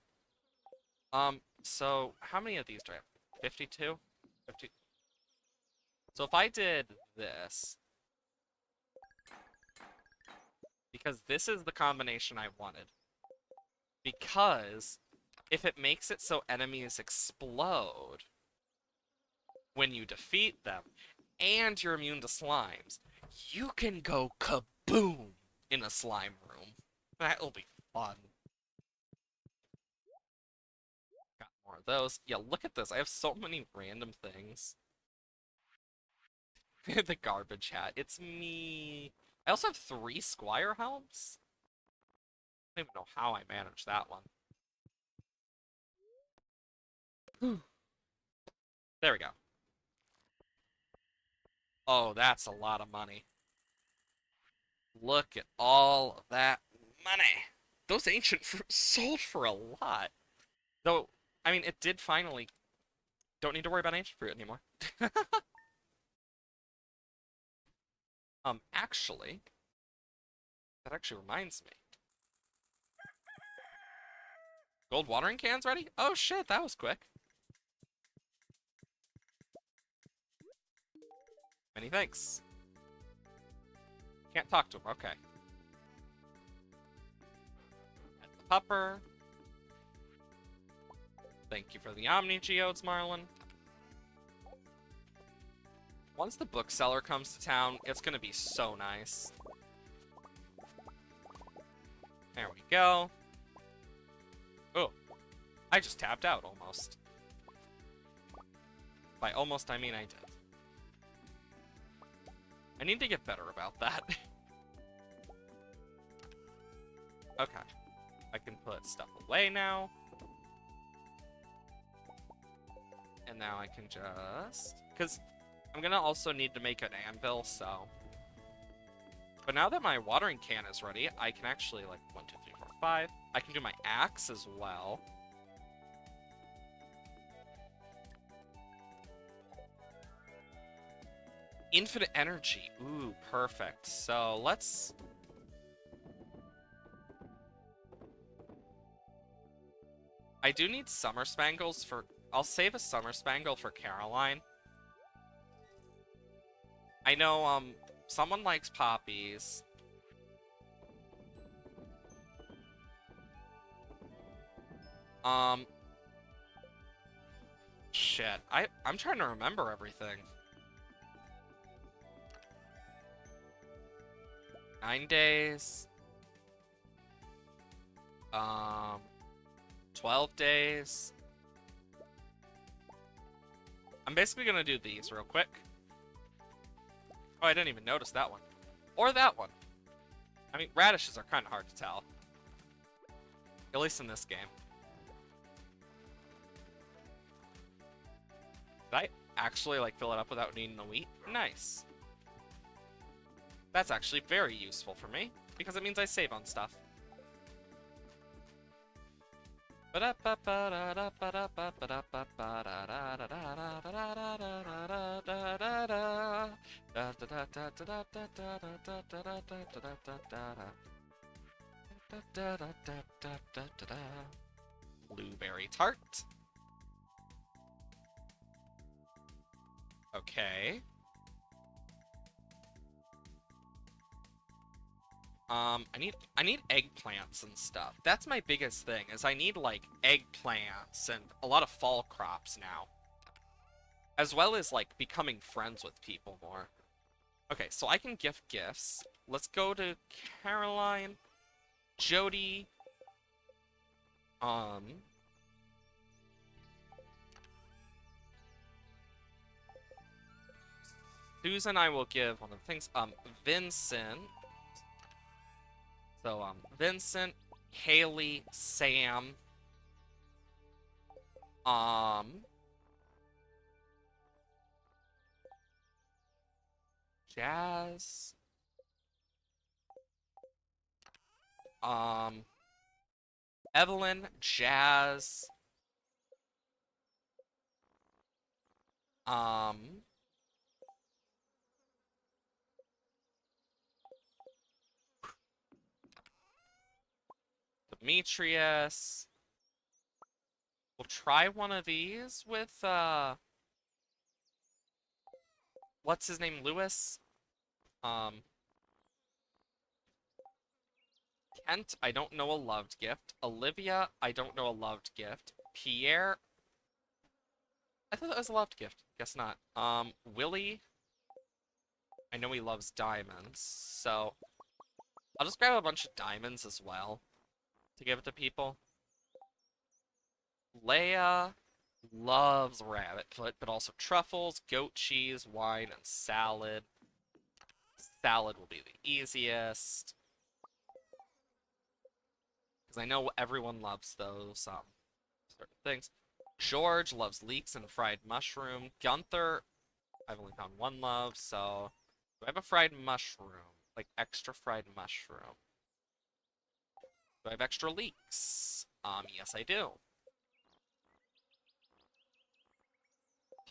[SPEAKER 1] So how many of these do I have? 52? 50. So if I did this, because this is the combination I wanted. Because if it makes it so enemies explode when you defeat them, and you're immune to slimes, you can go kaboom in a slime room. That'll be fun. Got more of those. Yeah, look at this. I have so many random things. The garbage hat. It's me. I also have 3 Squire helms. I don't even know how I managed that one. There we go. Oh, that's a lot of money. Look at all of that money. Those ancient fruits sold for a lot. Though, I mean, it did finally... Don't need to worry about ancient fruit anymore. Actually, that actually reminds me. Gold watering cans ready? Oh shit, that was quick. Many thanks. Can't talk to him, okay. At the pupper. Thank you for the Omni Geodes, Marlin. Once the bookseller comes to town, it's gonna be so nice. There we go. Oh, I just tapped out almost. By almost, I mean I did. I need to get better about that. Okay. I can put stuff away now. And now I can just... Because I'm gonna also need to make an anvil, so... But now that my watering can is ready, I can actually, like, 1, 2, 3, 4, 5. I can do my axe as well. Infinite energy. Ooh, perfect. So, let's... I do need summer spangles for... I'll save a summer spangle for Caroline. I know, Someone likes poppies. Um, shit. I'm trying to remember everything. 9 days. Um, 12 days. I'm basically gonna do these real quick. Oh, I didn't even notice that one. Or that one. I mean, radishes are kind of hard to tell. At least in this game. Did I actually, like, fill it up without needing the wheat? Nice. That's actually very useful for me, because it means I save on stuff. Blueberry tart. Okay. I need eggplants and stuff. That's my biggest thing, is I need, like, eggplants and a lot of fall crops now. As well as, like, becoming friends with people more. Okay, so I can gift gifts. Let's go to Caroline, Jody, um... Susan I will give one of the things. Vincent. So, Vincent, Haley, Sam, Jazz, Evelyn, Jazz, um, Demetrius. We'll try one of these with, what's his name, Lewis? Um, Kent, I don't know a loved gift. Olivia, I don't know a loved gift. Pierre, I thought that was a loved gift. Guess not. Willie, I know he loves diamonds, so I'll just grab a bunch of diamonds as well to give it to people. Leia loves rabbit foot, but also truffles, goat cheese, wine, and salad. Salad will be the easiest, because I know everyone loves those certain things. George loves leeks and fried mushroom. Gunther, I've only found one love, so do I have a fried mushroom? Like extra fried mushroom. Do I have extra leeks? Yes I do.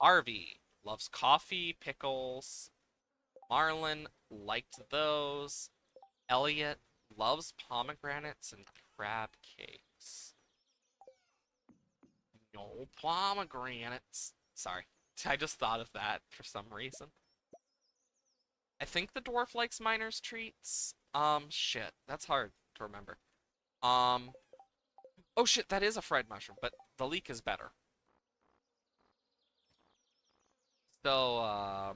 [SPEAKER 1] Harvey loves coffee, pickles. Marlon liked those. Elliot loves pomegranates and crab cakes. No pomegranates. Sorry, I just thought of that for some reason. I think the dwarf likes miner's treats. Shit, that's hard to remember. Um, oh shit, that is a fried mushroom, but the leek is better. So,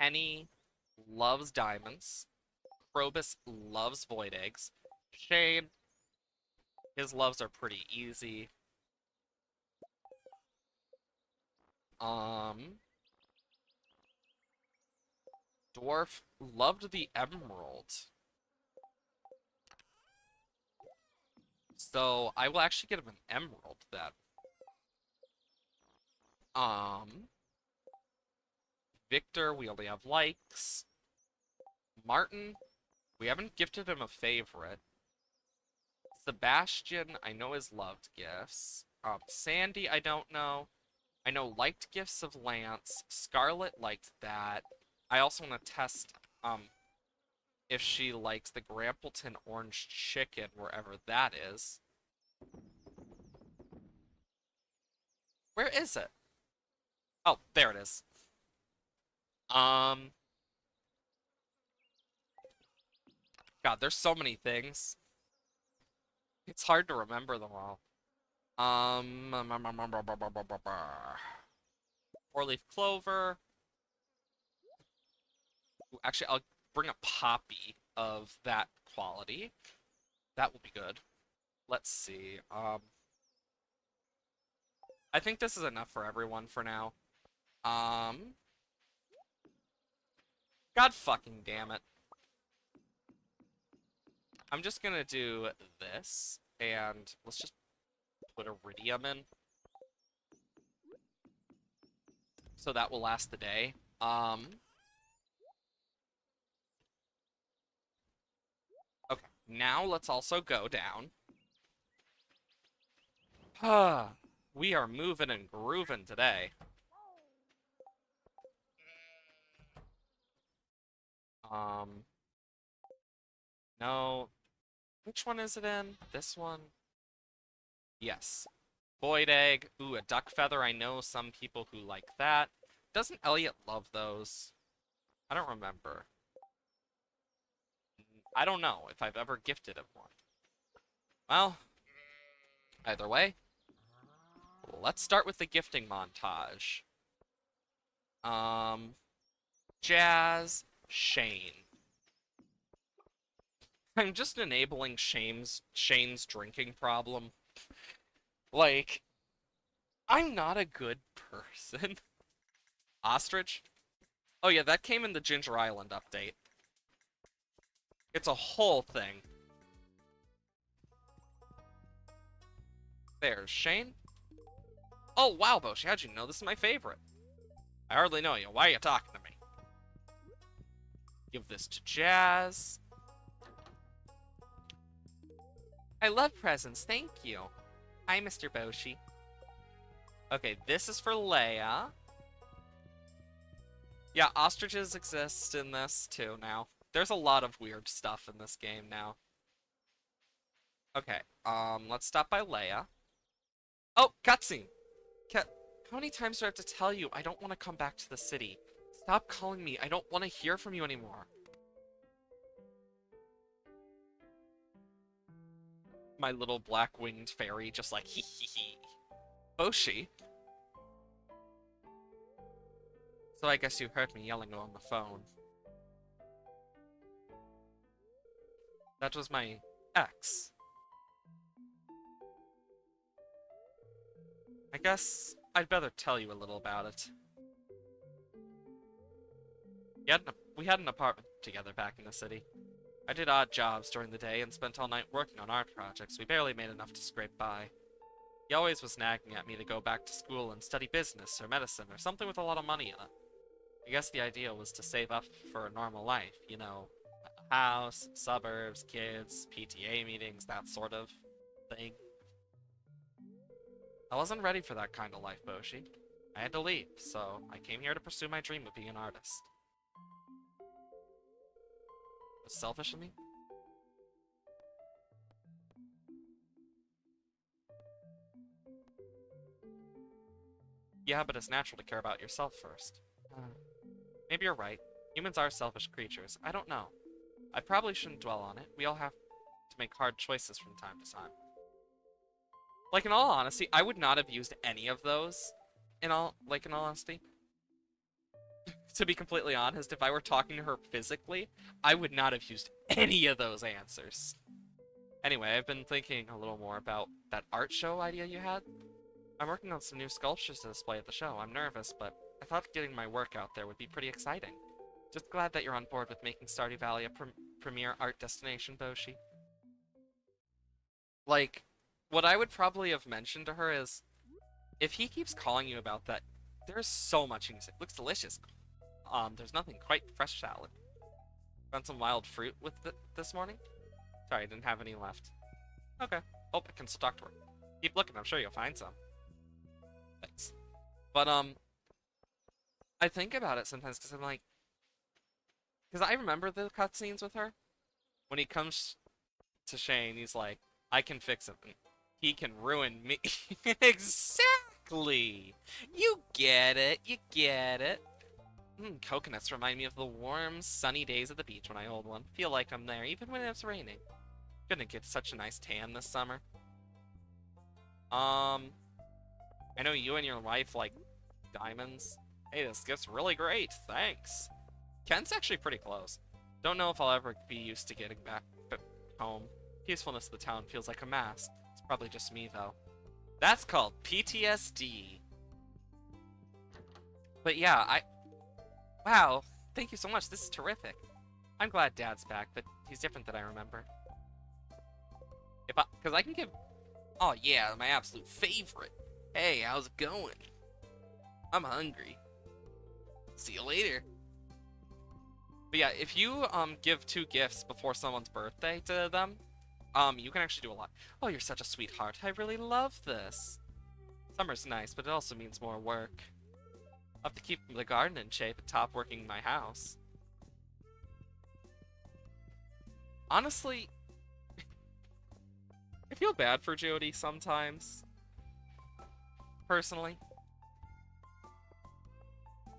[SPEAKER 1] Penny loves diamonds. Krobus loves void eggs. Shane, his loves are pretty easy. Um, Dwarf loved the emerald. So I will actually get him an emerald then. Um, Victor, we only have likes. Martin, we haven't gifted him a favorite. Sebastian, I know his loved gifts. Sandy, I don't know. I know liked gifts of Lance. Scarlet liked that. I also want to test, if she likes the Grampleton orange chicken, wherever that is. Where is it? Oh, there it is. Um, God, there's so many things. It's hard to remember them all. Um, Four-leaf clover. Ooh, actually, I'll bring a poppy of that quality. That will be good. Let's see. I think this is enough for everyone for now. Um, God fucking damn it. I'm just gonna do this, and let's just put iridium in, so that will last the day. Okay, now let's also go down. We are moving and grooving today. Um, no. Which one is it in? This one? Yes. Void egg. Ooh, a duck feather. I know some people who like that. Doesn't Elliot love those? I don't remember. I don't know if I've ever gifted him one. Well, either way, let's start with the gifting montage. Um, Jazz, Shane. I'm just enabling Shane's drinking problem. Like, I'm not a good person. Ostrich? Oh yeah, that came in the Ginger Island update. It's a whole thing. There's Shane. Oh wow, Boshi, how'd you know this is my favorite? I hardly know you. Why are you talking to me? Give this to Jazz. I love presents, thank you. Hi, Mr. Boshi. Okay, this is for Leia. Yeah, ostriches exist in this too now. There's a lot of weird stuff in this game now. Okay, let's stop by Leia. Oh, cutscene! How many times do I have to tell you I don't want to come back to the city? Stop calling me. I don't want to hear from you anymore. My little black-winged fairy just like, hee hee hee. Boshi. So I guess you heard me yelling on the phone. That was my ex. I guess I'd better tell you a little about it. We had an apartment together back in the city. I did odd jobs during the day and spent all night working on art projects. We barely made enough to scrape by. He always was nagging at me to go back to school and study business or medicine or something with a lot of money in it. I guess the idea was to save up for a normal life, you know, a house, suburbs, kids, PTA meetings, that sort of thing. I wasn't ready for that kind of life, Boshi. I had to leave, so I came here to pursue my dream of being an artist. Was selfish of me? Yeah, but it's natural to care about yourself first. Maybe you're right. Humans are selfish creatures. I don't know. I probably shouldn't dwell on it. We all have to make hard choices from time to time. Like, in all honesty, I would not have used any of those. In all honesty. To be completely honest, if I were talking to her physically, I would not have used any of those answers. Anyway, I've been thinking a little more about that art show idea you had. I'm working on some new sculptures to display at the show. I'm nervous, but I thought getting my work out there would be pretty exciting. Just glad that you're on board with making Stardew Valley a premier art destination, Boshi. Like, what I would probably have mentioned to her is, if he keeps calling you about that, there's so much you can say. Looks delicious. There's nothing quite fresh salad. Found some wild fruit with this morning? Sorry, I didn't have any left. Okay. Oh, I can still talk to her. Keep looking, I'm sure you'll find some. Thanks. But, I think about it sometimes because I'm like, because I remember the cutscenes with her. When he comes to Shane, he's like, I can fix him. He can ruin me. Exactly! You get it, you get it. Coconuts remind me of the warm, sunny days at the beach when I hold one. Feel like I'm there, even when it's raining. Gonna get such a nice tan this summer. Um, I know you and your wife like diamonds. Hey, this gift's really great. Thanks. Kent's actually pretty close. Don't know if I'll ever be used to getting back home. Peacefulness of the town feels like a mask. It's probably just me, though. That's called PTSD. But yeah, Wow, thank you so much. This is terrific. I'm glad Dad's back, but he's different than I remember. Because I can give... Oh yeah, my absolute favorite. Hey, how's it going? I'm hungry. See you later. But yeah, if you give 2 gifts before someone's birthday to them, you can actually do a lot. Oh, you're such a sweetheart. I really love this. Summer's nice, but it also means more work. I'll have to keep the garden in shape and top working my house. Honestly, I feel bad for Jody sometimes. Personally.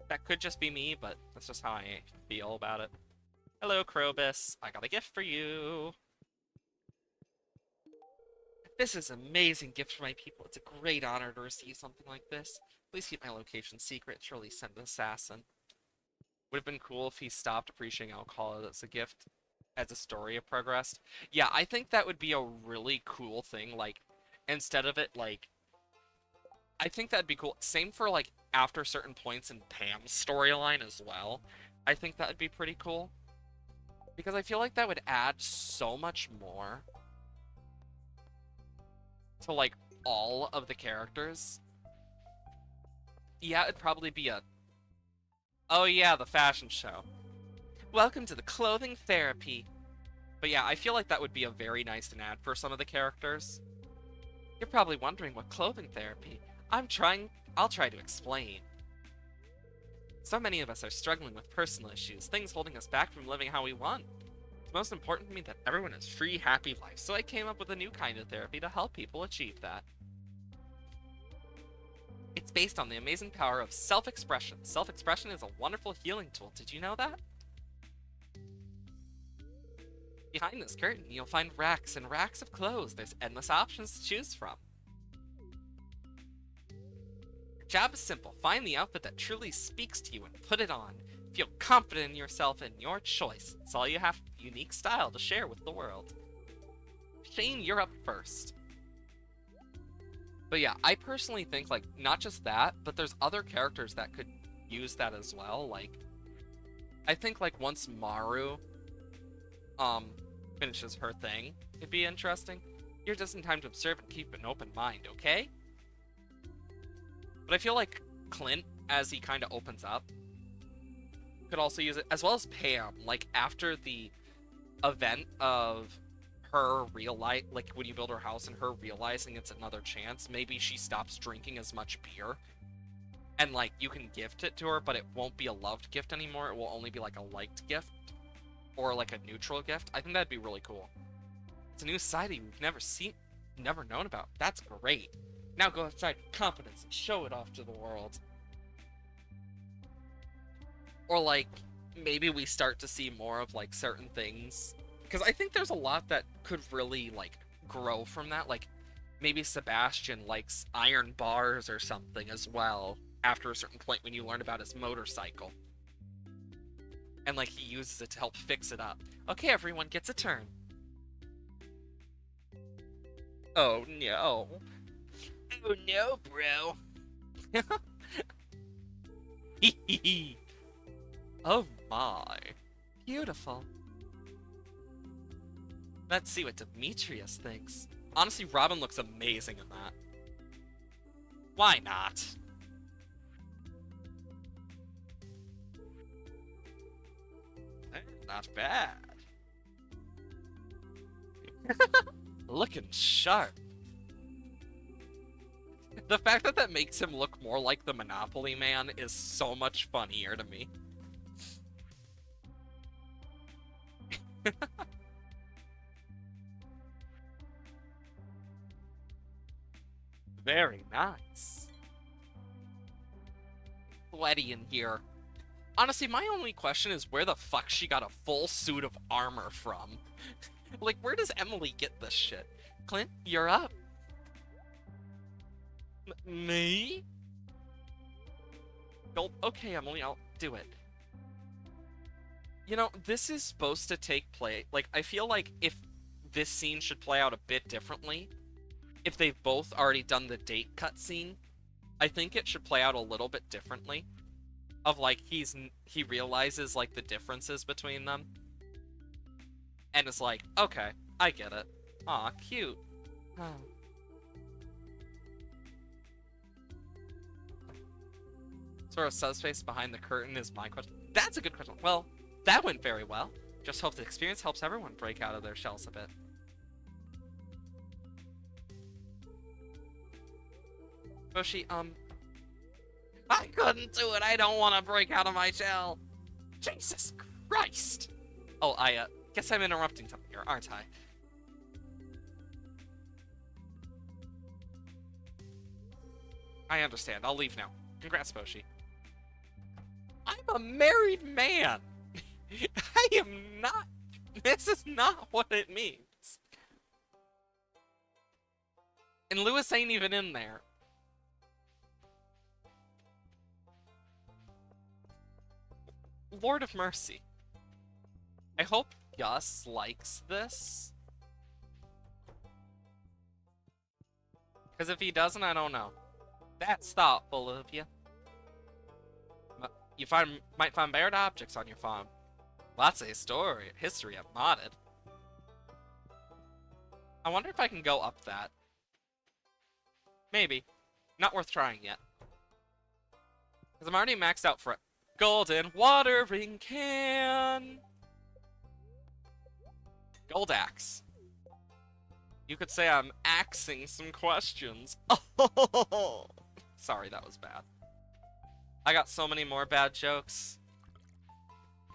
[SPEAKER 1] That could just be me, but that's just how I feel about it. Hello, Krobus. I got a gift for you. This is an amazing gift for my people. It's a great honor to receive something like this. Please keep my location secret. Surely send an assassin. Would have been cool if he stopped appreciating alcohol as a gift as the story had progressed. Yeah, I think that would be a really cool thing. Like, instead of it, like, I think that'd be cool. Same for, like, after certain points in Pam's storyline as well. I think that'd be pretty cool. Because I feel like that would add so much more to, like, all of the characters. Yeah, it'd probably be a... Oh yeah, the fashion show. Welcome to the clothing therapy. But yeah, I feel like that would be a very nice an ad for some of the characters. You're probably wondering what clothing therapy. I'll try to explain. So many of us are struggling with personal issues, things holding us back from living how we want. It's most important to me that everyone has free, happy life, so I came up with a new kind of therapy to help people achieve that. It's based on the amazing power of self-expression. Self-expression is a wonderful healing tool. Did you know that? Behind this curtain, you'll find racks and racks of clothes. There's endless options to choose from. Your job is simple. Find the outfit that truly speaks to you and put it on. Feel confident in yourself and your choice. It's all you have, unique style to share with the world. Shane, you're up first. But yeah, I personally think, like, not just that, but there's other characters that could use that as well. Like, I think, like, once Maru, finishes her thing, it'd be interesting. You're just in time to observe and keep an open mind, okay? But I feel like Clint, as he kind of opens up, could also use it, as well as Pam, like, after the event of her like, when you build her house and her realizing it's another chance, maybe she stops drinking as much beer, and, like, you can gift it to her, but it won't be a loved gift anymore. It will only be, like, a liked gift, or, like, a neutral gift. I think that'd be really cool. It's a new side we've never known about. That's great. Now go outside with confidence and show it off to the world. Or, like, maybe we start to see more of, like, certain things. Because I think there's a lot that could really, like, grow from that. Like, maybe Sebastian likes iron bars or something as well after a certain point when you learn about his motorcycle. And, like, he uses it to help fix it up. Okay, everyone gets a turn. Oh, no. Oh, no, bro. Oh, my. Beautiful. Let's see what Demetrius thinks. Honestly, Robin looks amazing in that. Why not? Not bad. Looking sharp. The fact that that makes him look more like the Monopoly Man is so much funnier to me. Very nice. Sweaty in here. Honestly, my only question is where the fuck she got a full suit of armor from. Like, where does Emily get this shit? Clint, you're up. Me? Gold. Okay, Emily, I'll do it. You know, this is supposed to take place. Like, I feel like if this scene should play out a bit differently, if they've both already done the date cutscene, I think it should play out a little bit differently. Of like he realizes like the differences between them, and is like, okay, I get it. Aw, cute. Sort of subspace behind the curtain is my question. That's a good question. Well, that went very well. Just hope the experience helps everyone break out of their shells a bit. Boshi, I couldn't do it. I don't want to break out of my shell. Jesus Christ. Oh, I guess I'm interrupting something here, aren't I? I understand. I'll leave now. Congrats, Boshi. I'm a married man. I am not. This is not what it means. And Lewis ain't even in there. Lord of Mercy. I hope Gus likes this. Because if he doesn't, I don't know. That's thoughtful of you. You might find buried objects on your farm. Lots of history I've modded. I wonder if I can go up that. Maybe. Not worth trying yet. Because I'm already maxed out for it. Golden watering can! Gold axe. You could say I'm axing some questions. Oh! Sorry, that was bad. I got so many more bad jokes.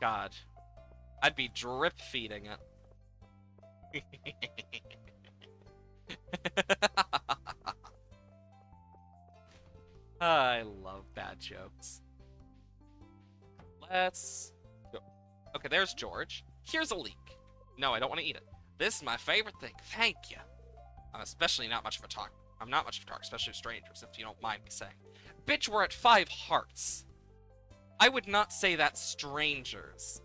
[SPEAKER 1] God. I'd be drip feeding it. I love bad jokes. Let's go. Okay, there's George. Here's a leek. No, I don't want to eat it. This is my favorite thing. Thank you. I'm especially not much of a talk. I'm not much of a talk, especially with strangers, if you don't mind me saying. Bitch, we're at 5 hearts. I would not say that strangers.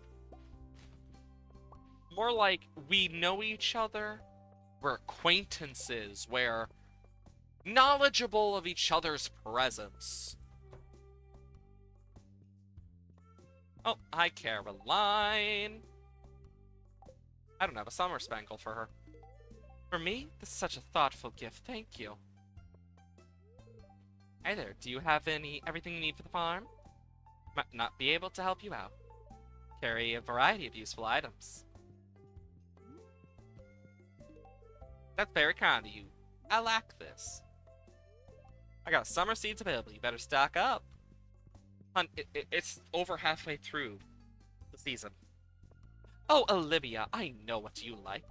[SPEAKER 1] More like we know each other. We're acquaintances. We're knowledgeable of each other's presence. Oh, hi, Caroline. I don't have a summer spangle for her. For me? This is such a thoughtful gift. Thank you. Hi there. Do you have everything you need for the farm? Might not be able to help you out. Carry a variety of useful items. That's very kind of you. I like this. I got summer seeds available. You better stock up. Hun, it's over halfway through the season. Oh, Olivia, I know what you like.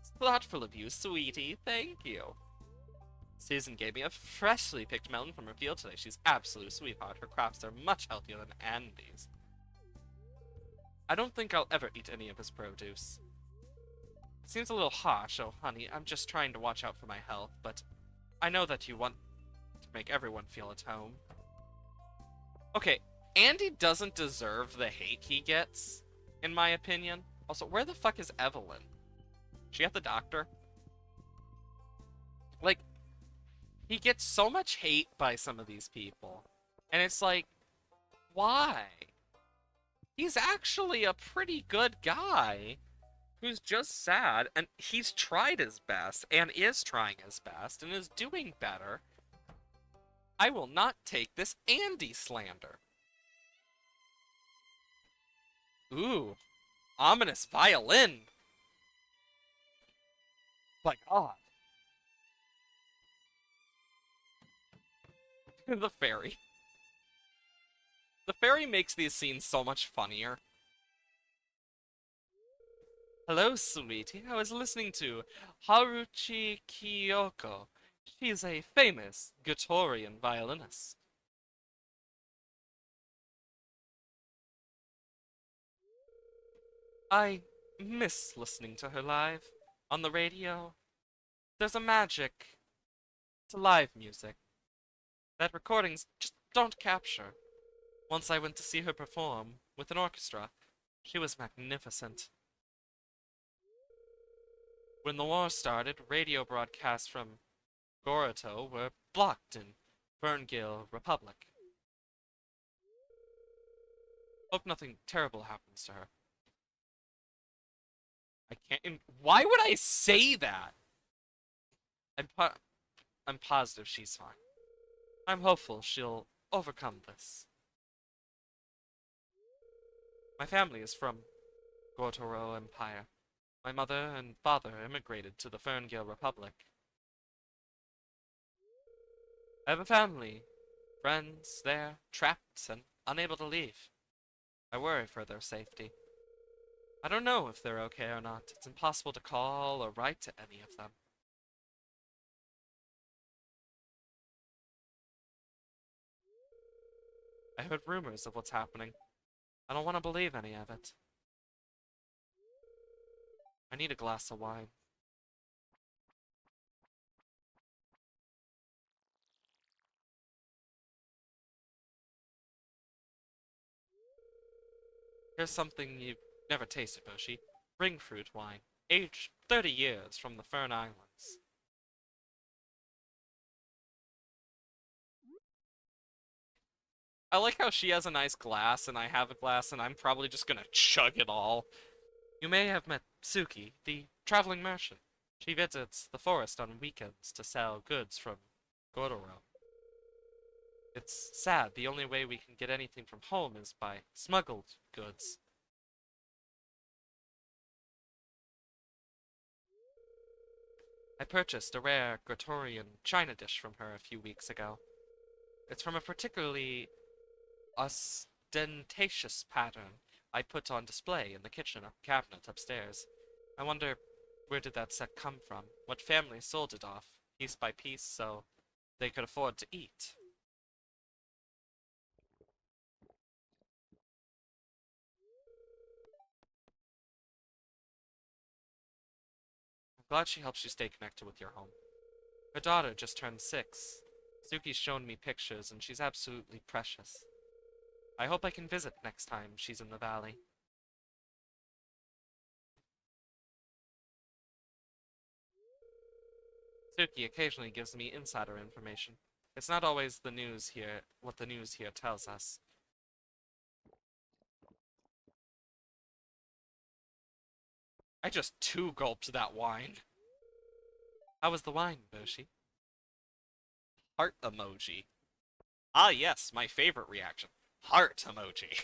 [SPEAKER 1] It's thoughtful of you, sweetie. Thank you. Susan gave me a freshly picked melon from her field today. She's absolute sweetheart. Her crops are much healthier than Andy's. I don't think I'll ever eat any of his produce. It seems a little harsh, oh honey. I'm just trying to watch out for my health, but I know that you want to make everyone feel at home. Okay, Andy doesn't deserve the hate he gets, in my opinion. Also, where the fuck is Evelyn? She at the doctor? Like, he gets so much hate by some of these people. And it's like, why? He's actually a pretty good guy who's just sad, and he's tried his best, and is trying his best, and is doing better. I will not take this Andy slander. Ooh, ominous violin. My God. The fairy. The fairy makes these scenes so much funnier. Hello, sweetie. I was listening to Haruchi Kiyoko. She's a famous Gregorian violinist. I miss listening to her live on the radio. There's a magic to live music that recordings just don't capture. Once I went to see her perform with an orchestra. She was magnificent. When the war started, radio broadcasts from Goroto were blocked in Ferngale Republic. Hope nothing terrible happens to her. I can't. Why would I say that? I'm, po I'm positive she's fine. I'm hopeful she'll overcome this. My family is from Gotoro Empire. My mother and father immigrated to the Ferngale Republic. I have a family, friends there, trapped and unable to leave. I worry for their safety. I don't know if they're okay or not. It's impossible to call or write to any of them. I heard rumors of what's happening. I don't want to believe any of it. I need a glass of wine. Here's something you've never tasted, Boshi. Ring fruit wine. Aged 30 years from the Fern Islands. I like how she has a nice glass and I have a glass and I'm probably just gonna chug it all. You may have met Suki, the traveling merchant. She visits the forest on weekends to sell goods from Godoro. It's sad, the only way we can get anything from home is by smuggled goods. I purchased a rare Gretorian china dish from her a few weeks ago. It's from a particularly ostentatious pattern I put on display in the kitchen cabinet upstairs. I wonder, where did that set come from? What family sold it off, piece by piece, so they could afford to eat? I'm glad she helps you stay connected with your home. Her daughter just turned 6. Suki's shown me pictures, and she's absolutely precious. I hope I can visit next time she's in the valley. Suki occasionally gives me insider information. It's not always the news here, what the news here tells us. I just two gulped that wine. How was the wine, Boshi? Heart emoji. Ah yes, my favorite reaction. Heart emoji.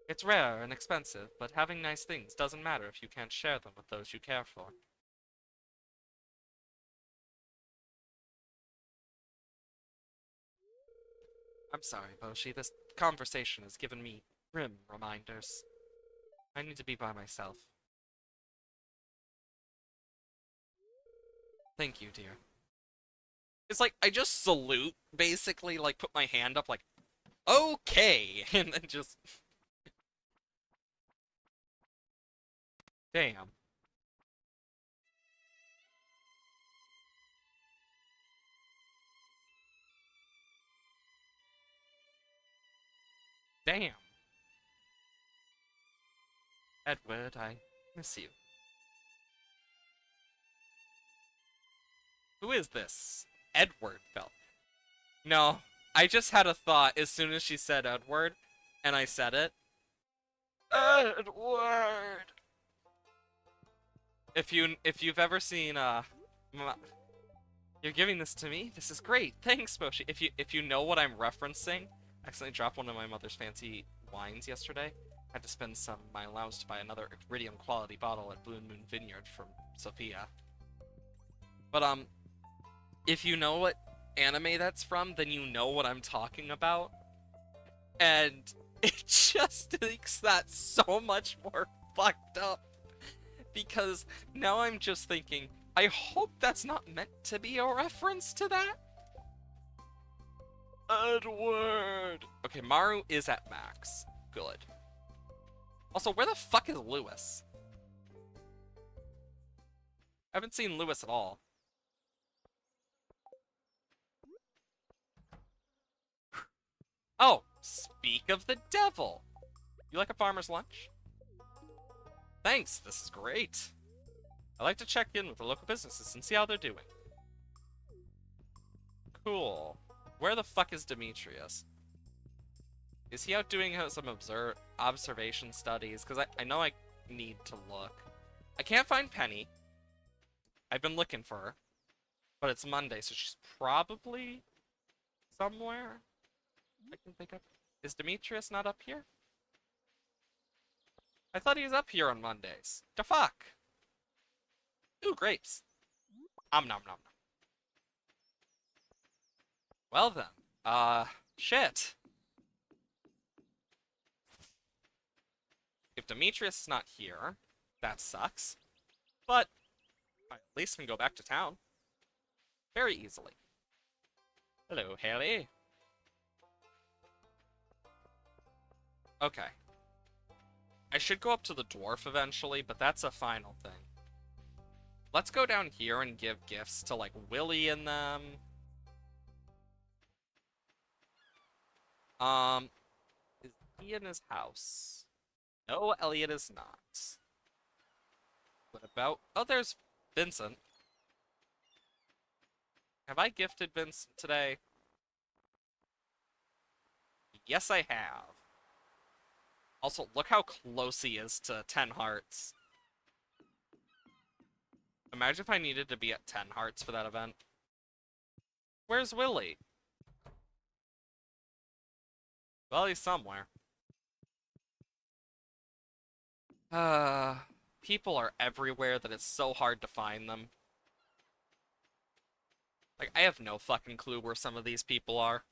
[SPEAKER 1] It's rare and expensive, but having nice things doesn't matter if you can't share them with those you care for. I'm sorry, Boshi, this conversation has given me grim reminders. I need to be by myself. Thank you, dear. It's like, I just salute, basically, like, put my hand up, like, okay, and then just, damn, damn. Edward, I miss you. Who is this? Edward felt. No, I just had a thought as soon as she said Edward, and I said it. Edward. If you've ever seen you're giving this to me. This is great. Thanks, Moshi. If you know what I'm referencing, I accidentally dropped one of my mother's fancy wines yesterday. Had to spend some of my allowance to buy another iridium quality bottle at Blue Moon Vineyard from Sophia. But if you know what anime that's from, then you know what I'm talking about. And it just makes that so much more fucked up. Because now I'm just thinking, I hope that's not meant to be a reference to that. Edward! Okay, Maru is at max. Good. Also, where the fuck is Lewis? I haven't seen Lewis at all. Oh, speak of the devil. You like a farmer's lunch? Thanks, this is great. I like to check in with the local businesses and see how they're doing. Cool. Where the fuck is Demetrius? Is he out doing some observation studies? Because I know I need to look. I can't find Penny. I've been looking for her. But it's Monday, so she's probably somewhere I can think of. Is Demetrius not up here? I thought he was up here on Mondays. The fuck? Ooh, grapes. Nom nom nom. Well then. Shit. If Demetrius is not here, that sucks. But I at least can go back to town. Very easily. Hello, Haley. Okay. I should go up to the dwarf eventually, but that's a final thing. Let's go down here and give gifts to, like, Willie and them. Is he in his house? No, Elliot is not. What about... Oh, there's Vincent. Have I gifted Vincent today? Yes, I have. Also, look how close he is to 10 hearts. Imagine if I needed to be at 10 hearts for that event. Where's Willie? Well, he's somewhere. People are everywhere that it's so hard to find them. Like, I have no fucking clue where some of these people are.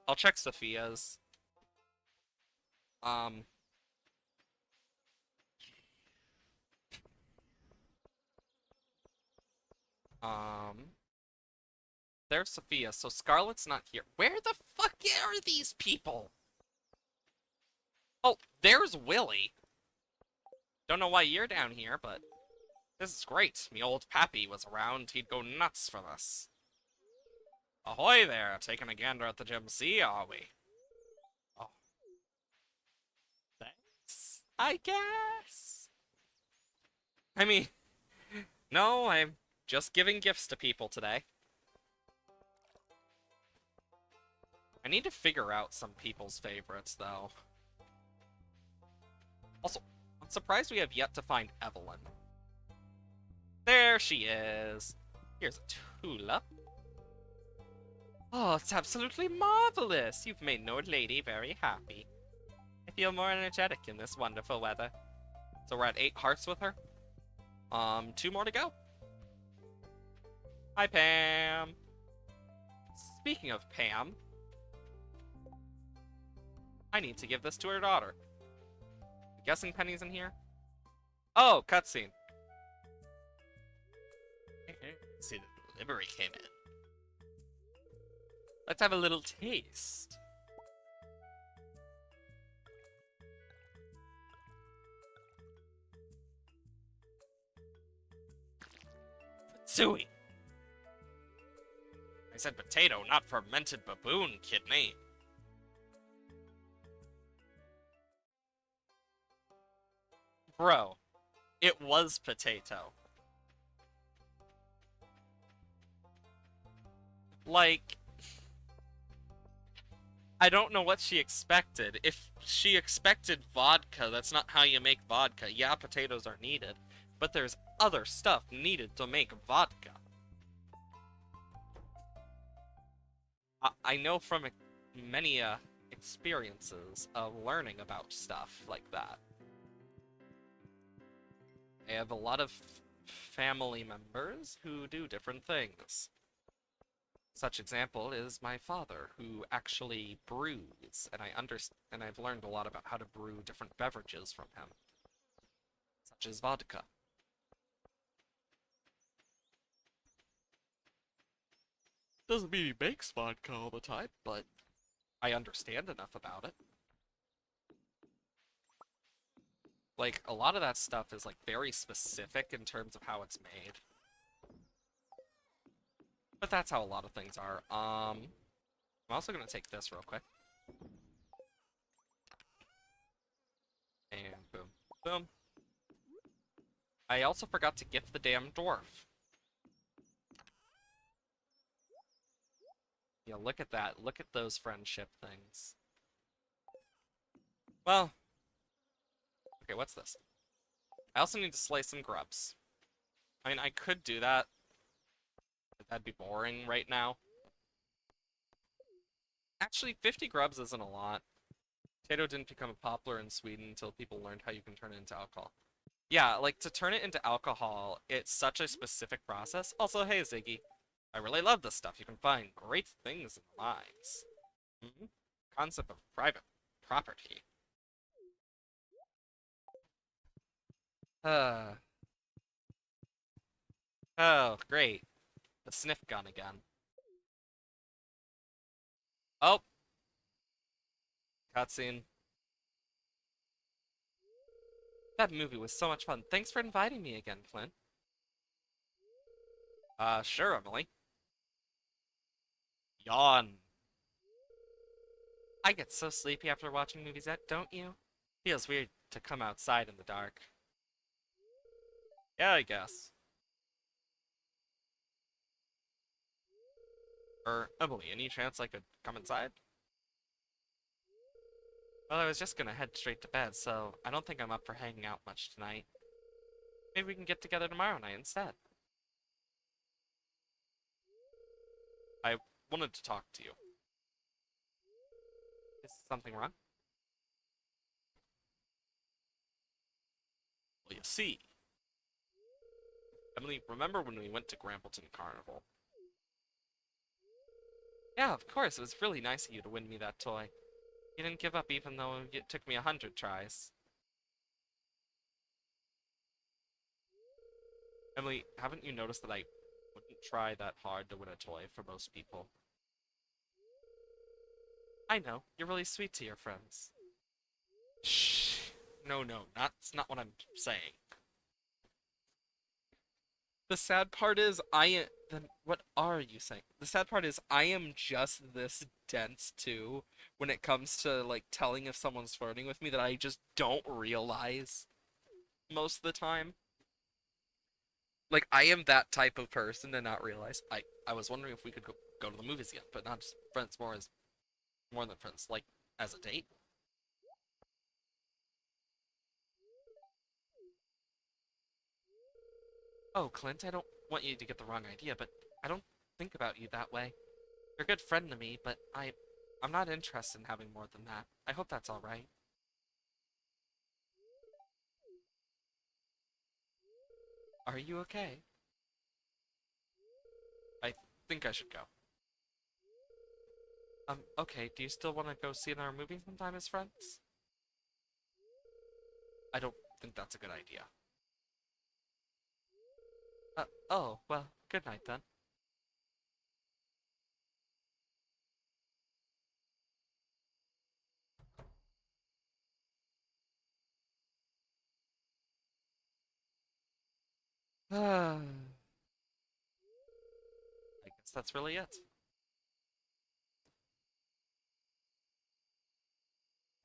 [SPEAKER 1] I'll check Sophia's. There's Sophia, so Scarlett's not here. Where the fuck are these people? Oh, there's Willie. Don't know why you're down here, but this is great. Me old pappy was around, he'd go nuts for this. Ahoy there, taking a gander at the gym C, are we? Oh. Thanks, I guess. I mean, no, I'm just giving gifts to people today. I need to figure out some people's favorites, though. Also, I'm surprised we have yet to find Evelyn. There she is. Here's a tulip. Oh, it's absolutely marvelous. You've made an old lady very happy. I feel more energetic in this wonderful weather. So we're at 8 hearts with her. 2 more to go. Hi, Pam. Speaking of Pam, I need to give this to her daughter. I'm guessing Penny's in here? Oh, cutscene. See, the delivery came in. Let's have a little taste. Suey. I said potato, not fermented baboon kidney. Bro, it was potato. Like, I don't know what she expected. If she expected vodka, that's not how you make vodka. Yeah, potatoes are needed, but there's other stuff needed to make vodka. I know from many experiences of learning about stuff like that. I have a lot of family members who do different things. Such example is my father, who actually brews, and I've learned a lot about how to brew different beverages from him, such as vodka. Doesn't mean he makes vodka all the time, but I understand enough about it. Like, a lot of that stuff is, like, very specific in terms of how it's made. But that's how a lot of things are. I'm also gonna take this real quick. And boom. Boom. I also forgot to gift the damn dwarf. Yeah, look at that. Look at those friendship things. Well, okay, what's this? I also need to slay some grubs. I mean, I could do that, but that'd be boring right now. Actually, 50 grubs isn't a lot. Potato didn't become popular in Sweden until people learned how you can turn it into alcohol. Yeah, like, to turn it into alcohol, it's such a specific process. Also, hey, Ziggy. I really love this stuff. You can find great things in the mines. Hmm. Concept of private property. Uh, oh, great. The sniff gun again. Oh, cutscene. That movie was so much fun. Thanks for inviting me again, Clint. Sure, Emily. Yawn. I get so sleepy after watching movies, don't you? Feels weird to come outside in the dark. Yeah, I guess. Emily, any chance I could come inside? Well, I was just gonna head straight to bed, so I don't think I'm up for hanging out much tonight. Maybe we can get together tomorrow night instead. I wanted to talk to you. Is something wrong? Well, you see. Emily, remember when we went to Grampleton Carnival? Yeah, of course, it was really nice of you to win me that toy. You didn't give up even though it took me 100 tries. Emily, haven't you noticed that I wouldn't try that hard to win a toy for most people? I know, you're really sweet to your friends. Shh. No, no, that's not what I'm saying. The sad part is then what are you saying? The sad part is I am just this dense too when it comes to like telling if someone's flirting with me that I just don't realize most of the time. Like I am that type of person to not realize. I was wondering if we could go to the movies again, but not just friends, more than friends, like as a date. Oh, Clint, I don't want you to get the wrong idea, but I don't think about you that way. You're a good friend to me, but I'm not interested in having more than that. I hope that's all right. Are you okay? I think I should go. Okay, do you still want to go see another movie sometime as friends? I don't think that's a good idea. Oh, well, good night then. I guess that's really it.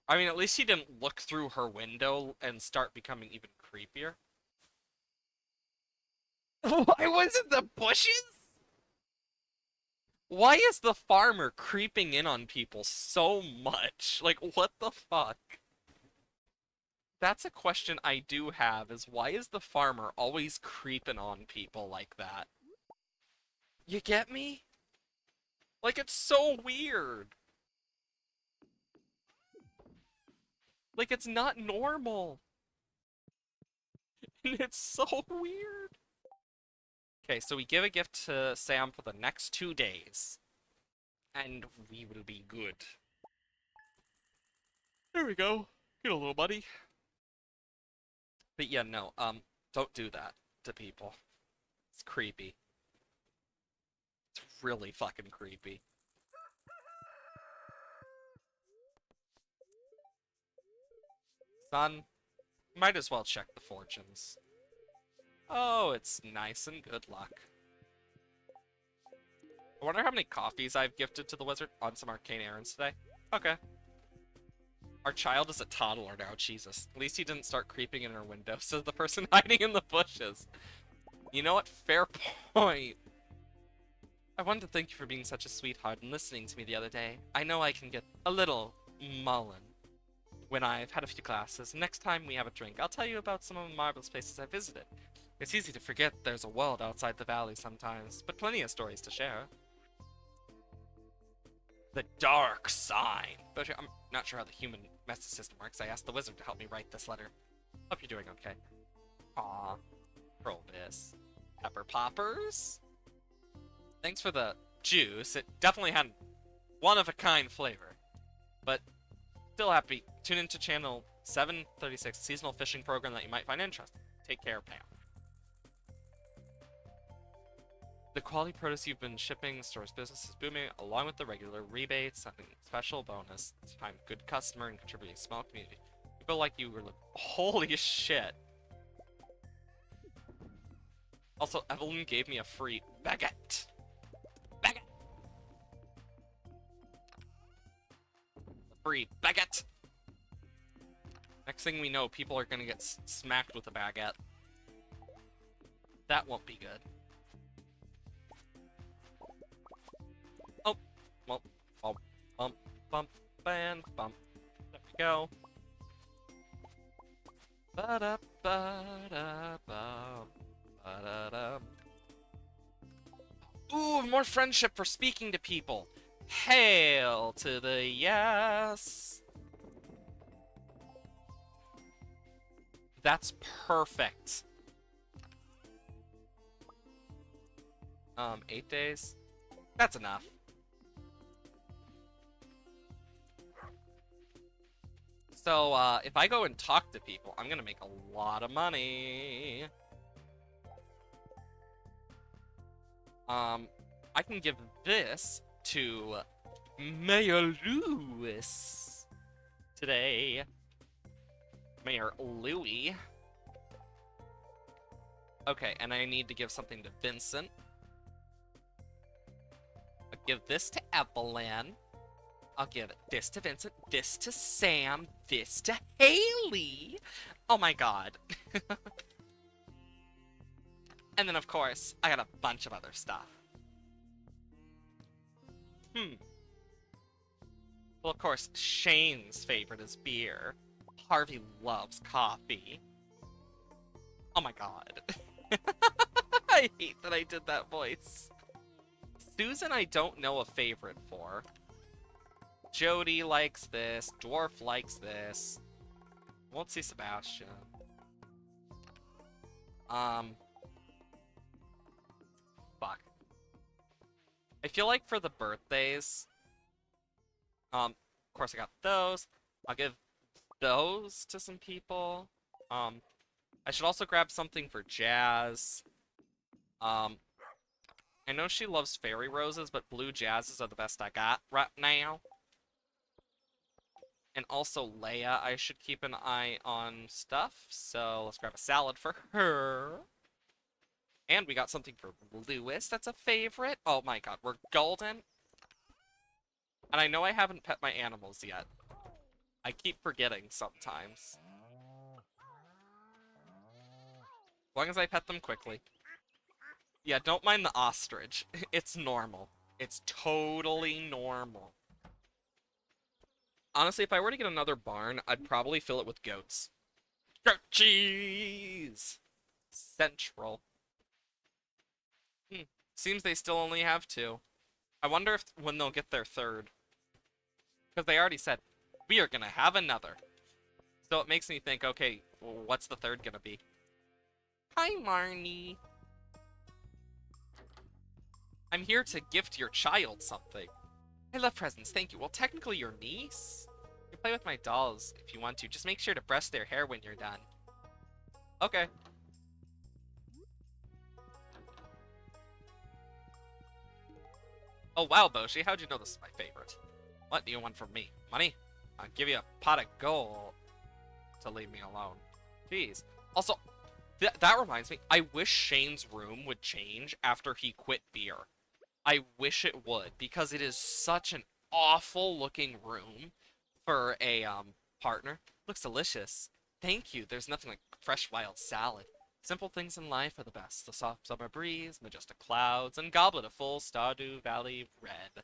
[SPEAKER 1] I mean, at least he didn't look through her window and start becoming even creepier. Why was it the bushes? Why is the farmer creeping in on people so much? Like, what the fuck? That's a question I do have, is why is the farmer always creeping on people like that? You get me? Like, it's so weird. Like, it's not normal. And it's so weird. Okay, so we give a gift to Sam for the next 2 days. And we will be good. There we go. Get a little buddy. But yeah, no, don't do that to people. It's creepy. It's really fucking creepy. Son, Might as well check the fortunes. Oh, it's nice and good luck. I wonder how many coffees I've gifted to the wizard on some arcane errands today. Okay. Our child is a toddler now, Jesus. At least he didn't start creeping in our window, says the person hiding in the bushes. You know what? Fair point. I wanted to thank you for being such a sweetheart and listening to me the other day. I know I can get a little mullen when I've had a few classes. Next time we have a drink, I'll tell you about some of the marvelous places I visited. It's easy to forget there's a world outside the valley sometimes, but plenty of stories to share. The dark sign. But I'm not sure how the human message system works. I asked the wizard to help me write this letter. Hope you're doing okay. Aw. Probus. Pepper poppers? Thanks for the juice. It definitely had one-of-a-kind flavor. But still happy. Tune into channel 736, seasonal fishing program that you might find interesting. Take care, Pam. The quality produce you've been shipping, store's business is booming, along with the regular rebates and special bonus. I'm a good customer and contributing to a small community. People like you were like, holy shit. Also, Evelyn gave me a free baguette. Baguette! Free baguette! Next thing we know, people are gonna get smacked with a baguette. That won't be good. Oh, well, bump, bump, and bump. There we go. Ba-da-ba-da-ba. Ba-da-da. Ooh, more friendship for speaking to people. Hail to the yes. That's perfect. 8 days. That's enough. So, if I go and talk to people, I'm gonna make a lot of money. I can give this to Mayor Lewis today. Mayor Louie. Okay, and I need to give something to Vincent. I'll give this to Evelyn. I'll give this to Vincent, this to Sam, this to Haley. Oh my god. And then, of course, I got a bunch of other stuff. Well, of course, Shane's favorite is beer. Harvey loves coffee. Oh my god. I hate that I did that voice. Susan, I don't know a favorite for. Jody likes this. Dwarf likes this. Won't see Sebastian. Fuck. I feel like for the birthdays, of course I got those. I'll give those to some people. I should also grab something for Jazz. I know she loves fairy roses, but blue jazzes are the best I got right now. And also Leia, I should keep an eye on stuff. So let's grab a salad for her. And we got something for Lewis that's a favorite. Oh my god, we're golden. And I know I haven't pet my animals yet. I keep forgetting sometimes. As long as I pet them quickly. Yeah, don't mind the ostrich. It's normal. It's totally normal. Honestly, if I were to get another barn, I'd probably fill it with goats. Goat cheese! Central. Seems they still only have 2. I wonder if when they'll get their 3rd. Because they already said, we are gonna have another. So it makes me think, okay, well, what's the 3rd gonna be? Hi, Marnie. I'm here to gift your child something. I love presents, thank you. Well, technically your niece? You can play with my dolls if you want to. Just make sure to brush their hair when you're done. Okay. Oh wow, Boshi, how'd you know this is my favorite? What do you want from me? Money? I'll give you a pot of gold to leave me alone. Jeez. Also, that reminds me, I wish Shane's room would change after he quit beer. I wish it would, because it is such an awful looking room for a partner. Looks delicious. Thank you. There's nothing like fresh wild salad. Simple things in life are the best. The soft summer breeze, majestic clouds, and goblet of full Stardew Valley red.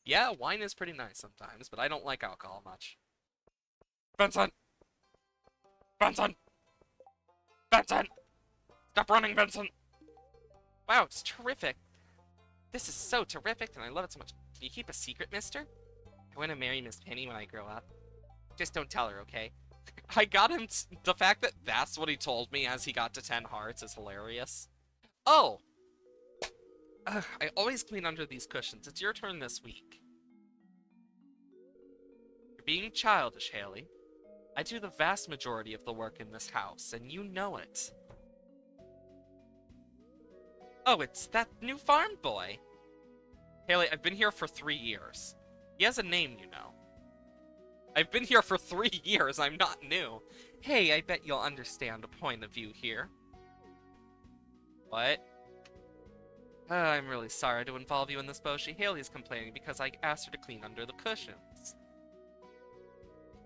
[SPEAKER 1] Yeah, wine is pretty nice sometimes, but I don't like alcohol much. Vincent! Vincent! Vincent! Stop running, Vincent! Wow, it's terrific. This is so terrific, and I love it so much. Do you keep a secret, mister? I want to marry Miss Penny when I grow up. Just don't tell her, okay? I got him. The fact that that's what he told me as he got to 10 hearts is hilarious. Oh! I always clean under these cushions. It's your turn this week. You're being childish, Haley. I do the vast majority of the work in this house, and you know it. Oh, it's that new farm boy. Haley, I've been here for 3 years. He has a name, you know. I've been here for 3 years, I'm not new. Hey, I bet you'll understand a point of view here. What? I'm really sorry to involve you in this, Boshi. Haley's complaining because I asked her to clean under the cushions.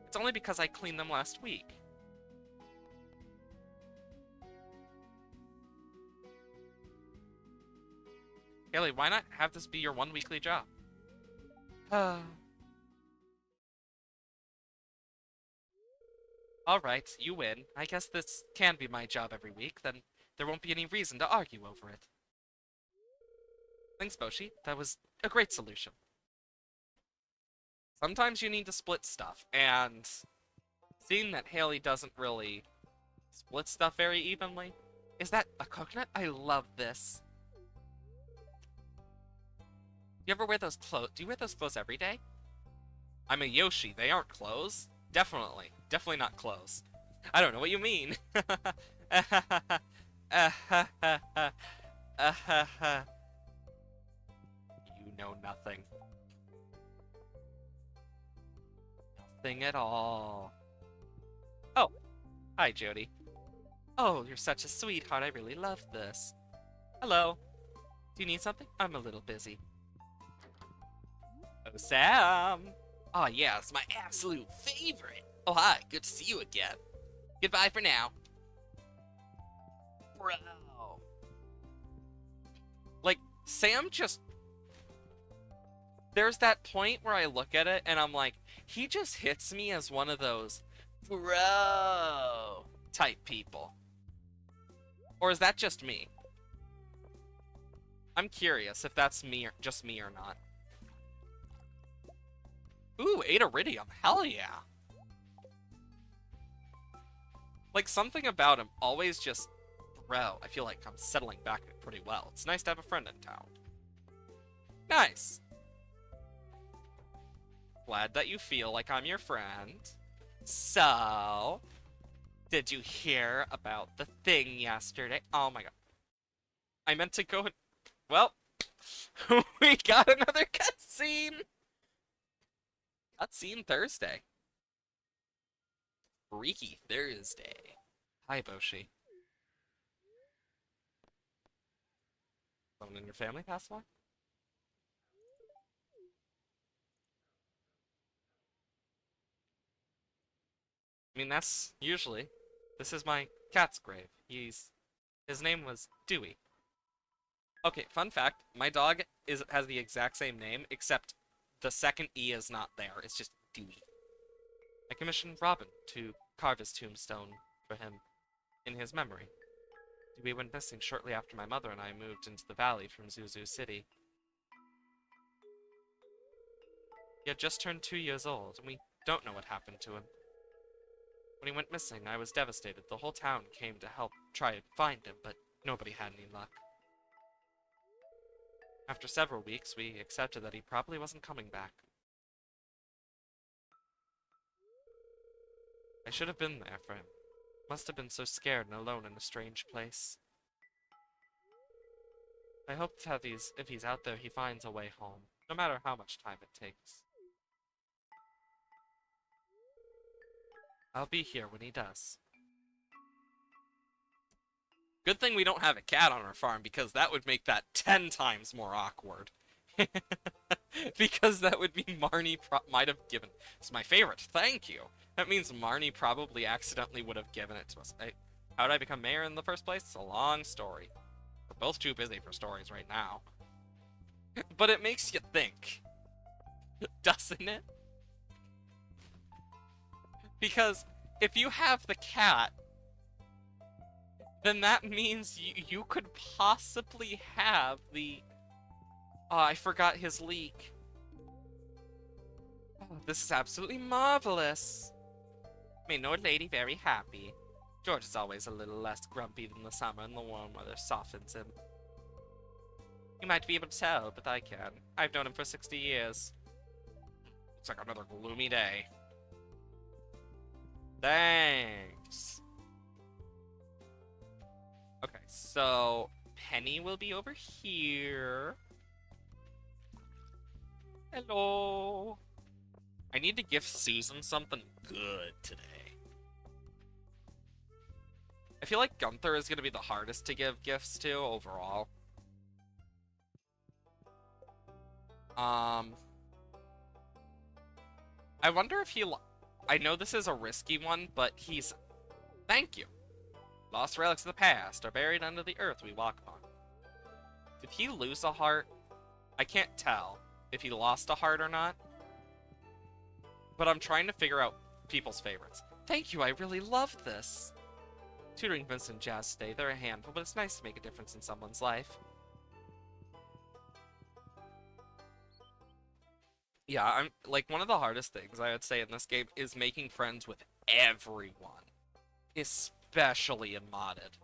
[SPEAKER 1] It's only because I cleaned them last week. Haley, why not have this be your one weekly job? Alright, you win. I guess this can be my job every week, then there won't be any reason to argue over it. Thanks, Boshi. That was a great solution. Sometimes you need to split stuff, and seeing that Haley doesn't really split stuff very evenly. Is that a coconut? I love this. Do you ever wear those clothes? Do you wear those clothes every day? I'm a Yoshi. They aren't clothes. Definitely. Definitely not clothes. I don't know what you mean. You know nothing. Nothing at all. Oh, hi, Jody. Oh, you're such a sweetheart. I really love this. Hello. Do you need something? I'm a little busy. Oh, Sam. Oh, yeah, it's my absolute favorite. Oh, hi. Good to see you again. Goodbye for now. Bro. Like, Sam just... There's that point where I look at it and I'm like, he just hits me as one of those bro type people. Or is that just me? I'm curious if that's me or just me or not. Ooh, 8 iridium. Hell yeah. Like, something about him always just... Bro, I feel like I'm settling back pretty well. It's nice to have a friend in town. Nice. Glad that you feel like I'm your friend. So, did you hear about the thing yesterday? Oh my god. I meant to go... Well, we got another cutscene! Cutscene Thursday. Freaky Thursday. Hi, Boshi. Someone in your family passed away? I mean, that's usually... This is my cat's grave. His name was Dewey. Okay, fun fact. My dog has the exact same name, except the second E is not there. It's just Dewey. I commissioned Robin to carve his tombstone for him in his memory. Dewey went missing shortly after my mother and I moved into the valley from Zuzu City. He had just turned 2 years old, and we don't know what happened to him. When he went missing, I was devastated. The whole town came to help try and find him, but nobody had any luck. After several weeks, we accepted that he probably wasn't coming back. I should have been there for him. Must have been so scared and alone in a strange place. I hope that if he's out there, he finds a way home, no matter how much time it takes. I'll be here when he does. Good thing we don't have a cat on our farm, because that would make that 10 times more awkward. Because that would be Marnie might have given. It's my favorite, thank you. That means Marnie probably accidentally would have given it to us. How did I become mayor in the first place? It's a long story. We're both too busy for stories right now. But it makes you think, doesn't it? Because if you have the cat, then that means you could possibly have the... Oh, I forgot his leak. Oh, this is absolutely marvelous. Made an old lady very happy. George is always a little less grumpy than the summer, and the warm weather softens him. You might be able to tell, but I can. I've known him for 60 years. Looks like another gloomy day. Thanks. Okay, so Penny will be over here. Hello. I need to give Susan something good today. I feel like Gunther is going to be the hardest to give gifts to overall. I wonder if he... I know this is a risky one, but he's... Thank you. Lost relics of the past are buried under the earth we walk on. Did he lose a heart? I can't tell if he lost a heart or not. But I'm trying to figure out people's favorites. Thank you, I really love this. Tutoring Vincent Jazz today, they're a handful, but it's nice to make a difference in someone's life. Yeah, I'm like, one of the hardest things I would say in this game is making friends with everyone. Especially in modded.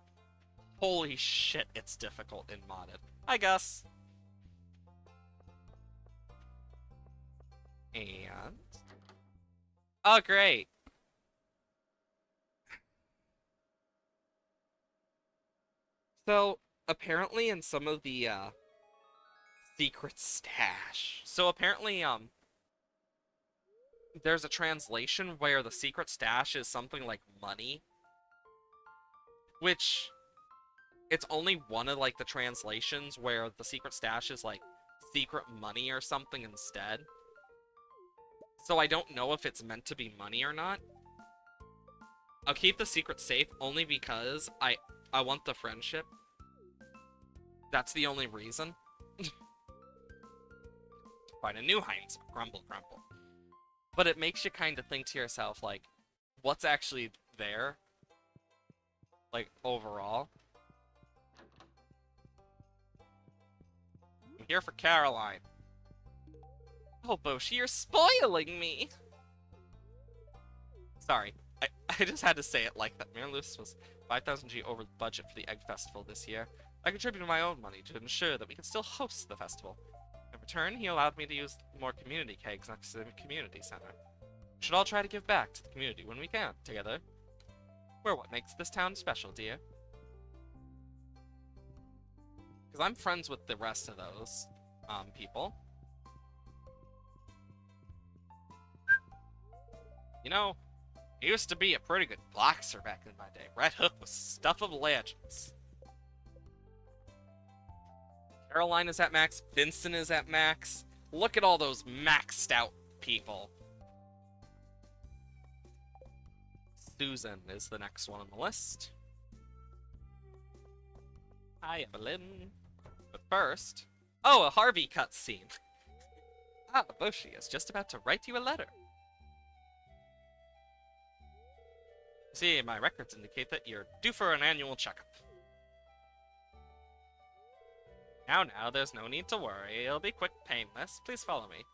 [SPEAKER 1] Holy shit, it's difficult in modded. I guess. And... Oh, great. So, apparently in some of the, secret stash. So apparently, there's a translation where the secret stash is something like money. Which, it's only one of, like, the translations where the secret stash is, like, secret money or something instead. So I don't know if it's meant to be money or not. I'll keep the secret safe only because I want the friendship. That's the only reason. Find a new Heinz. Grumble, grumble. But it makes you kind of think to yourself, like, what's actually there? Like, overall. I'm here for Caroline. Oh, Boshi, you're spoiling me! Sorry. I just had to say it like that. Mayor Lewis was 5,000 G over budget for the Egg Festival this year. I contributed my own money to ensure that we can still host the festival. In return, he allowed me to use more community kegs next to the community center. We should all try to give back to the community when we can, together. We're what makes this town special, dear. Because I'm friends with the rest of those, people. You know, he used to be a pretty good boxer back in my day. Red Hook was stuff of legends. Caroline is at max. Vincent is at max. Look at all those maxed out people. Susan is the next one on the list. Hi, Evelyn. But first... Oh, a Harvey cutscene. Ah, Boshi is just about to write you a letter. See, my records indicate that you're due for an annual checkup. Now, there's no need to worry. It'll be quick, painless. Please follow me.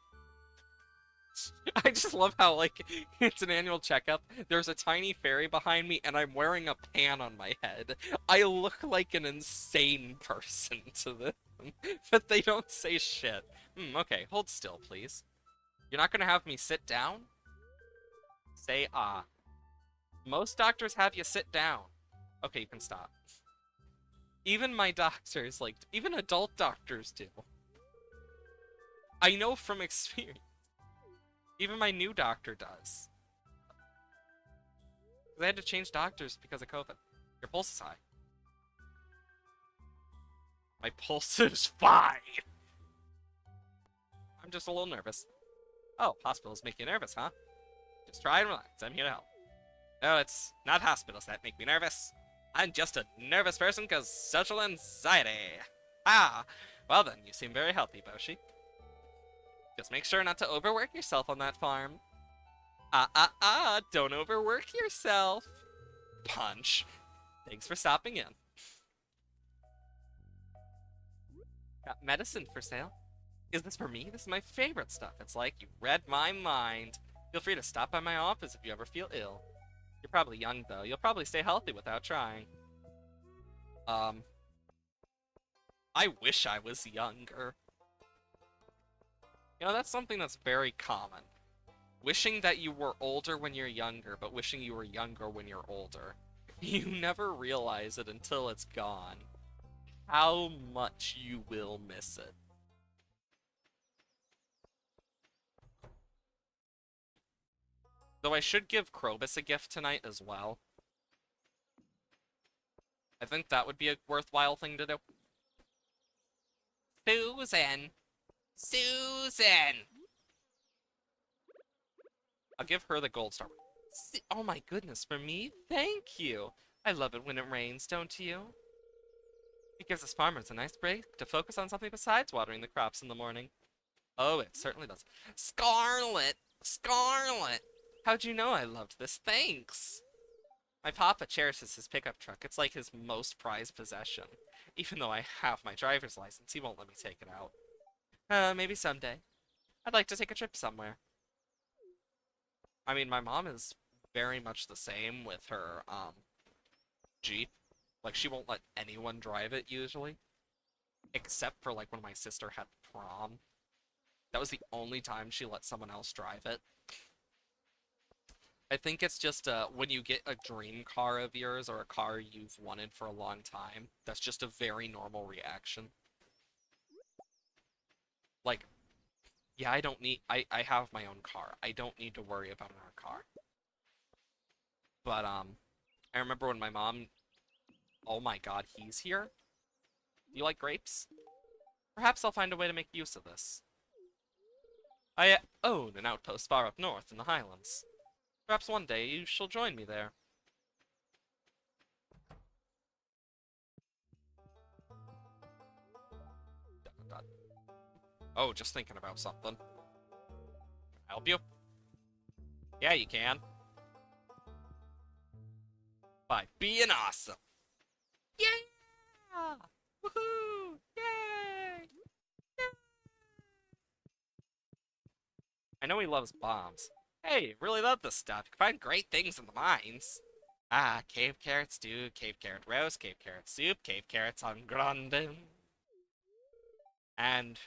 [SPEAKER 1] I just love how, like, it's an annual checkup. There's a tiny fairy behind me, and I'm wearing a pan on my head. I look like an insane person to them, but they don't say shit. Okay, hold still, please. You're not gonna have me sit down? Say ah. Most doctors have you sit down. Okay, you can stop. Even my doctors, like, even adult doctors do. I know from experience. Even my new doctor does. Because I had to change doctors because of COVID. Your pulse is high. My pulse is fine. I'm just a little nervous. Oh, hospitals make you nervous, huh? Just try and relax. I'm here to help. No, it's not hospitals that make me nervous. I'm just a nervous person because social anxiety. Ah, well then, you seem very healthy, Boshi. Just make sure not to overwork yourself on that farm. Don't overwork yourself. Punch. Thanks for stopping in. Got medicine for sale. Is this for me? This is my favorite stuff. It's like you read my mind. Feel free to stop by my office if you ever feel ill. You're probably young, though. You'll probably stay healthy without trying. I wish I was younger. You know, that's something that's very common. Wishing that you were older when you're younger, but wishing you were younger when you're older. You never realize it until it's gone. How much you will miss it. Though I should give Krobus a gift tonight as well. I think that would be a worthwhile thing to do. Susan! Susan! I'll give her the gold star. Oh my goodness, for me? Thank you! I love it when it rains, don't you? It gives us farmers a nice break to focus on something besides watering the crops in the morning. Oh, it certainly does. Scarlet! Scarlet! How'd you know I loved this? Thanks! My papa cherishes his pickup truck. It's like his most prized possession. Even though I have my driver's license, he won't let me take it out. Maybe someday. I'd like to take a trip somewhere. I mean, my mom is very much the same with her, Jeep. Like, she won't let anyone drive it, usually. Except for, like, when my sister had prom. That was the only time she let someone else drive it. I think it's just, when you get a dream car of yours, or a car you've wanted for a long time, that's just a very normal reaction. Like, yeah, I have my own car. I don't need to worry about another car. But, I remember when my mom, oh my god, he's here? Do you like grapes? Perhaps I'll find a way to make use of this. I own an outpost far up north in the Highlands. Perhaps one day you shall join me there. Oh, just thinking about something. Help you? Yeah, you can. By being awesome. Yeah! Woohoo! Yay! I know he loves bombs. Hey, really love this stuff. You can find great things in the mines. Ah, cave carrot stew, cave carrot roast, cave carrot soup, cave carrots en grande. And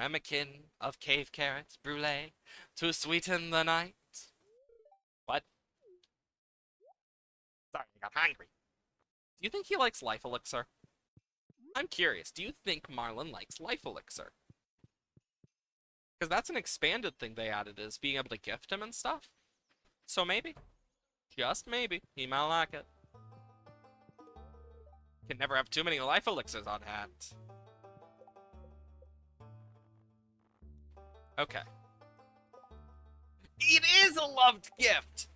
[SPEAKER 1] ramekin of cave carrots brulee to sweeten the night. What? Sorry, I got hungry. Do you think he likes life elixir? I'm curious, do you think Marlin likes life elixir? Because that's an expanded thing they added, is being able to gift him and stuff. So maybe, just maybe, he might like it. Can never have too many life elixirs on hand. Okay. It is a loved gift!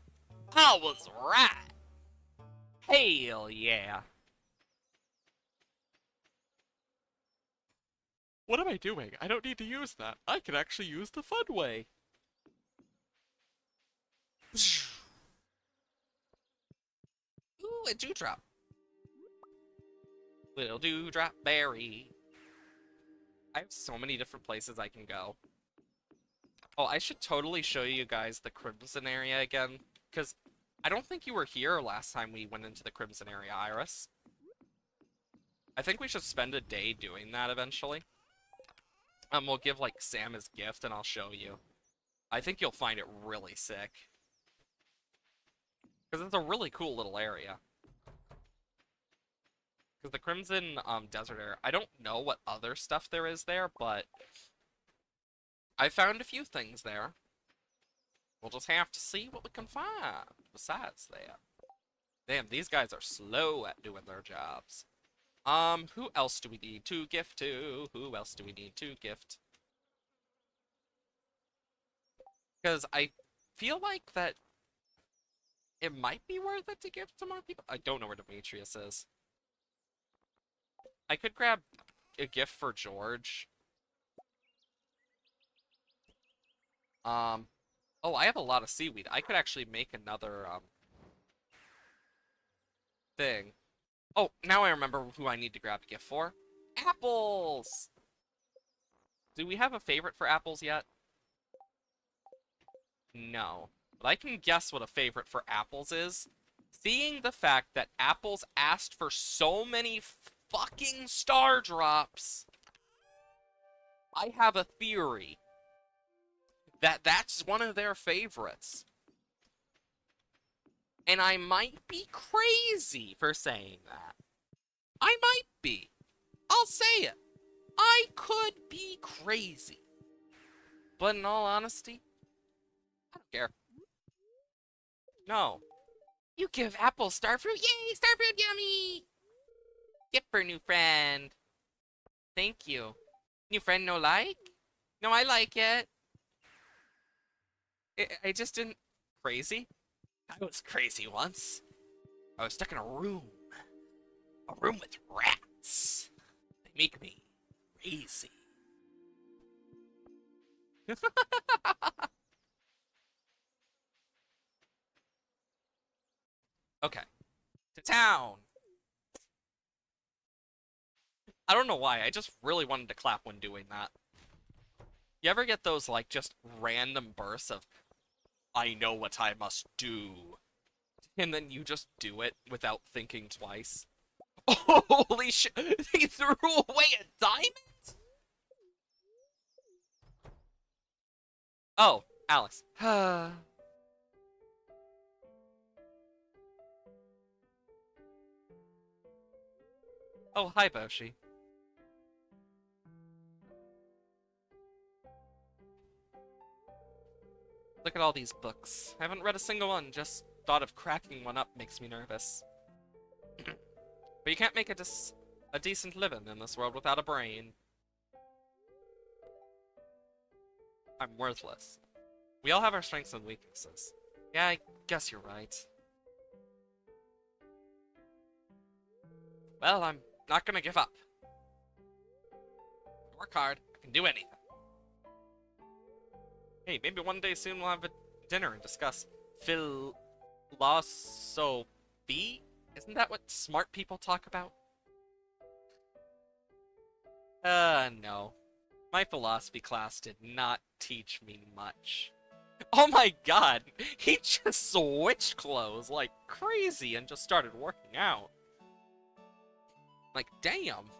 [SPEAKER 1] I was right! Hell yeah. What am I doing? I don't need to use that. I can actually use the fun way. Ooh, a dewdrop. Little dewdrop berry. I have so many different places I can go. Oh, I should totally show you guys the Crimson area again, because I don't think you were here last time we went into the Crimson area, Iris. I think we should spend a day doing that eventually. We'll give, like, Sam his gift, and I'll show you. I think you'll find it really sick. Because it's a really cool little area. Because the Crimson Desert area, I don't know what other stuff there is there, but I found a few things there. We'll just have to see what we can find besides that. Damn, these guys are slow at doing their jobs. Who else do we need to gift to? Who else do we need to gift? Because I feel like that it might be worth it to gift to more people. I don't know where Demetrius is. I could grab a gift for George. Um, oh, I have a lot of seaweed. I could actually make another, thing. Oh, now I remember who I need to grab a gift for. Apples! Do we have a favorite for apples yet? No. But I can guess what a favorite for apples is. Seeing the fact that apples asked for so many fucking star drops, I have a theory that that's one of their favorites. And I might be crazy for saying that. I might be. I'll say it. I could be crazy. But in all honesty, I don't care. No. You give Apple Starfruit? Yay, Starfruit yummy! Gift for new friend. Thank you. New friend no like? No, I like it. I just didn't... Crazy? I was crazy once. I was stuck in a room. A room with rats. They make me crazy. Okay. To town! I don't know why, I just really wanted to clap when doing that. You ever get those, like, just random bursts of, I know what I must do, and then you just do it without thinking twice? Holy shit! He threw away a diamond? Oh, Alex. Oh, hi, Boshi. Look at all these books. I haven't read a single one, just thought of cracking one up makes me nervous. But you can't make a decent living in this world without a brain. I'm worthless. We all have our strengths and weaknesses. Yeah, I guess you're right. Well, I'm not gonna give up. Work hard. I can do anything. Hey, maybe one day soon we'll have a dinner and discuss philosophy? Isn't that what smart people talk about? No. My philosophy class did not teach me much. Oh my god! He just switched clothes like crazy and just started working out. Like, damn.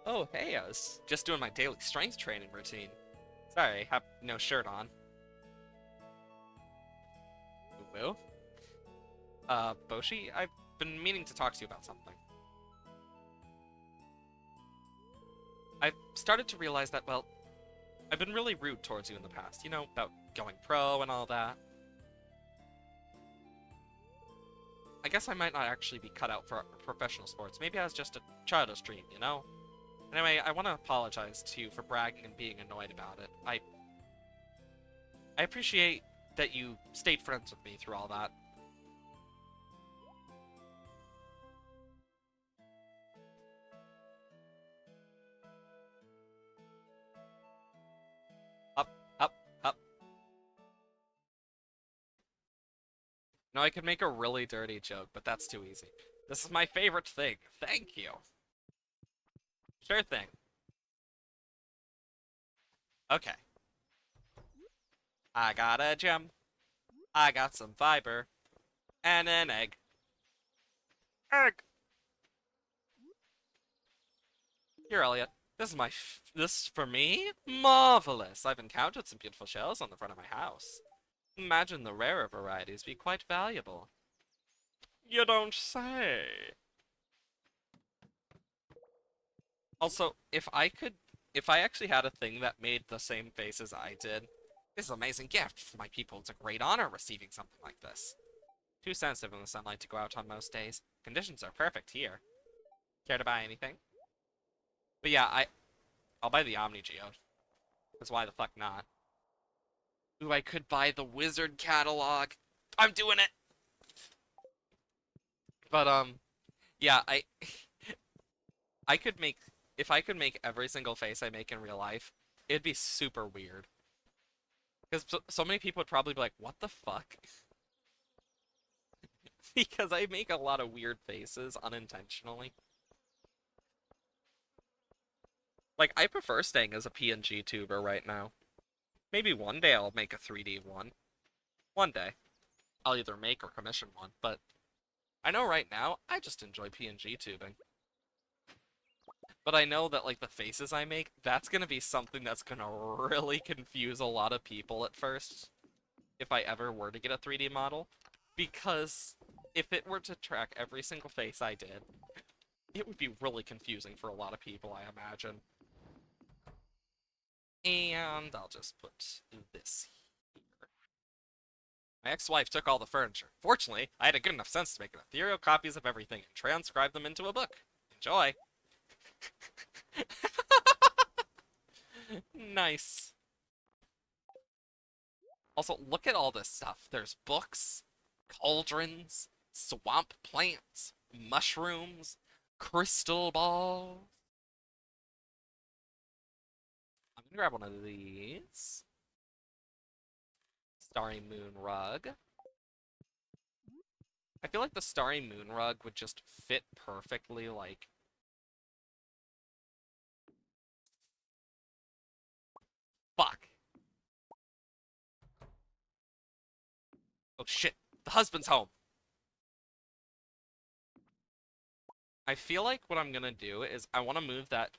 [SPEAKER 1] Oh, hey, I was just doing my daily strength training routine. Sorry, I have no shirt on. Woo? Boshi, I've been meaning to talk to you about something. I've started to realize that, well, I've been really rude towards you in the past, you know, about going pro and all that. I guess I might not actually be cut out for professional sports. Maybe I was just a childish dream, you know? Anyway, I want to apologize to you for bragging and being annoyed about it. I appreciate that you stayed friends with me through all that. Up, up, up. No, I could make a really dirty joke, but that's too easy. This is my favorite thing. Thank you. Sure thing. Okay. I got a gem. I got some fiber. And an egg. Egg! Here, Elliot. This for me? Marvelous! I've encountered some beautiful shells on the front of my house. Imagine the rarer varieties be quite valuable. You don't say. Also, if I actually had a thing that made the same face as I did, This is an amazing gift for my people. It's a great honor receiving something like this. Too sensitive in the sunlight to go out on most days. Conditions are perfect here. Care to buy anything? But yeah, I'll buy the Omni Geode. Because why the fuck not? Ooh, I could buy the Wizard catalog. I'm doing it. But yeah, I could make if I could make every single face I make in real life, it'd be super weird. Because so many people would probably be like, "What the fuck?" Because I make a lot of weird faces unintentionally. Like, I prefer staying as a PNG tuber right now. Maybe one day I'll make a 3D one. One day. I'll either make or commission one, but I know right now I just enjoy PNG tubing. But I know that, like, the faces I make, that's gonna be something that's gonna really confuse a lot of people at first, if I ever were to get a 3D model. Because if it were to track every single face I did, it would be really confusing for a lot of people, I imagine. And I'll just put this here. My ex-wife took all the furniture. Fortunately, I had a good enough sense to make ethereal copies of everything and transcribe them into a book. Enjoy! Nice. Also, look at all this stuff. There's books, cauldrons, swamp plants, mushrooms, crystal balls. I'm gonna grab one of these. Starry moon rug. I feel like the starry moon rug would just fit perfectly, like... Fuck. Oh shit, the husband's home. I feel like what I'm gonna do is I want to move that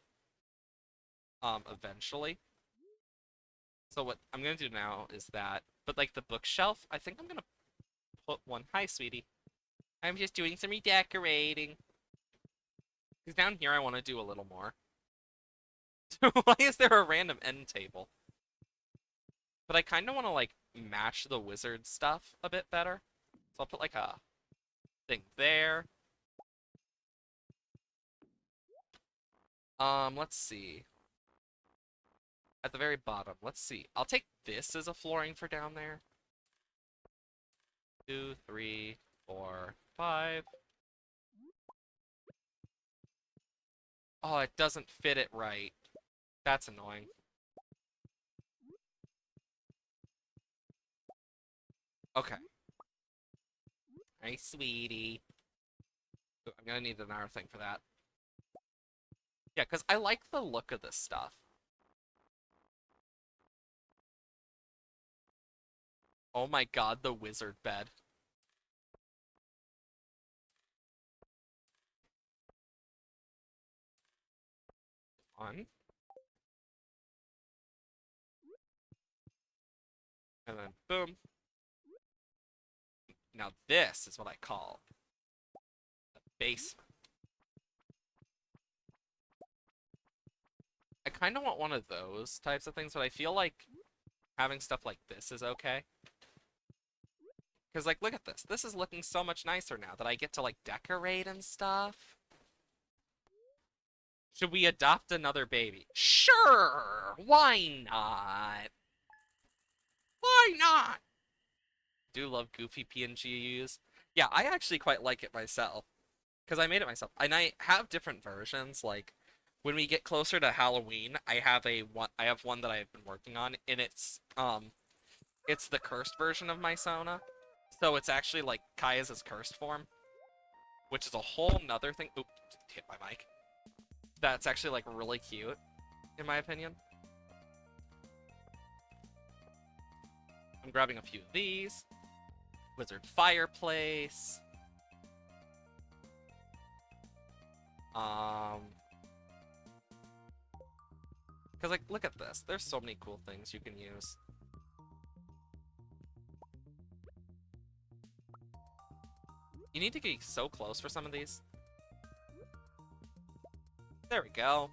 [SPEAKER 1] eventually. So what I'm gonna do now is that, but like the bookshelf, I think I'm gonna put one. Hi, sweetie. I'm just doing some redecorating. Because down here I want to do a little more. Why is there a random end table? But I kind of want to like match the wizard stuff a bit better. So I'll put like a thing there. Let's see. At the very bottom, let's see. I'll take this as a flooring for down there. 2, 3, 4, 5. Oh, it doesn't fit it right. That's annoying. Okay. Hey, sweetie. Ooh, I'm gonna need another thing for that. Yeah, because I like the look of this stuff. Oh my god, the wizard bed. One. And then boom. Now this is what I call the basement. I kind of want one of those types of things, but I feel like having stuff like this is okay. Because, like, look at this. This is looking so much nicer now that I get to, like, decorate and stuff. Should we adopt another baby? Sure! Why not? Why not? Do love goofy PNGs. Yeah, I actually quite like it myself. Because I made it myself. And I have different versions, like... When we get closer to Halloween, I have one that I've been working on, and it's the cursed version of my Sona. So it's actually like Kaya's cursed form, which is a whole nother thing. Oop, hit my mic. That's actually like really cute, in my opinion. I'm grabbing a few of these. Wizard fireplace. Because like, look at this. There's so many cool things you can use. You need to get so close for some of these. There we go.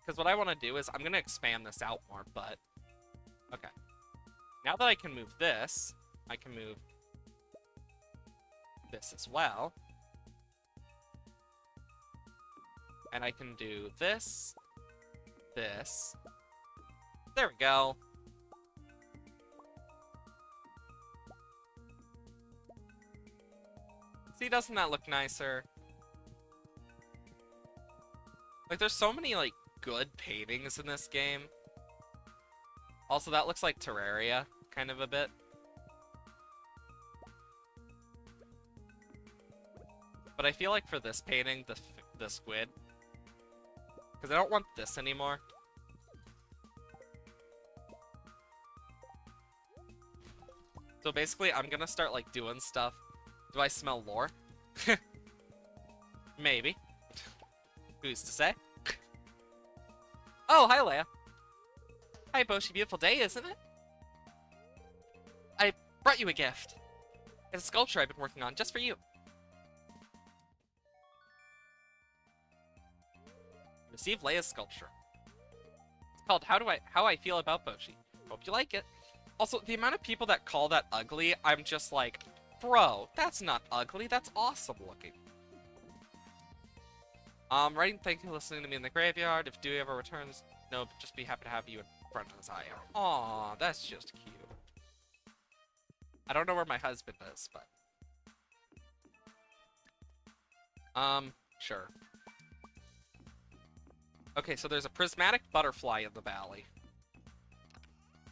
[SPEAKER 1] Because what I want to do is I'm going to expand this out more, but... Okay. Now that I can move this, I can move this as well. And I can do this, this. There we go. See, doesn't that look nicer? Like, there's so many, like, good paintings in this game. Also, that looks like Terraria, kind of a bit. But I feel like for this painting, the squid, because I don't want this anymore. So basically, I'm gonna start, like, doing stuff. Do I smell lore? Maybe. Who's to say? Oh, hi, Leia. Hi, Boshi. Beautiful day, isn't it? I brought you a gift. It's a sculpture I've been working on just for you. Receive Leia's sculpture. It's called How I Feel About Boshi. Hope you like it. Also, the amount of people that call that ugly, I'm just like, bro, that's not ugly, that's awesome looking. Writing thank you for listening to me in the graveyard. If Dewey ever returns, no, just be happy to have you in front as I am. Aw, that's just cute. I don't know where my husband is, but... Sure. Okay, so there's a prismatic butterfly in the valley.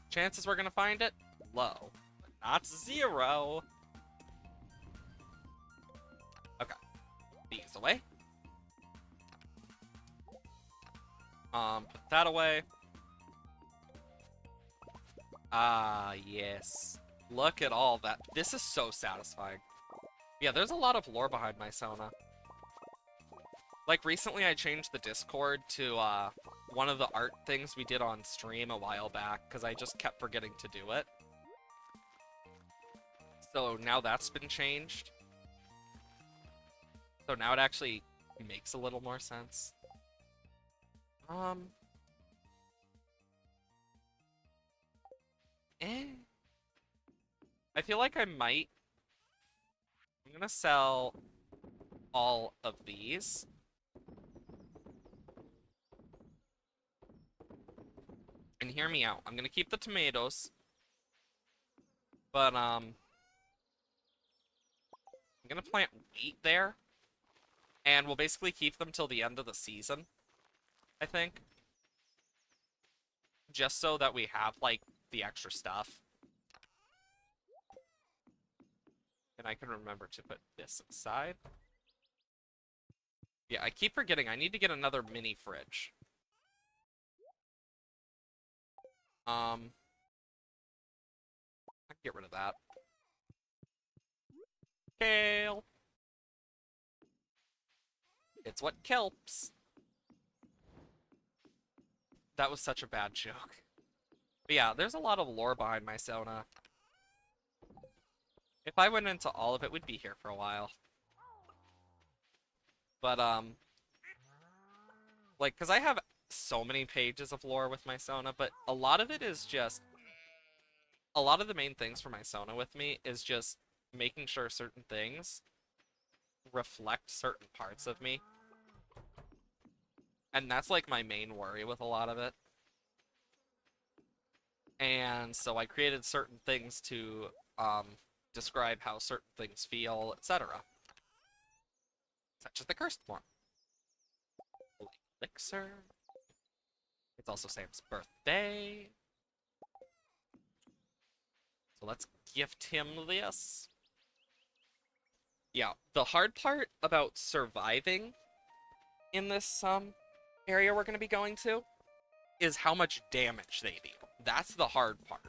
[SPEAKER 1] Chances we're gonna find it? Low. But not zero. Okay. These away. Put that away. Ah, yes. Look at all that. This is so satisfying. Yeah, there's a lot of lore behind my Sona. Like, recently I changed the Discord to, one of the art things we did on stream a while back, because I just kept forgetting to do it. So now that's been changed. So now it actually makes a little more sense. I feel like I might... I'm gonna sell all of these. And hear me out. I'm gonna keep the tomatoes. But, I'm gonna plant wheat there. And we'll basically keep them till the end of the season, I think. Just so that we have, like, the extra stuff. And I can remember to put this inside. Yeah, I keep forgetting. I need to get another mini fridge. I can get rid of that. Kale. It's what kelps. That was such a bad joke. But yeah, there's a lot of lore behind my Sona. If I went into all of it, we'd be here for a while. But, like, because I have so many pages of lore with my Sona, but a lot of it is just... A lot of the main things for my Sona with me is just making sure certain things reflect certain parts of me. And that's, like, my main worry with a lot of it. And so I created certain things to, describe how certain things feel, etc. Such as the cursed form. Elixir. It's also Sam's birthday. So let's gift him this. Yeah, the hard part about surviving in this, area we're going to be going to is how much damage they deal. That's the hard part.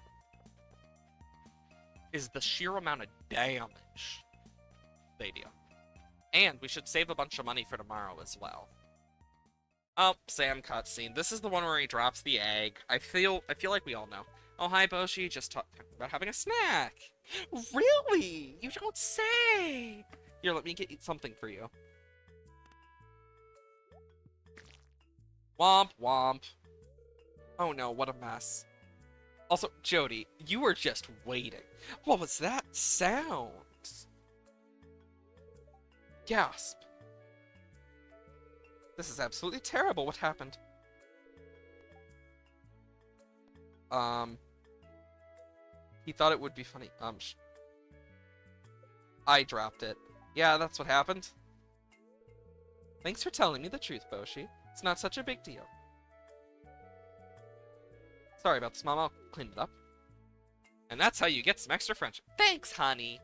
[SPEAKER 1] Is the sheer amount of damage they deal. And we should save a bunch of money for tomorrow as well. Oh, Sam cutscene. This is the one where he drops the egg. I feel like we all know. Oh, hi, Boshi. Just talking about having a snack. Really? You don't say. Here, let me get something for you. Womp womp. Oh no, what a mess. Also, Jody, you were just waiting. What was that sound? Gasp. This is absolutely terrible. What happened? He thought it would be funny. I dropped it. Yeah, that's what happened. Thanks for telling me the truth, Boshi. It's not such a big deal. Sorry about this, Mom. I'll clean it up. And that's how you get some extra friendship. Thanks, honey.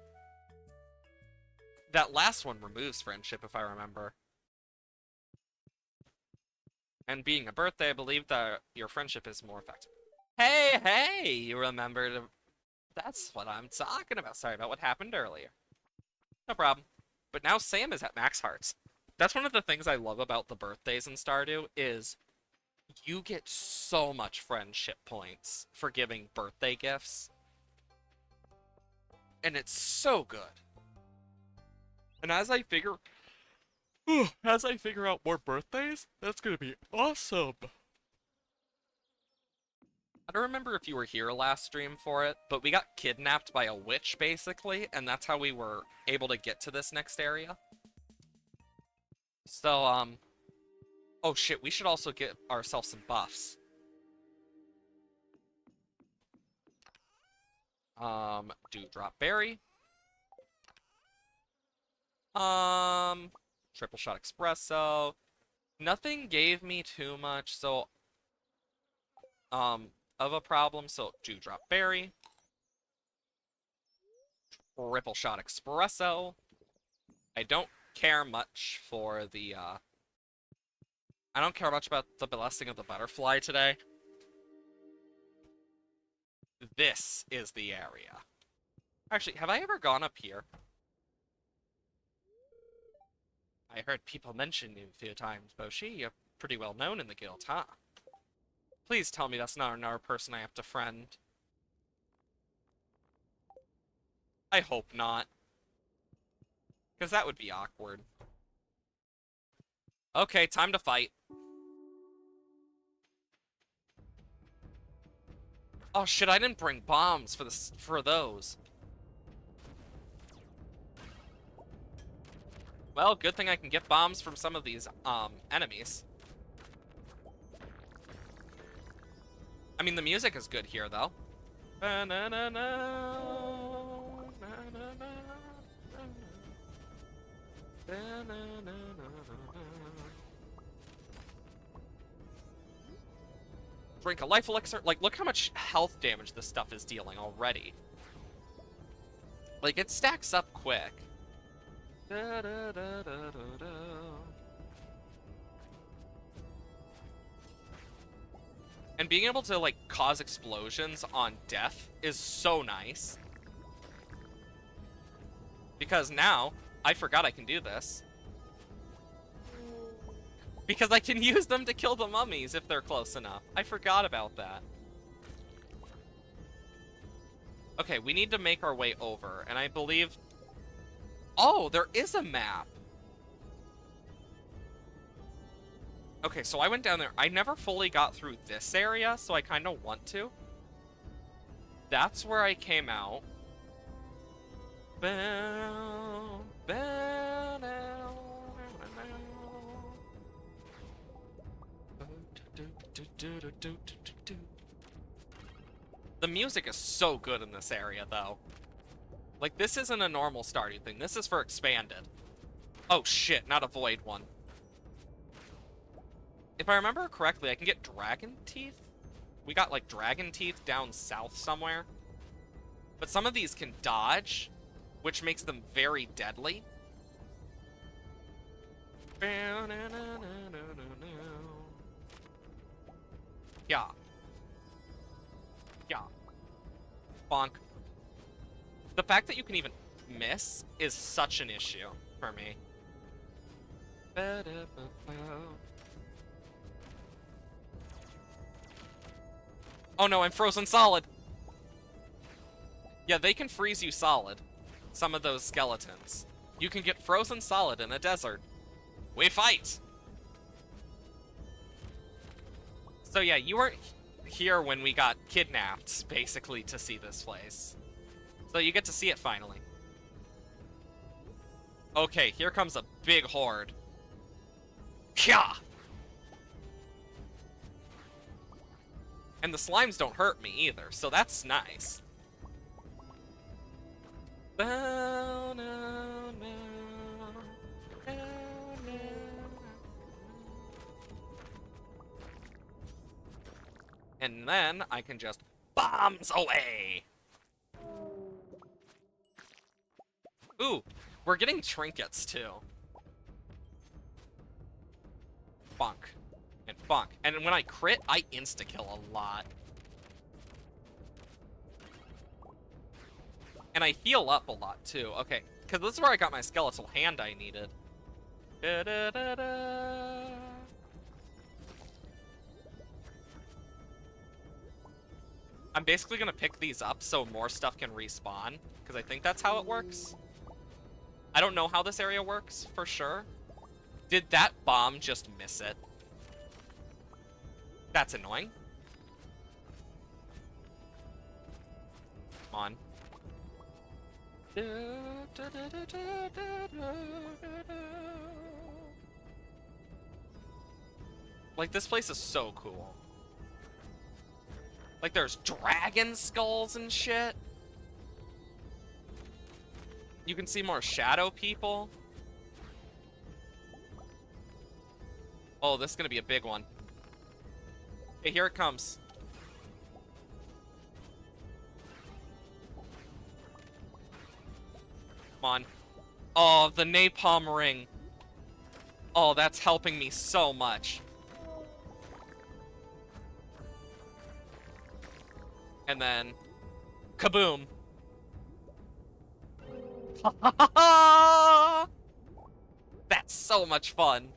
[SPEAKER 1] That last one removes friendship, if I remember. And being a birthday, I believe that your friendship is more effective. Hey, you remembered. That's what I'm talking about. Sorry about what happened earlier. No problem. But now Sam is at max hearts. That's one of the things I love about the birthdays in Stardew is you get so much friendship points for giving birthday gifts. And it's so good. And as I figure out more birthdays, that's gonna be awesome. I don't remember if you were here last stream for it, but we got kidnapped by a witch, basically, and that's how we were able to get to this next area. So, oh shit, we should also get ourselves some buffs. Dewdrop berry. Triple shot espresso. Nothing gave me too much, so, of a problem, so dewdrop berry. Triple shot espresso. I don't care much for the, I don't care much about the blessing of the butterfly today. This is the area. Actually, have I ever gone up here? I heard people mention you a few times, Boshi. You're pretty well known in the guild, huh? Please tell me that's not another person I have to friend. I hope not. Because that would be awkward. Okay, time to fight. Oh shit, I didn't bring bombs for those. Well, good thing I can get bombs from some of these, enemies. I mean, the music is good here, though. Drink a life elixir. Like, look how much health damage this stuff is dealing already. Like, it stacks up quick. And being able to, like, cause explosions on death is so nice. Because now, I forgot I can do this. Because I can use them to kill the mummies if they're close enough. I forgot about that. Okay, we need to make our way over, and I believe... Oh, there is a map! Okay, so I went down there. I never fully got through this area, so I kind of want to. That's where I came out. The music is so good in this area, though. Like, this isn't a normal Stardew thing. This is for expanded. Oh, shit, not a void one. If I remember correctly, I can get dragon teeth? We got, like, dragon teeth down south somewhere. But some of these can dodge, which makes them very deadly. Yeah. Yeah. Bonk. The fact that you can even miss is such an issue for me. Oh no, I'm frozen solid! Yeah, they can freeze you solid. Some of those skeletons. You can get frozen solid in a desert. We fight! So yeah, you weren't here when we got kidnapped, basically, to see this place. So you get to see it finally. Okay, here comes a big horde. Kya! And the slimes don't hurt me either, so that's nice. Oh, no, no. Oh, no. And then I can just bombs away. Ooh, we're getting trinkets too. Bonk. And bonk. And when I crit, I insta-kill a lot. And I heal up a lot too. Okay, because this is where I got my skeletal hand I needed. Da -da -da -da. I'm basically gonna pick these up so more stuff can respawn, because I think that's how it works. I don't know how this area works, for sure. Did that bomb just miss it? That's annoying. Come on. Like, this place is so cool. Like, there's dragon skulls and shit. You can see more shadow people. Oh, this is gonna be a big one. Okay, here it comes. Come on. Oh, the napalm ring. Oh, that's helping me so much. And then, kaboom. That's so much fun.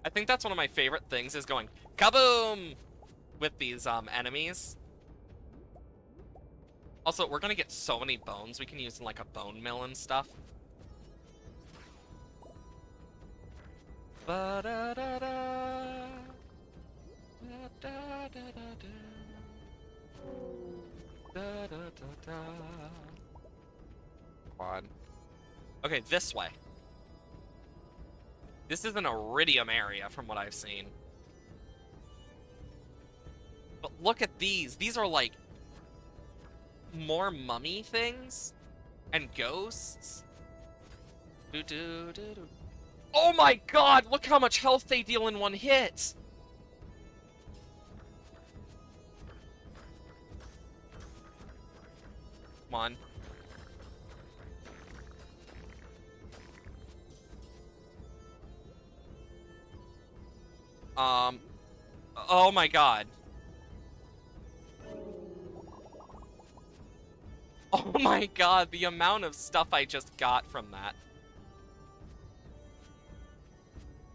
[SPEAKER 1] I think that's one of my favorite things is going kaboom with these enemies. Also, we're gonna get so many bones we can use in like a bone mill and stuff. Ba-da-da-da. Da-da-da-da-da. Da-da-da-da. Come on. Okay, this way. This is an iridium area from what I've seen. But look at these. These are like more mummy things and ghosts. Do do do do. Oh my god, look how much health they deal in one hit. Come on. Oh my god. Oh my god, the amount of stuff I just got from that.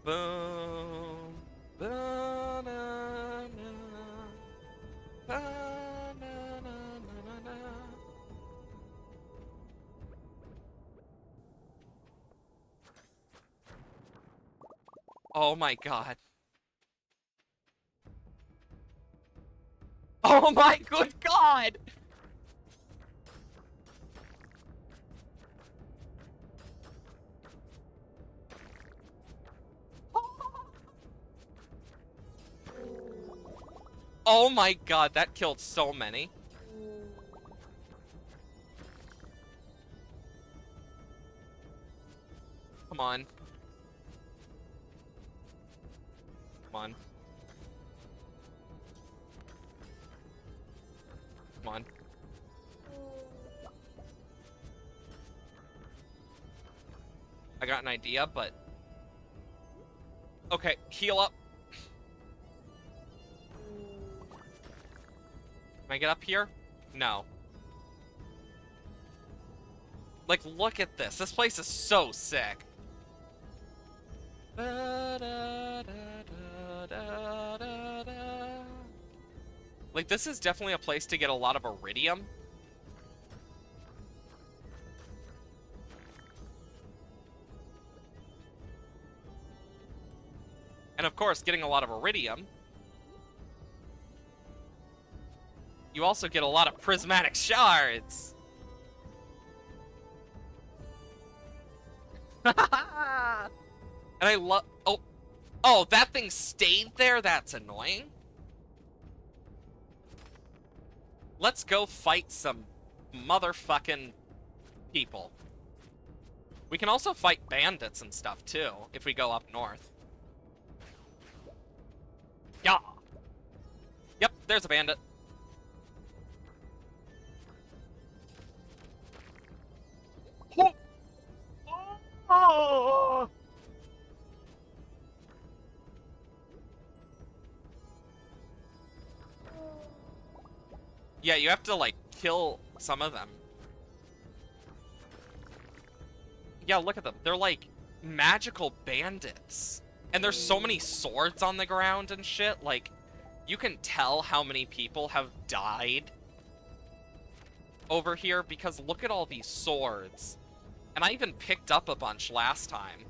[SPEAKER 1] Boom. Ba-na-na. Ba-na-na-na-na-na. Oh my god. Oh my good god! Oh my god, that killed so many. Come on. Come on. Come on. I got an idea, but... Okay, heal up. Can I get up here? No. Like, look at this. This place is so sick. Like, this is definitely a place to get a lot of iridium. And of course, getting a lot of iridium You also get a lot of prismatic shards. And I love... Oh, that thing stayed there? That's annoying. Let's go fight some motherfucking people. We can also fight bandits and stuff, too, if we go up north. Yeah. Yep, there's a bandit. Oh! Yeah, you have to, like, kill some of them. Yeah, look at them. They're, like, magical bandits. And there's so many swords on the ground and shit. Like, you can tell how many people have died over here because look at all these swords. And I even picked up a bunch last time.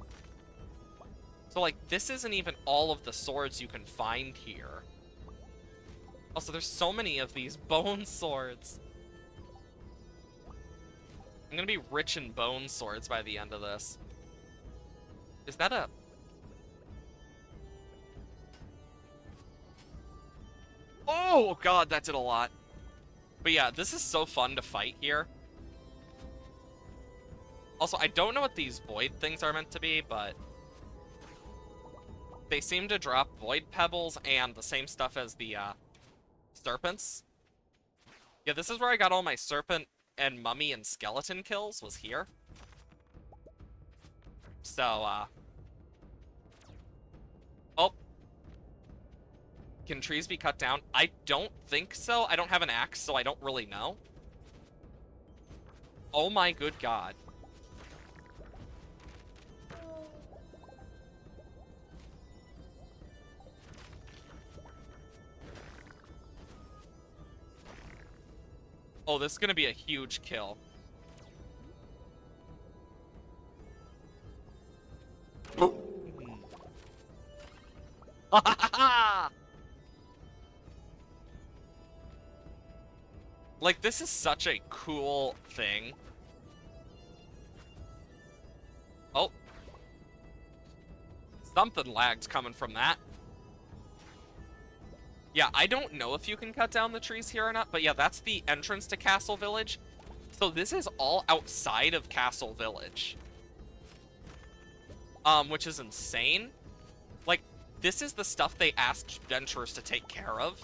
[SPEAKER 1] So, like, this isn't even all of the swords you can find here. Also, there's so many of these bone swords. I'm gonna be rich in bone swords by the end of this. Is that a... Oh, God, that did a lot. But yeah, this is so fun to fight here. Also, I don't know what these void things are meant to be, but... they seem to drop void pebbles and the same stuff as the, serpents. Yeah, this is where I got all my serpent and mummy and skeleton kills, was here. So, oh. Can trees be cut down? I don't think so. I don't have an axe, so I don't really know. Oh my good God. Oh, this is gonna be a huge kill. Like, this is such a cool thing. Oh. Something lagged coming from that. Yeah, I don't know if you can cut down the trees here or not, but yeah, that's the entrance to Castle Village. So this is all outside of Castle Village. Which is insane. Like, this is the stuff they asked adventurers to take care of.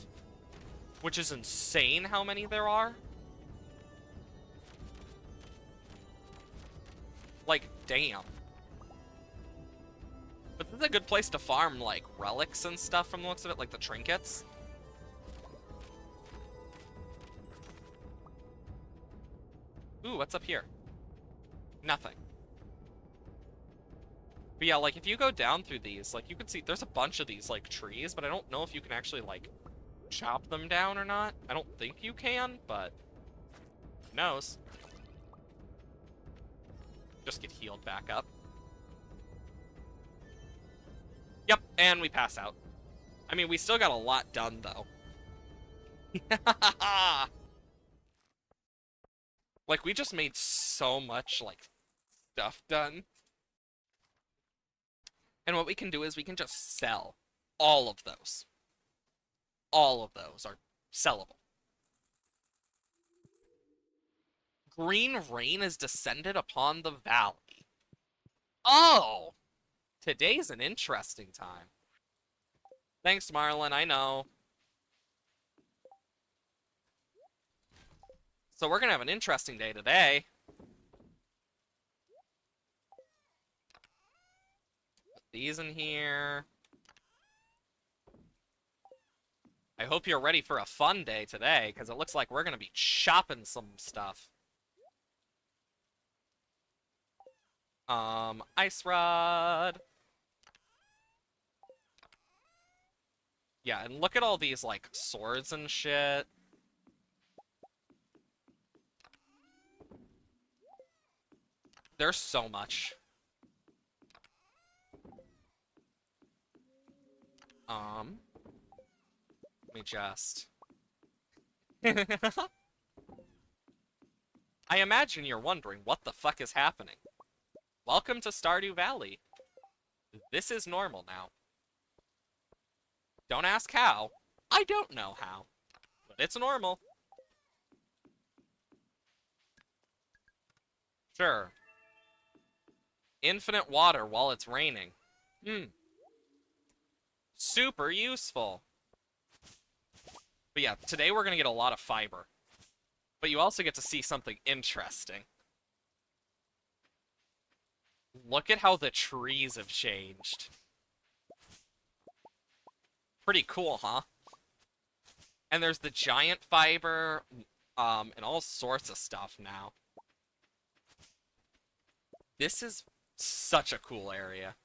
[SPEAKER 1] Which is insane how many there are. Like, damn. But this is a good place to farm, like, relics and stuff from the looks of it, like the trinkets. Ooh, what's up here? Nothing. But yeah, like, if you go down through these, like, you can see there's a bunch of these, like, trees, but I don't know if you can actually, like, chop them down or not. I don't think you can, but who knows? Just get healed back up. Yep, and we pass out. I mean, we still got a lot done, though. Like, we just made so much, like, stuff done. And what we can do is we can just sell all of those. All of those are sellable. Green rain has descended upon the valley. Oh! Today's an interesting time. Thanks, Marlin, I know. So we're gonna have an interesting day today. Put these in here. I hope you're ready for a fun day today, because it looks like we're gonna be chopping some stuff. Ice rod. Yeah, and look at all these, like, swords and shit. There's so much. Let me just... I imagine you're wondering what the fuck is happening. Welcome to Stardew Valley. This is normal now. Don't ask how. I don't know how. But it's normal. Sure. Infinite water while it's raining. Hmm. Super useful. But yeah, today we're gonna get a lot of fiber. But you also get to see something interesting. Look at how the trees have changed. Pretty cool, huh? And there's the giant fiber, and all sorts of stuff now. This is such a cool area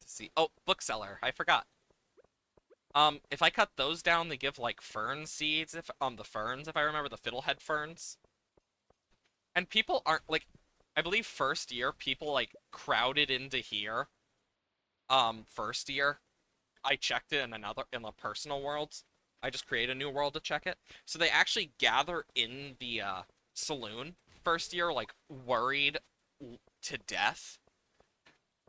[SPEAKER 1] to see. Oh, bookseller, I forgot. If I cut those down, they give like fern seeds if the ferns, if I remember the fiddlehead ferns. And people aren't like I believe first year people like crowded into here. First year. I checked it in the personal worlds. I just create a new world to check it. So they actually gather in the saloon first year, like worried to death.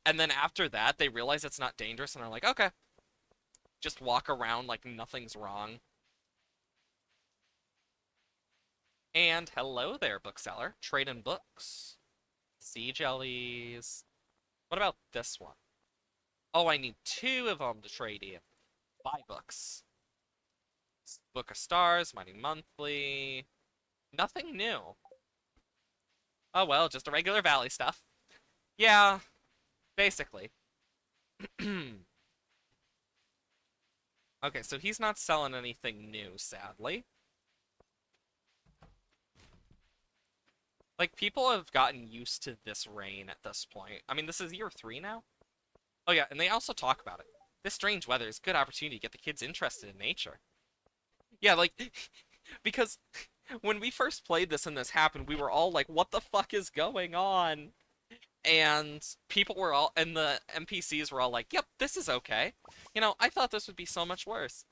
[SPEAKER 1] And then after that, they realize it's not dangerous and are like, okay, just walk around like nothing's wrong. And hello there, bookseller. Trade in books. Sea jellies. What about this one? Oh, I need two of them to trade in. Buy books. Book of Stars, Mighty Monthly. Nothing new. Oh well, just a regular Valley stuff. Yeah, basically. Okay, so he's not selling anything new, sadly. Like, people have gotten used to this rain at this point. I mean, this is year 3 now? Oh yeah, and they also talk about it. This strange weather is a good opportunity to get the kids interested in nature. Yeah, like, because when we first played this and this happened, we were all like, what the fuck is going on? And people were all, and the NPCs were all like, yep, this is okay. You know, I thought this would be so much worse.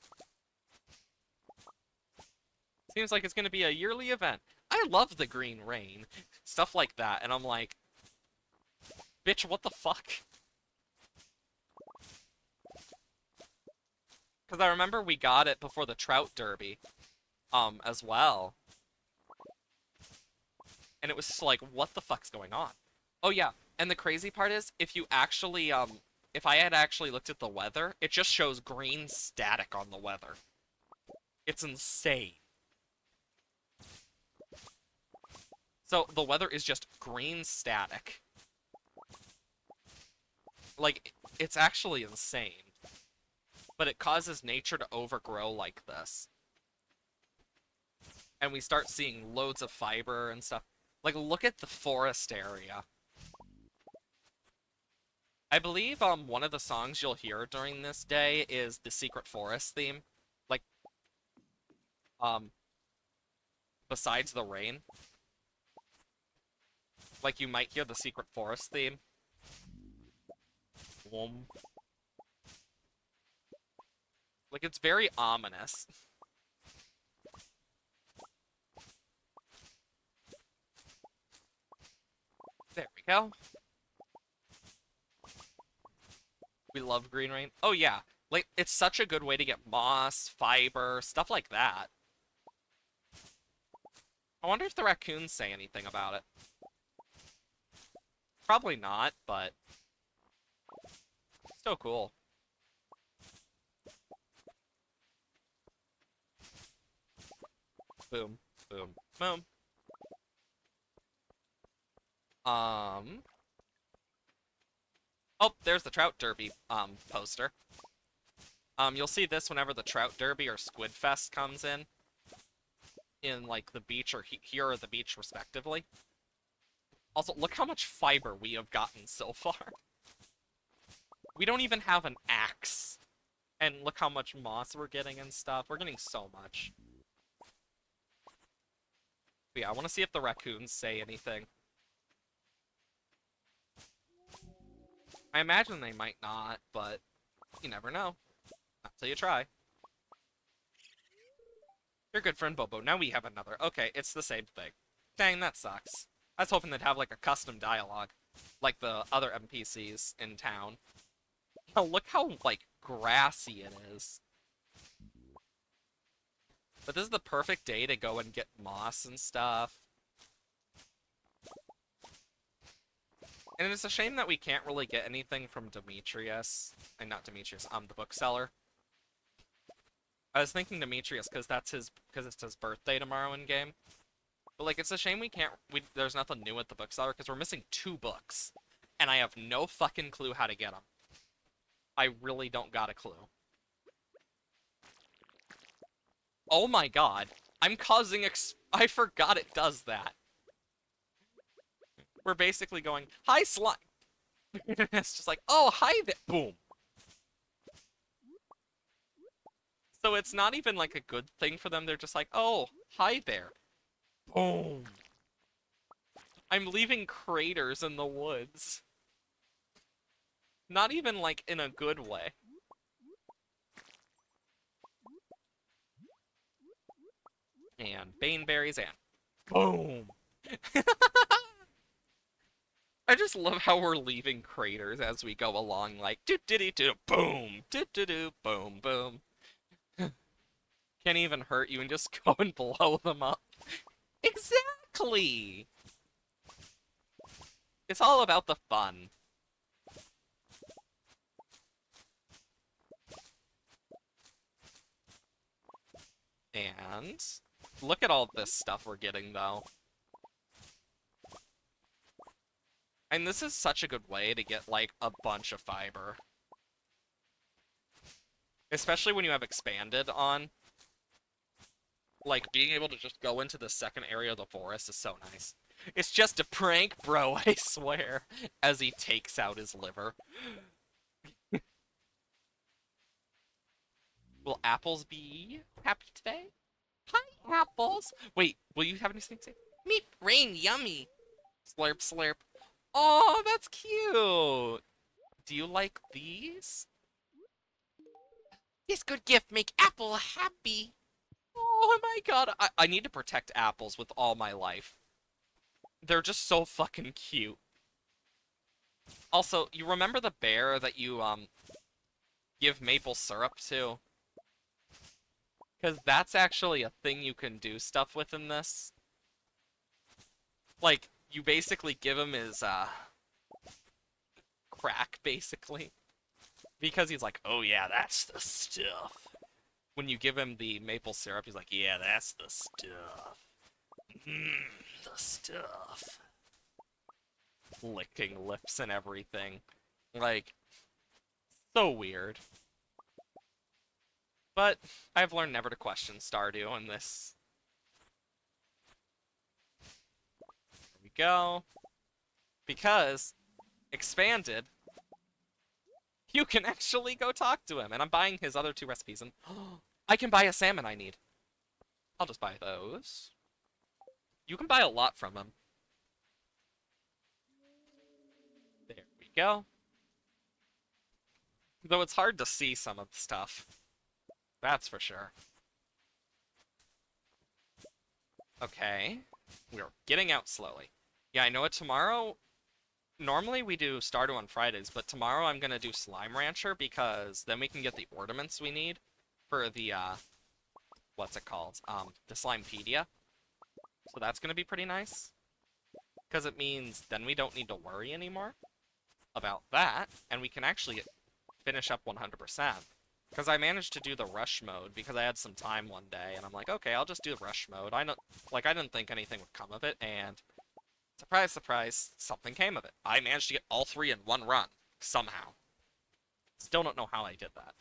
[SPEAKER 1] Seems like it's going to be a yearly event. I love the green rain. Stuff like that. And I'm like, bitch, what the fuck? Because I remember we got it before the Trout Derby, as well. And it was just like, what the fuck's going on? Oh yeah, and the crazy part is, if you actually, if I had actually looked at the weather, it just shows green static on the weather. It's insane. So the weather is just green static. Like, it's actually insane. But it causes nature to overgrow like this. And we start seeing loads of fiber and stuff. Like, look at the forest area. I believe one of the songs you'll hear during this day is the Secret Forest theme. Like, um, besides the rain. Like, you might hear the Secret Forest theme. Like, it's very ominous. There we go. We love green rain. Oh, yeah. Like, it's such a good way to get moss, fiber, stuff like that. I wonder if the raccoons say anything about it. Probably not, but still cool. Boom, boom, boom. Um. Oh, there's the Trout Derby, poster. You'll see this whenever the Trout Derby or Squid Fest comes in like, the beach or here or the beach, respectively. Also, look how much fiber we have gotten so far. We don't even have an axe. And look how much moss we're getting and stuff. We're getting so much. But yeah, I want to see if the raccoons say anything. I imagine they might not, but you never know. Not till you try. Your good friend Bobo. Now we have another. Okay, it's the same thing. Dang, that sucks. I was hoping they'd have like a custom dialogue, like the other NPCs in town. Oh, look how like grassy it is. But this is the perfect day to go and get moss and stuff. And it's a shame that we can't really get anything from Demetrius. And not Demetrius, the bookseller. I was thinking Demetrius because it's his birthday tomorrow in game. But like it's a shame there's nothing new at the bookseller because we're missing 2 books. And I have no fucking clue how to get them. I really don't got a clue. Oh my god. I'm causing I forgot it does that. We're basically going, hi slime. It's just like, oh, hi there. Boom. So it's not even like a good thing for them. They're just like, oh, hi there. Boom. I'm leaving craters in the woods. Not even like in a good way. And baneberries and boom. I just love how we're leaving craters as we go along, like do diddy do boom, do do do boom boom. Can't even hurt you and just go and blow them up. Exactly. It's all about the fun. And look at all this stuff we're getting though. And this is such a good way to get like a bunch of fiber. Especially when you have expanded on. Like, being able to just go into the second area of the forest is so nice. It's just a prank, bro, I swear. As he takes out his liver. Will apples be happy today? Hi, apples! Wait, will you have anything to say? Meat brain, yummy! Slurp, slurp. Oh, that's cute! Do you like these? This good gift make apple happy. Oh my god, I need to protect apples with all my life. They're just so fucking cute. Also, you remember the bear that you, give maple syrup to? Because that's actually a thing you can do stuff with in this. Like, you basically give him his, crack, basically. Because he's like, oh yeah, that's the stuff. When you give him the maple syrup, he's like, yeah, that's the stuff. The stuff. Licking lips and everything. Like, so weird. But I've learned never to question Stardew in this. There we go. Because, expanded, you can actually go talk to him. And I'm buying his other 2 recipes. And I can buy a salmon I need. I'll just buy those. You can buy a lot from him. There we go. Though it's hard to see some of the stuff. That's for sure. Okay. We're getting out slowly. Yeah, I know it tomorrow. Normally we do Stardew on Fridays, but tomorrow I'm gonna do Slime Rancher because then we can get the ornaments we need for the, what's it called? The Slimepedia. So that's gonna be pretty nice. Because it means then we don't need to worry anymore about that, and we can actually finish up 100%. Because I managed to do the rush mode because I had some time one day, and I'm like, okay, I'll just do the rush mode. I didn't think anything would come of it, and surprise, surprise, something came of it. I managed to get all 3 in one run, somehow. Still don't know how I did that.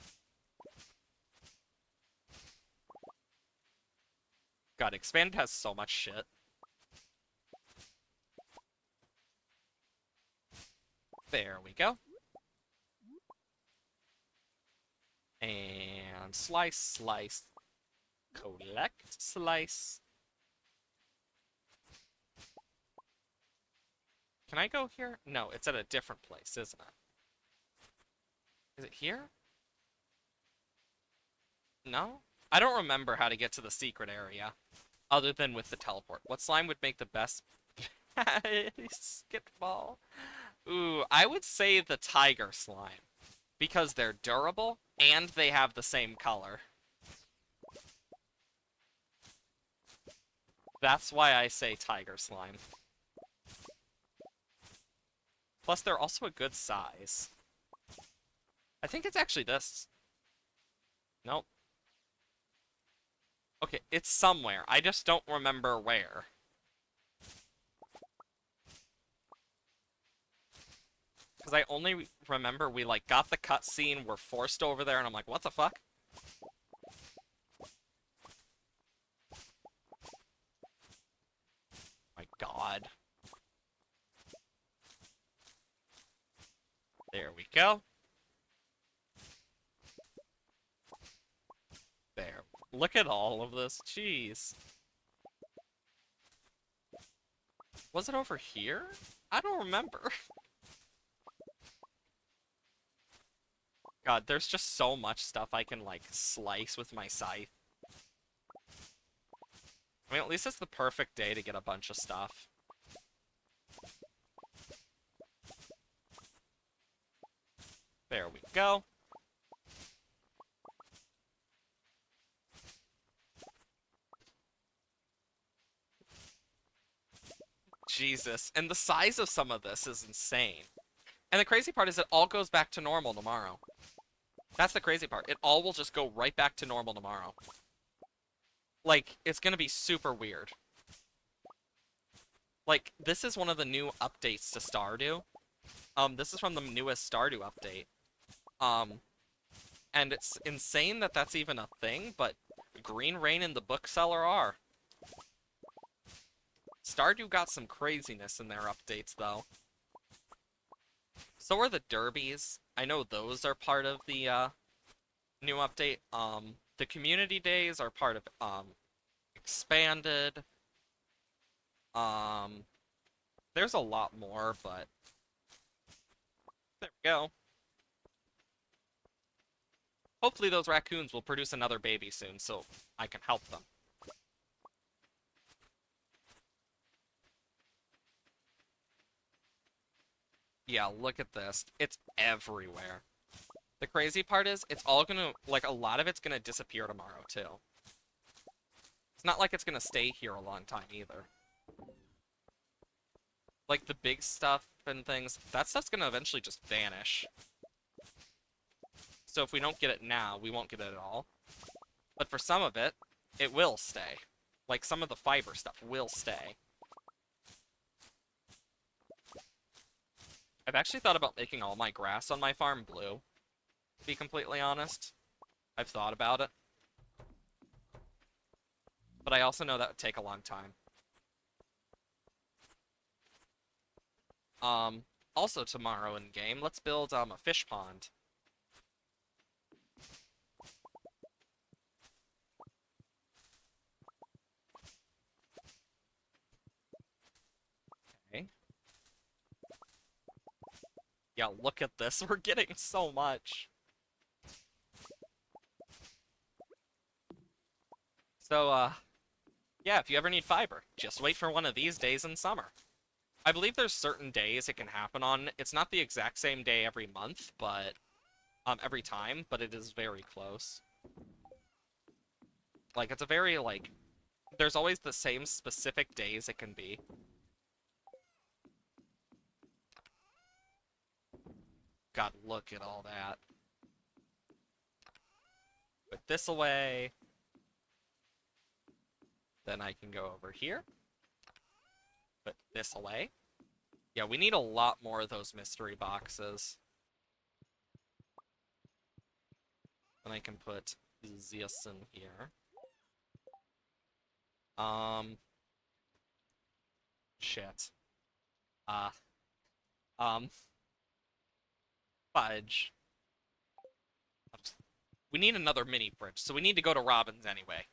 [SPEAKER 1] God, Expanded has so much shit. There we go. And slice, slice, collect, slice. Can I go here? No, it's at a different place, isn't it? Is it here? No? I don't remember how to get to the secret area, other than with the teleport. What slime would make the best basketball? Ooh, I would say the tiger slime. Because they're durable, and they have the same color. That's why I say tiger slime. Plus, they're also a good size. I think it's actually this. Nope. Okay, it's somewhere. I just don't remember where. Because I only remember we, like, got the cutscene, we're forced over there, and I'm like, what the fuck? My god. There we go. There. Look at all of this. Jeez. Was it over here? I don't remember. God, there's just so much stuff I can, like, slice with my scythe. I mean, at least it's the perfect day to get a bunch of stuff. There we go. Jesus. And the size of some of this is insane. And the crazy part is it all goes back to normal tomorrow. That's the crazy part. It all will just go right back to normal tomorrow. Like, it's gonna be super weird. Like, this is one of the new updates to Stardew. This is from the newest Stardew update. And it's insane that that's even a thing, but Green Rain and the Bookseller are. Stardew got some craziness in their updates, though. So are the derbies. I know those are part of the, new update. The community days are part of, expanded. Um, there's a lot more, but there we go. Hopefully those raccoons will produce another baby soon, so I can help them. Yeah, look at this. It's everywhere. The crazy part is, it's all gonna, like, a lot of it's gonna disappear tomorrow, too. It's not like it's gonna stay here a long time, either. Like, the big stuff and things, that stuff's gonna eventually just vanish. So if we don't get it now, we won't get it at all. But for some of it, it will stay. Like, some of the fiber stuff will stay. I've actually thought about making all my grass on my farm blue, to be completely honest. I've thought about it. But I also know that would take a long time. Also tomorrow in game, let's build a fish pond. Okay. Yeah, look at this. We're getting so much. So, yeah, if you ever need fiber, just wait for one of these days in summer. I believe there's certain days it can happen on. It's not the exact same day every month, but every time, but it is very close. Like, it's a very, like, there's always the same specific days it can be. God, look at all that. Put this away. Then I can go over here. Put this away. Yeah, we need a lot more of those mystery boxes. Then I can put this in here. Shit. Uh, um, fudge. Oops. We need another mini fridge, so we need to go to Robin's anyway.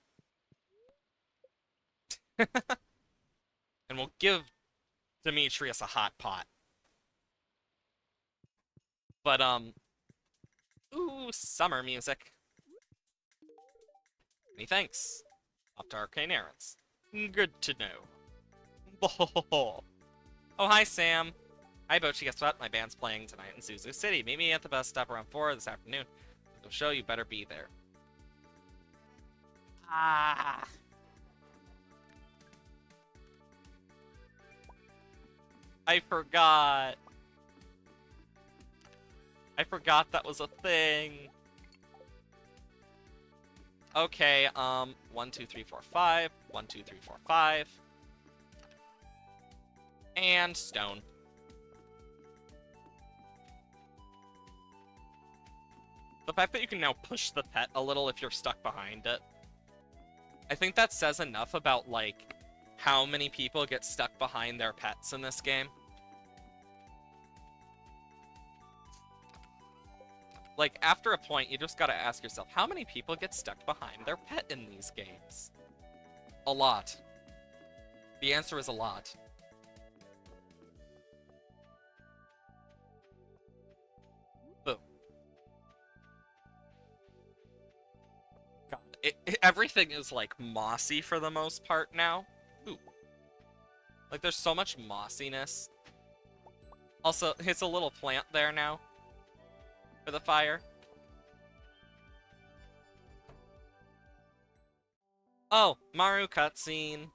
[SPEAKER 1] And we'll give Demetrius a hot pot. But, ooh, summer music. Many thanks. Off to arcane errands. Good to know. Oh, hi, Sam. Hi, Bochi. Guess what? My band's playing tonight in Zuzu City. Meet me at the bus stop around 4 this afternoon. The show, you better be there. Ah. I forgot. I forgot that was a thing. Okay, 1, 2, 3, 4, 5. 1, 2, 3, 4, 5. And stone. The fact that you can now push the pet a little if you're stuck behind it. I think that says enough about, like, how many people get stuck behind their pets in this game. Like, after a point, you just gotta ask yourself, how many people get stuck behind their pet in these games? A lot. The answer is a lot. Boom. God, everything is, like, mossy for the most part now. Ooh. Like, there's so much mossiness. Also, it's a little plant there now. For the fire. Oh, Maru cutscene.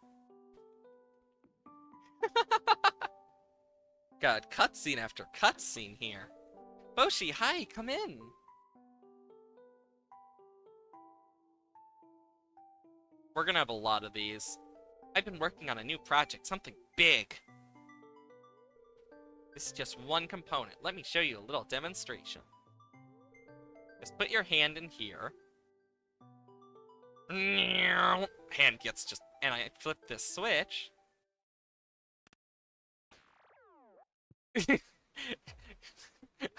[SPEAKER 1] God, cutscene after cutscene here. Boshi, hi, come in. We're gonna have a lot of these. I've been working on a new project, something big. This is just one component. Let me show you a little demonstration. Just put your hand in here. Hand gets just... And I flip this switch.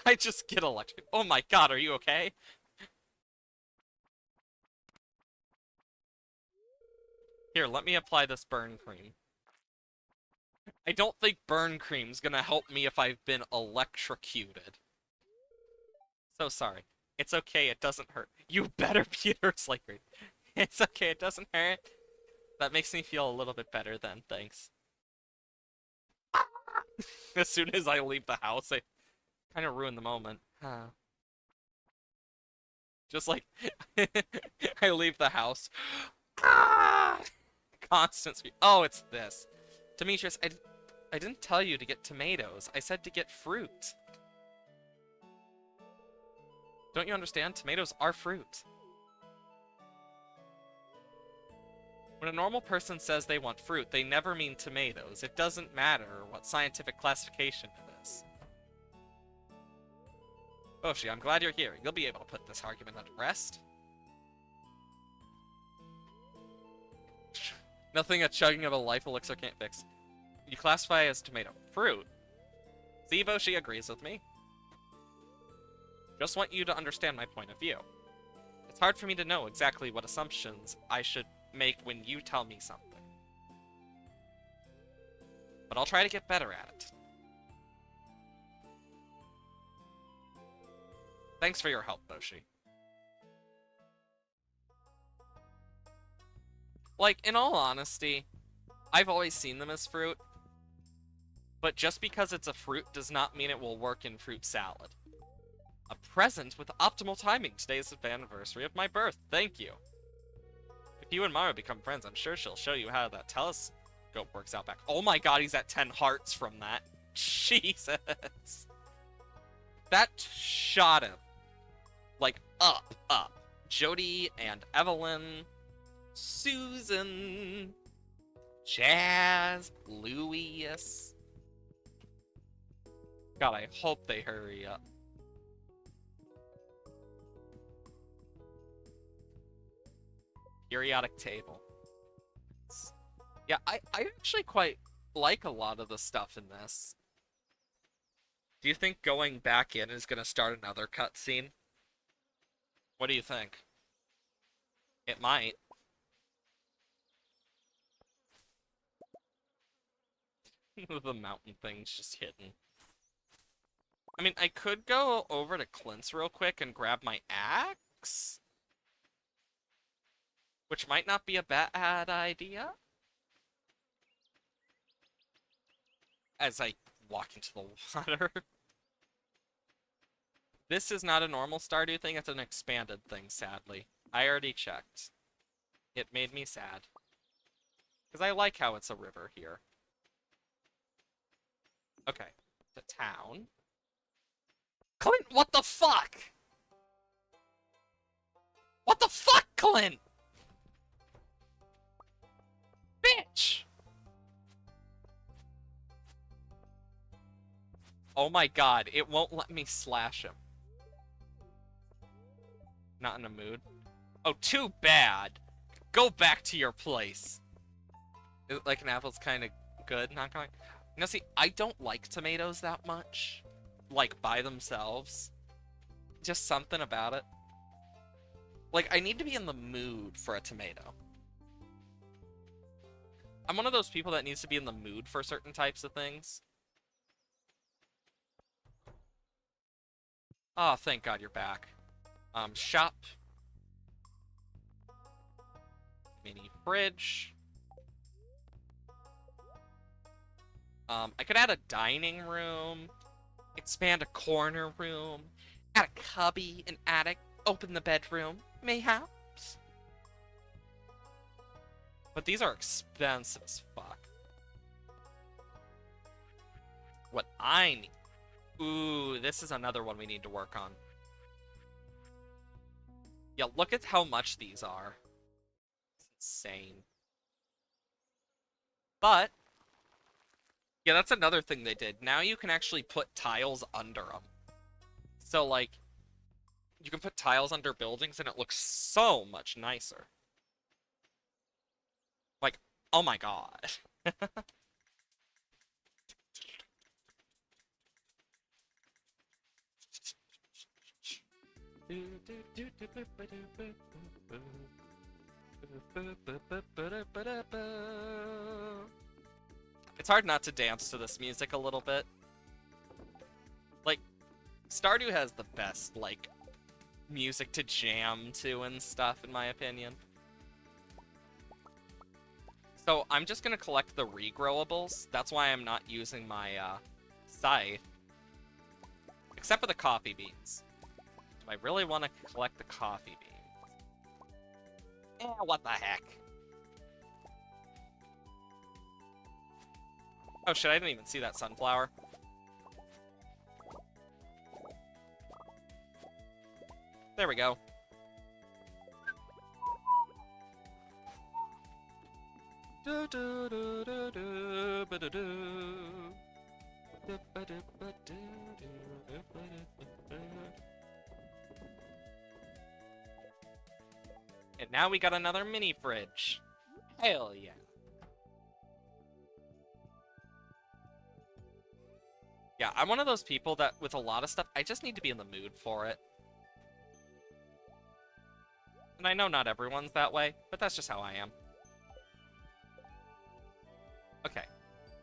[SPEAKER 1] I just get electric. Oh my god, are you okay? Here, let me apply this burn cream. I don't think burn cream's gonna help me if I've been electrocuted. So sorry. It's okay, it doesn't hurt. You better, Peter Slaker. It's okay, it doesn't hurt. That makes me feel a little bit better then, thanks. As soon as I leave the house, I kind of ruin the moment. Just like, I leave the house. Constant speed. Oh, it's this. Demetrius, I didn't tell you to get tomatoes. I said to get fruit. Don't you understand? Tomatoes are fruit. When a normal person says they want fruit, they never mean tomatoes. It doesn't matter what scientific classification it is. Boshi, I'm glad you're here. You'll be able to put this argument to rest. Nothing a chugging of a life elixir can't fix. You classify as tomato fruit. See, Boshi agrees with me. Just want you to understand my point of view. It's hard for me to know exactly what assumptions I should make when you tell me something. But I'll try to get better at it. Thanks for your help, Boshi. Like, in all honesty, I've always seen them as fruit. But just because it's a fruit does not mean it will work in fruit salad. A present with optimal timing. Today's the anniversary of my birth. Thank you. If you and Mara become friends, I'm sure she'll show you how that telescope works out back. Oh my god, he's at 10 hearts from that. Jesus. That shot him. Like, up. Jody and Evelyn. Susan. Jazz. Louis. God, I hope they hurry up. Periodic table. Yeah, I actually quite like a lot of the stuff in this. Do you think going back in is gonna start another cutscene? What do you think? It might. The mountain thing's just hidden. I mean, I could go over to Clint's real quick and grab my axe? which might not be a bad idea. As I walk into the water. This is not a normal Stardew thing, it's an expanded thing, sadly. I already checked. It made me sad. Because I like how it's a river here. Okay, the town. Clint, what the fuck? What the fuck, Clint? Bitch! Oh my god, it won't let me slash him. Not in a mood. Oh, too bad. Go back to your place. Like an apple's kind of good, not going. Now see, I don't like tomatoes that much. Like, by themselves. Just something about it. Like, I need to be in the mood for a tomato. I'm one of those people that needs to be in the mood for certain types of things. Oh, thank God you're back. Shop. Mini fridge. I could add a dining room. Expand a corner room. Add a cubby, an attic. Open the bedroom. Mayhaps. But these are expensive as fuck. What I need... Ooh, this is another one we need to work on. Yeah, look at how much these are. It's insane. But... yeah, that's another thing they did. Now you can actually put tiles under them. So, like, you can put tiles under buildings and it looks so much nicer. Like, oh my god. It's hard not to dance to this music a little bit. Like, Stardew has the best, like, music to jam to and stuff, in my opinion. So, I'm just gonna collect the regrowables. That's why I'm not using my, scythe. Except for the coffee beans. Do I really want to collect the coffee beans? Eh, what the heck? Oh shit, I didn't even see that sunflower. There we go. And now we got another mini fridge. Hell yeah. Yeah, I'm one of those people that, with a lot of stuff, I just need to be in the mood for it. And I know not everyone's that way, but that's just how I am. Okay,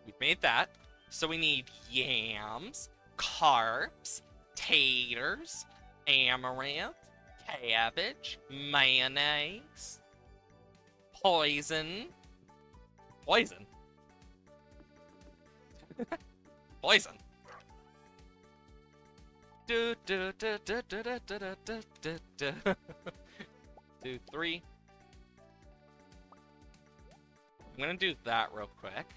[SPEAKER 1] we've made that. So we need yams, carbs, taters, amaranth, cabbage, mayonnaise, poison. Poison? Poison. Do do do do do do do do do do. 2, 3. I'm gonna do that real quick.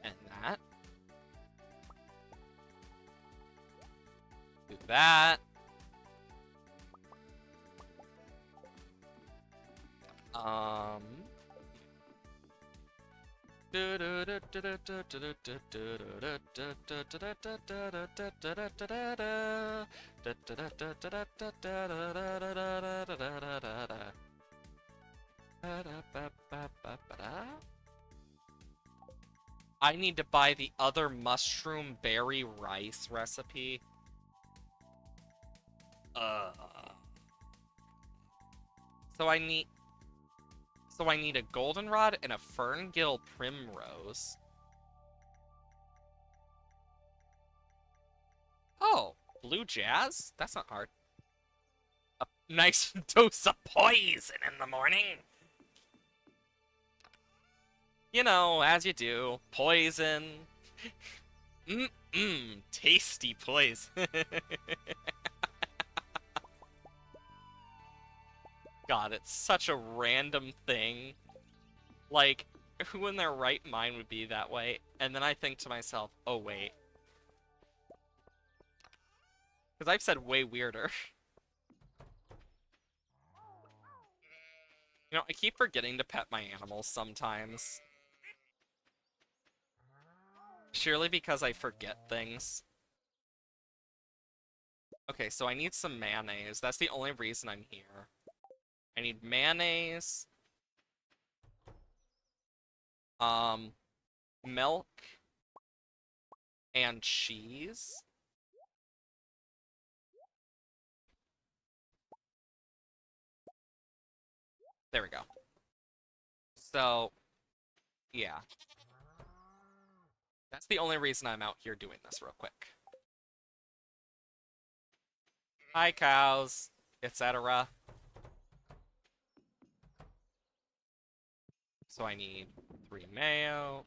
[SPEAKER 1] And that. Do that. I need to buy the other mushroom berry rice recipe. So I need... So I need a goldenrod and a ferngill primrose. Oh, blue jazz? That's not hard. A Nice dose of poison in the morning. You know, as you do. Poison. Tasty poison. God, it's such a random thing. Like, who in their right mind would be that way? And then I think to myself, oh wait. Because I've said way weirder. You know, I keep forgetting to pet my animals sometimes. Surely because I forget things. Okay, so I need some mayonnaise. That's the only reason I'm here. I need mayonnaise. Um, milk. And cheese. There we go. So, yeah. That's the only reason I'm out here doing this real quick. Hi, cows, etc. So I need 3 mayo.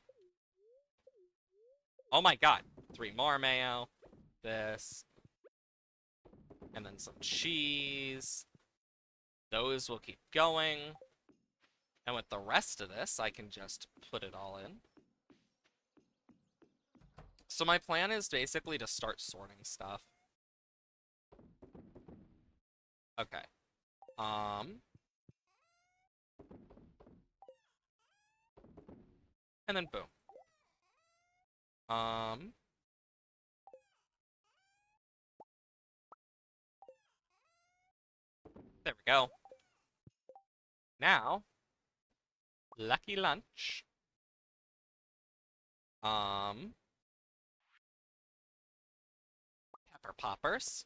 [SPEAKER 1] Oh my god. 3 more mayo. This. And then some cheese. Those will keep going. And with the rest of this, I can just put it all in. So my plan is basically to start sorting stuff. Okay. And then boom. Um, there we go. Now, lucky lunch. Um, pepper poppers.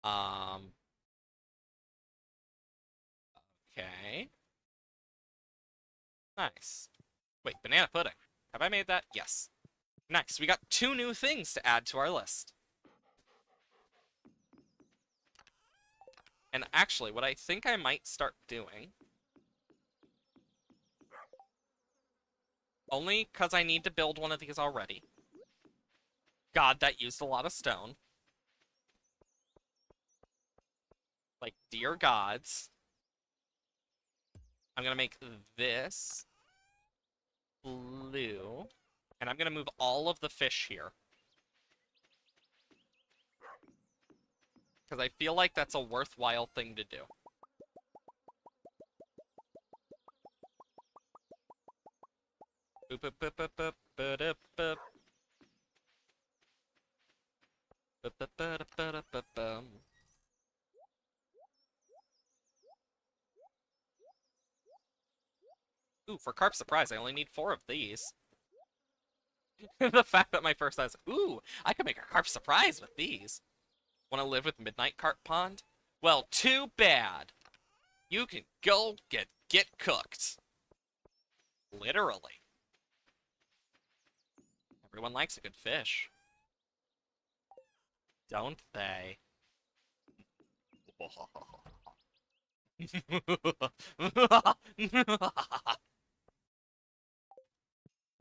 [SPEAKER 1] Um, okay. Nice. Wait, banana pudding. Have I made that? Yes. Nice. We got 2 new things to add to our list. And actually, what I think I might start doing, only because I need to build one of these already. God, that used a lot of stone. Like, dear gods. I'm gonna make this blue. And I'm gonna move all of the fish here. Because I feel like that's a worthwhile thing to do. Boop, boop, boop, boop, boop, boop, boop. Boop, boop, boop, boop, boop, boop. Ooh, for carp surprise, I only need 4 of these. The fact that my first thought is, ooh, I could make a carp surprise with these. Want to live with Midnight Carp Pond? Well, too bad. You can go get cooked. Literally. Everyone likes a good fish. Don't they?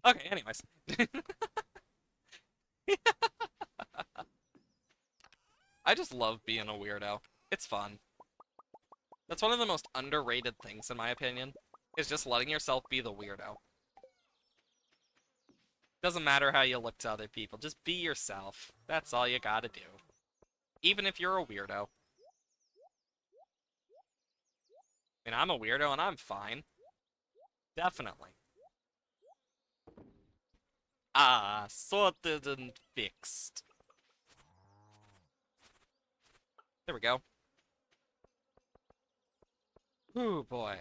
[SPEAKER 1] Okay, anyways. I just love being a weirdo. It's fun. That's one of the most underrated things, in my opinion, is just letting yourself be the weirdo. Doesn't matter how you look to other people, just be yourself. That's all you gotta do. Even if you're a weirdo. I mean, I'm a weirdo and I'm fine. Definitely. Ah, sorted and fixed. There we go. Ooh, boy.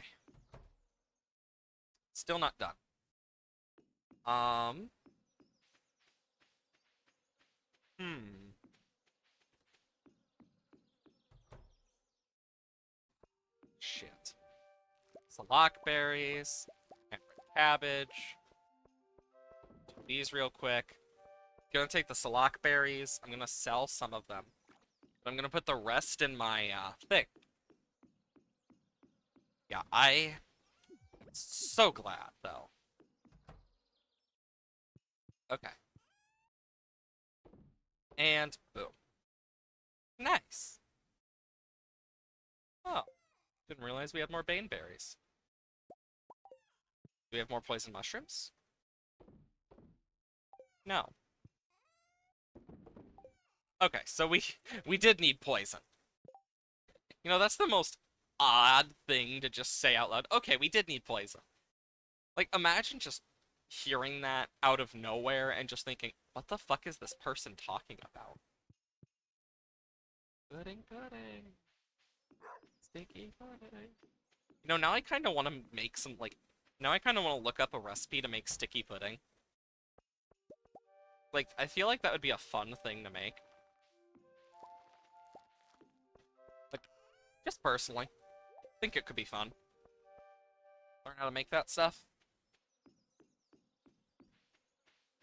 [SPEAKER 1] Still not done. Um. Hmm. Shit. Some berries. And cabbage. Do these real quick. Gonna take the salak berries. I'm gonna sell some of them. I'm gonna put the rest in my thing. Yeah, I am so glad though. Okay. And boom. Nice. Oh, didn't realize we had more bane berries. Do we have more poison mushrooms? No. Okay, so we did need poison. You know, that's the most odd thing to just say out loud. Okay, we did need poison. Like, imagine just hearing that out of nowhere and just thinking, what the fuck is this person talking about? Pudding, pudding. Sticky pudding. You know, now I kind of want to make some, like, now I kind of want to look up a recipe to make sticky pudding. Like, I feel like that would be a fun thing to make. Like, just personally. I think it could be fun. Learn how to make that stuff.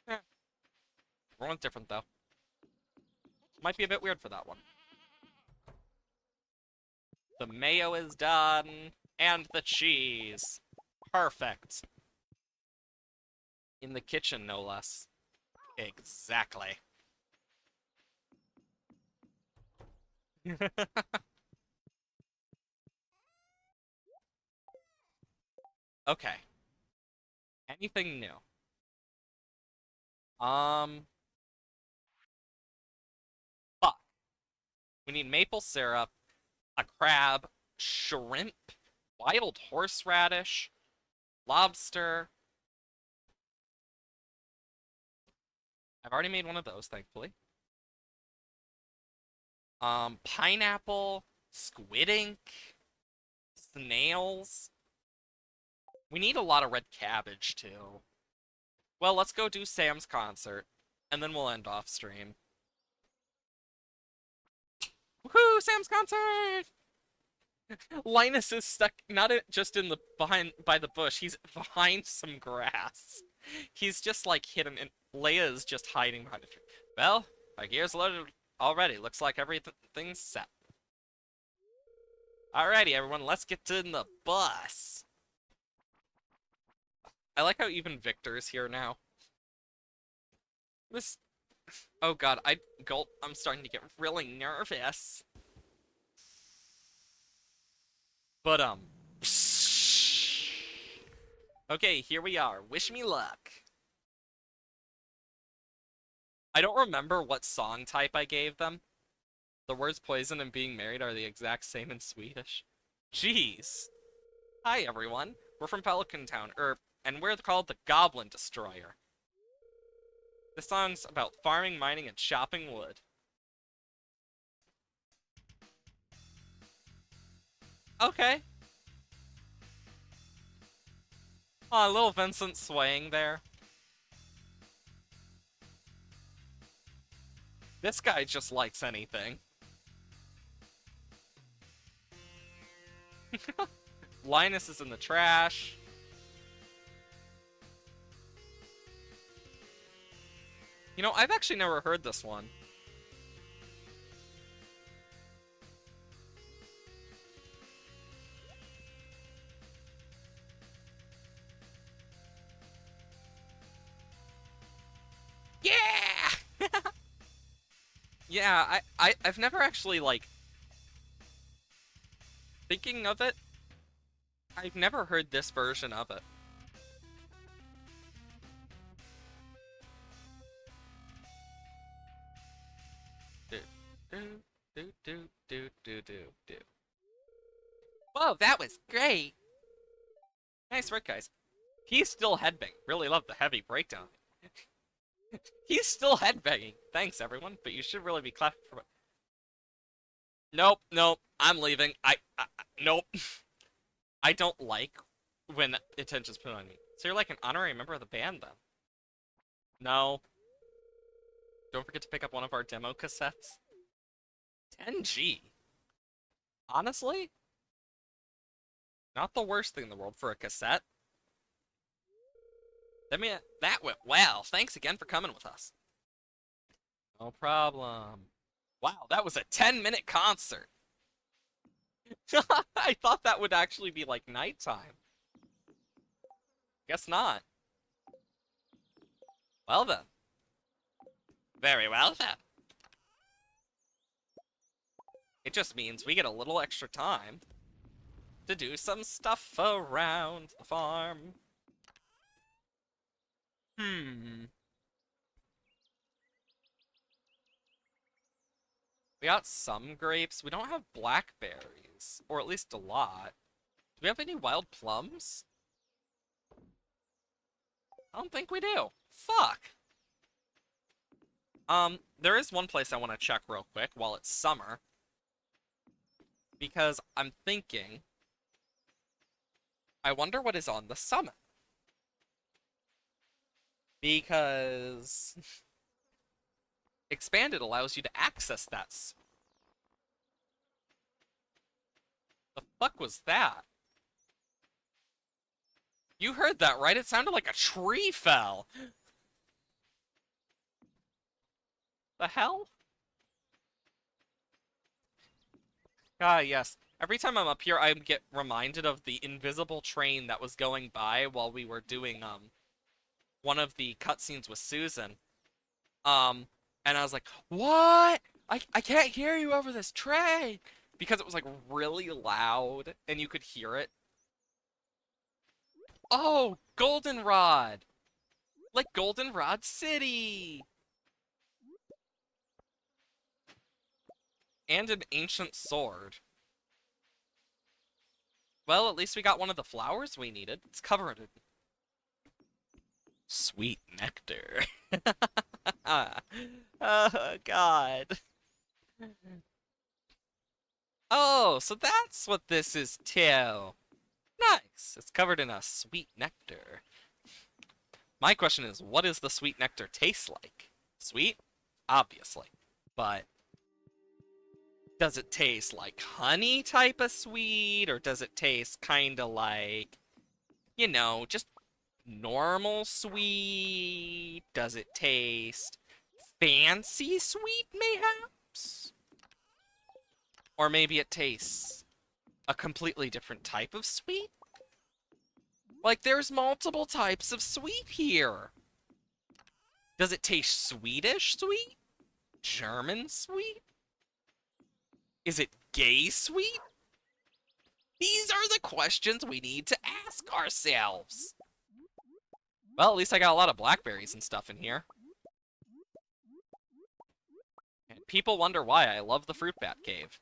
[SPEAKER 1] Yeah, everyone's different, though. Might be a bit weird for that one. The mayo is done. And the cheese. Perfect. In the kitchen, no less. Exactly. Okay. Anything new? Um, fuck. We need maple syrup, a crab, shrimp, wild horseradish, lobster. I've already made one of those, thankfully. Pineapple, squid ink, snails. We need a lot of red cabbage, too. Well, let's go do Sam's concert, and then we'll end off stream. Woohoo! Sam's concert! Linus is stuck not just in the behind by the bush, he's behind some grass. He's just like hidden and Leia is just hiding behind a tree. Well, my gear's loaded already. Looks like everything's set. Alrighty, everyone, let's get in the bus. I like how even Victor's here now. This oh god, gulp, I'm starting to get really nervous. But okay, here we are. Wish me luck. I don't remember what song type I gave them. The words poison and being married are the exact same in Swedish. Jeez. Hi, everyone. We're from Pelican Town, and we're called the Goblin Destroyer. This song's about farming, mining, and chopping wood. Okay. Oh, little Vincent swaying there. This guy just likes anything. Linus is in the trash. You know, I've actually never heard this one. Yeah! Yeah, I've never actually, like, thinking of it, I've never heard this version of it. Do, do, do, do, do, do, do, do. Whoa, that was great! Nice work, guys. He's still headbanging. Really love the heavy breakdown. He's still headbanging. Thanks, everyone, but you should really be clapping for it. Nope, nope, I'm leaving. Nope. I don't like when attention's put on me. So you're like an honorary member of the band, then? No. Don't forget to pick up one of our demo cassettes. 10G. Honestly, not the worst thing in the world for a cassette. That went well. Thanks again for coming with us. No problem. Wow, that was a 10-minute concert. I thought that would actually be like nighttime. Guess not. Well then. Very well then. It just means we get a little extra time to do some stuff around the farm. Hmm. We got some grapes. We don't have blackberries. Or at least a lot. Do we have any wild plums? I don't think we do. Fuck. There is one place I want to check real quick while it's summer. Because I'm thinking, I wonder what is on the summit. Because Expanded allows you to access that. The fuck was that? You heard that, right? It sounded like a tree fell. The hell? Ah, yes. Every time I'm up here, I get reminded of the invisible train that was going by while we were doing, one of the cutscenes with Susan. Um, and I was like, what? I can't hear you over this train! Because it was, like, really loud, and you could hear it. Oh, Goldenrod! Like Goldenrod City! And an ancient sword. Well, at least we got one of the flowers we needed. It's covered in sweet nectar. Oh, God. Oh, so that's what this is too. Nice. It's covered in a sweet nectar. My question is, what does the sweet nectar taste like? Sweet? Obviously. But does it taste like honey type of sweet, or does it taste kind of like, just normal sweet? Does it taste fancy sweet, mayhaps? Or maybe it tastes a completely different type of sweet? Like, there's multiple types of sweet here. Does it taste Swedish sweet? German sweet? Is it gay sweet? These are the questions we need to ask ourselves. Well, at least I got a lot of blackberries and stuff in here. And people wonder why I love the fruit bat cave.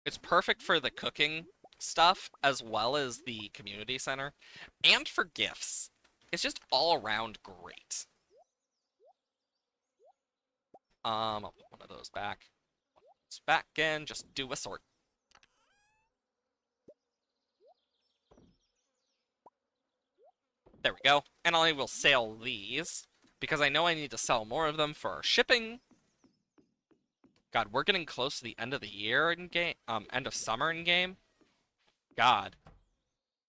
[SPEAKER 1] It's perfect for the cooking stuff as well as the community center and for gifts. It's just all around great. I'll put one of those back. It's back and just do a sort. There we go. And I will sell these because I know I need to sell more of them for shipping. God, we're getting close to the end of the year in game, end of summer in game. God,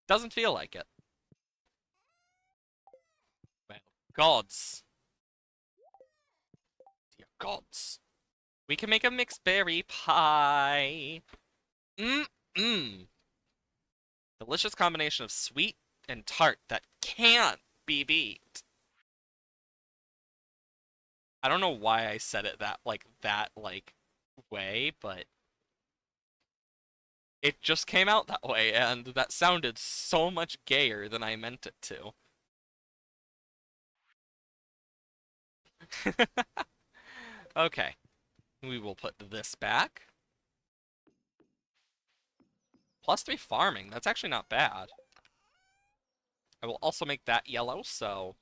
[SPEAKER 1] doesn't feel like it. Well, gods, dear gods, we can make a mixed berry pie. Mmm. Delicious combination of sweet and tart that can't be beat. I don't know why I said it that way, but it just came out that way, and that sounded so much gayer than I meant it to. Okay, we will put this back. +3 farming, that's actually not bad. I will also make that yellow, so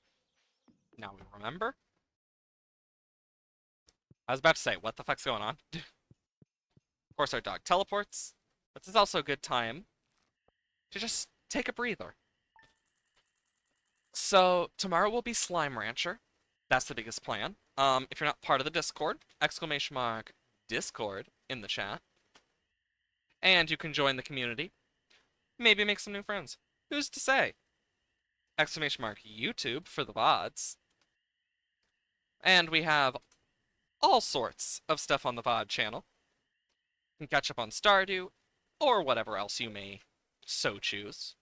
[SPEAKER 1] now we remember. I was about to say, what the fuck's going on? Of course our dog teleports, but this is also a good time to just take a breather. So, tomorrow will be Slime Rancher. That's the biggest plan. If you're not part of the Discord, !Discord in the chat. And you can join the community. Maybe make some new friends. Who's to say? !YouTube for the VODs. And we have all sorts of stuff on the VOD channel. You can catch up on Stardew, or whatever else you may so choose.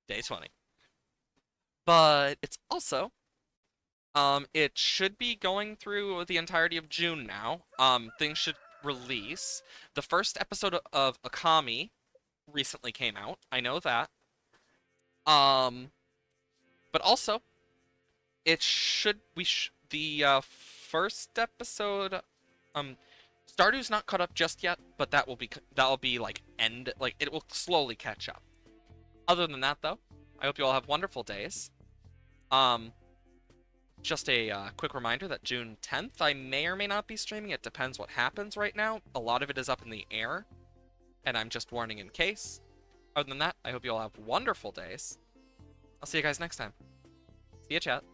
[SPEAKER 1] Day 20. But it's also, it should be going through the entirety of June now. Things should release. The first episode of Akami recently came out. I know that. Um, but also, it should the first episode. Um, Stardew's not caught up just yet, but that'll be like it will slowly catch up. Other than that, though, I hope you all have wonderful days. Um, just a quick reminder that June 10th, I may or may not be streaming. It depends what happens right now. A lot of it is up in the air, and I'm just warning in case. Other than that, I hope you all have wonderful days. I'll see you guys next time. See ya, chat.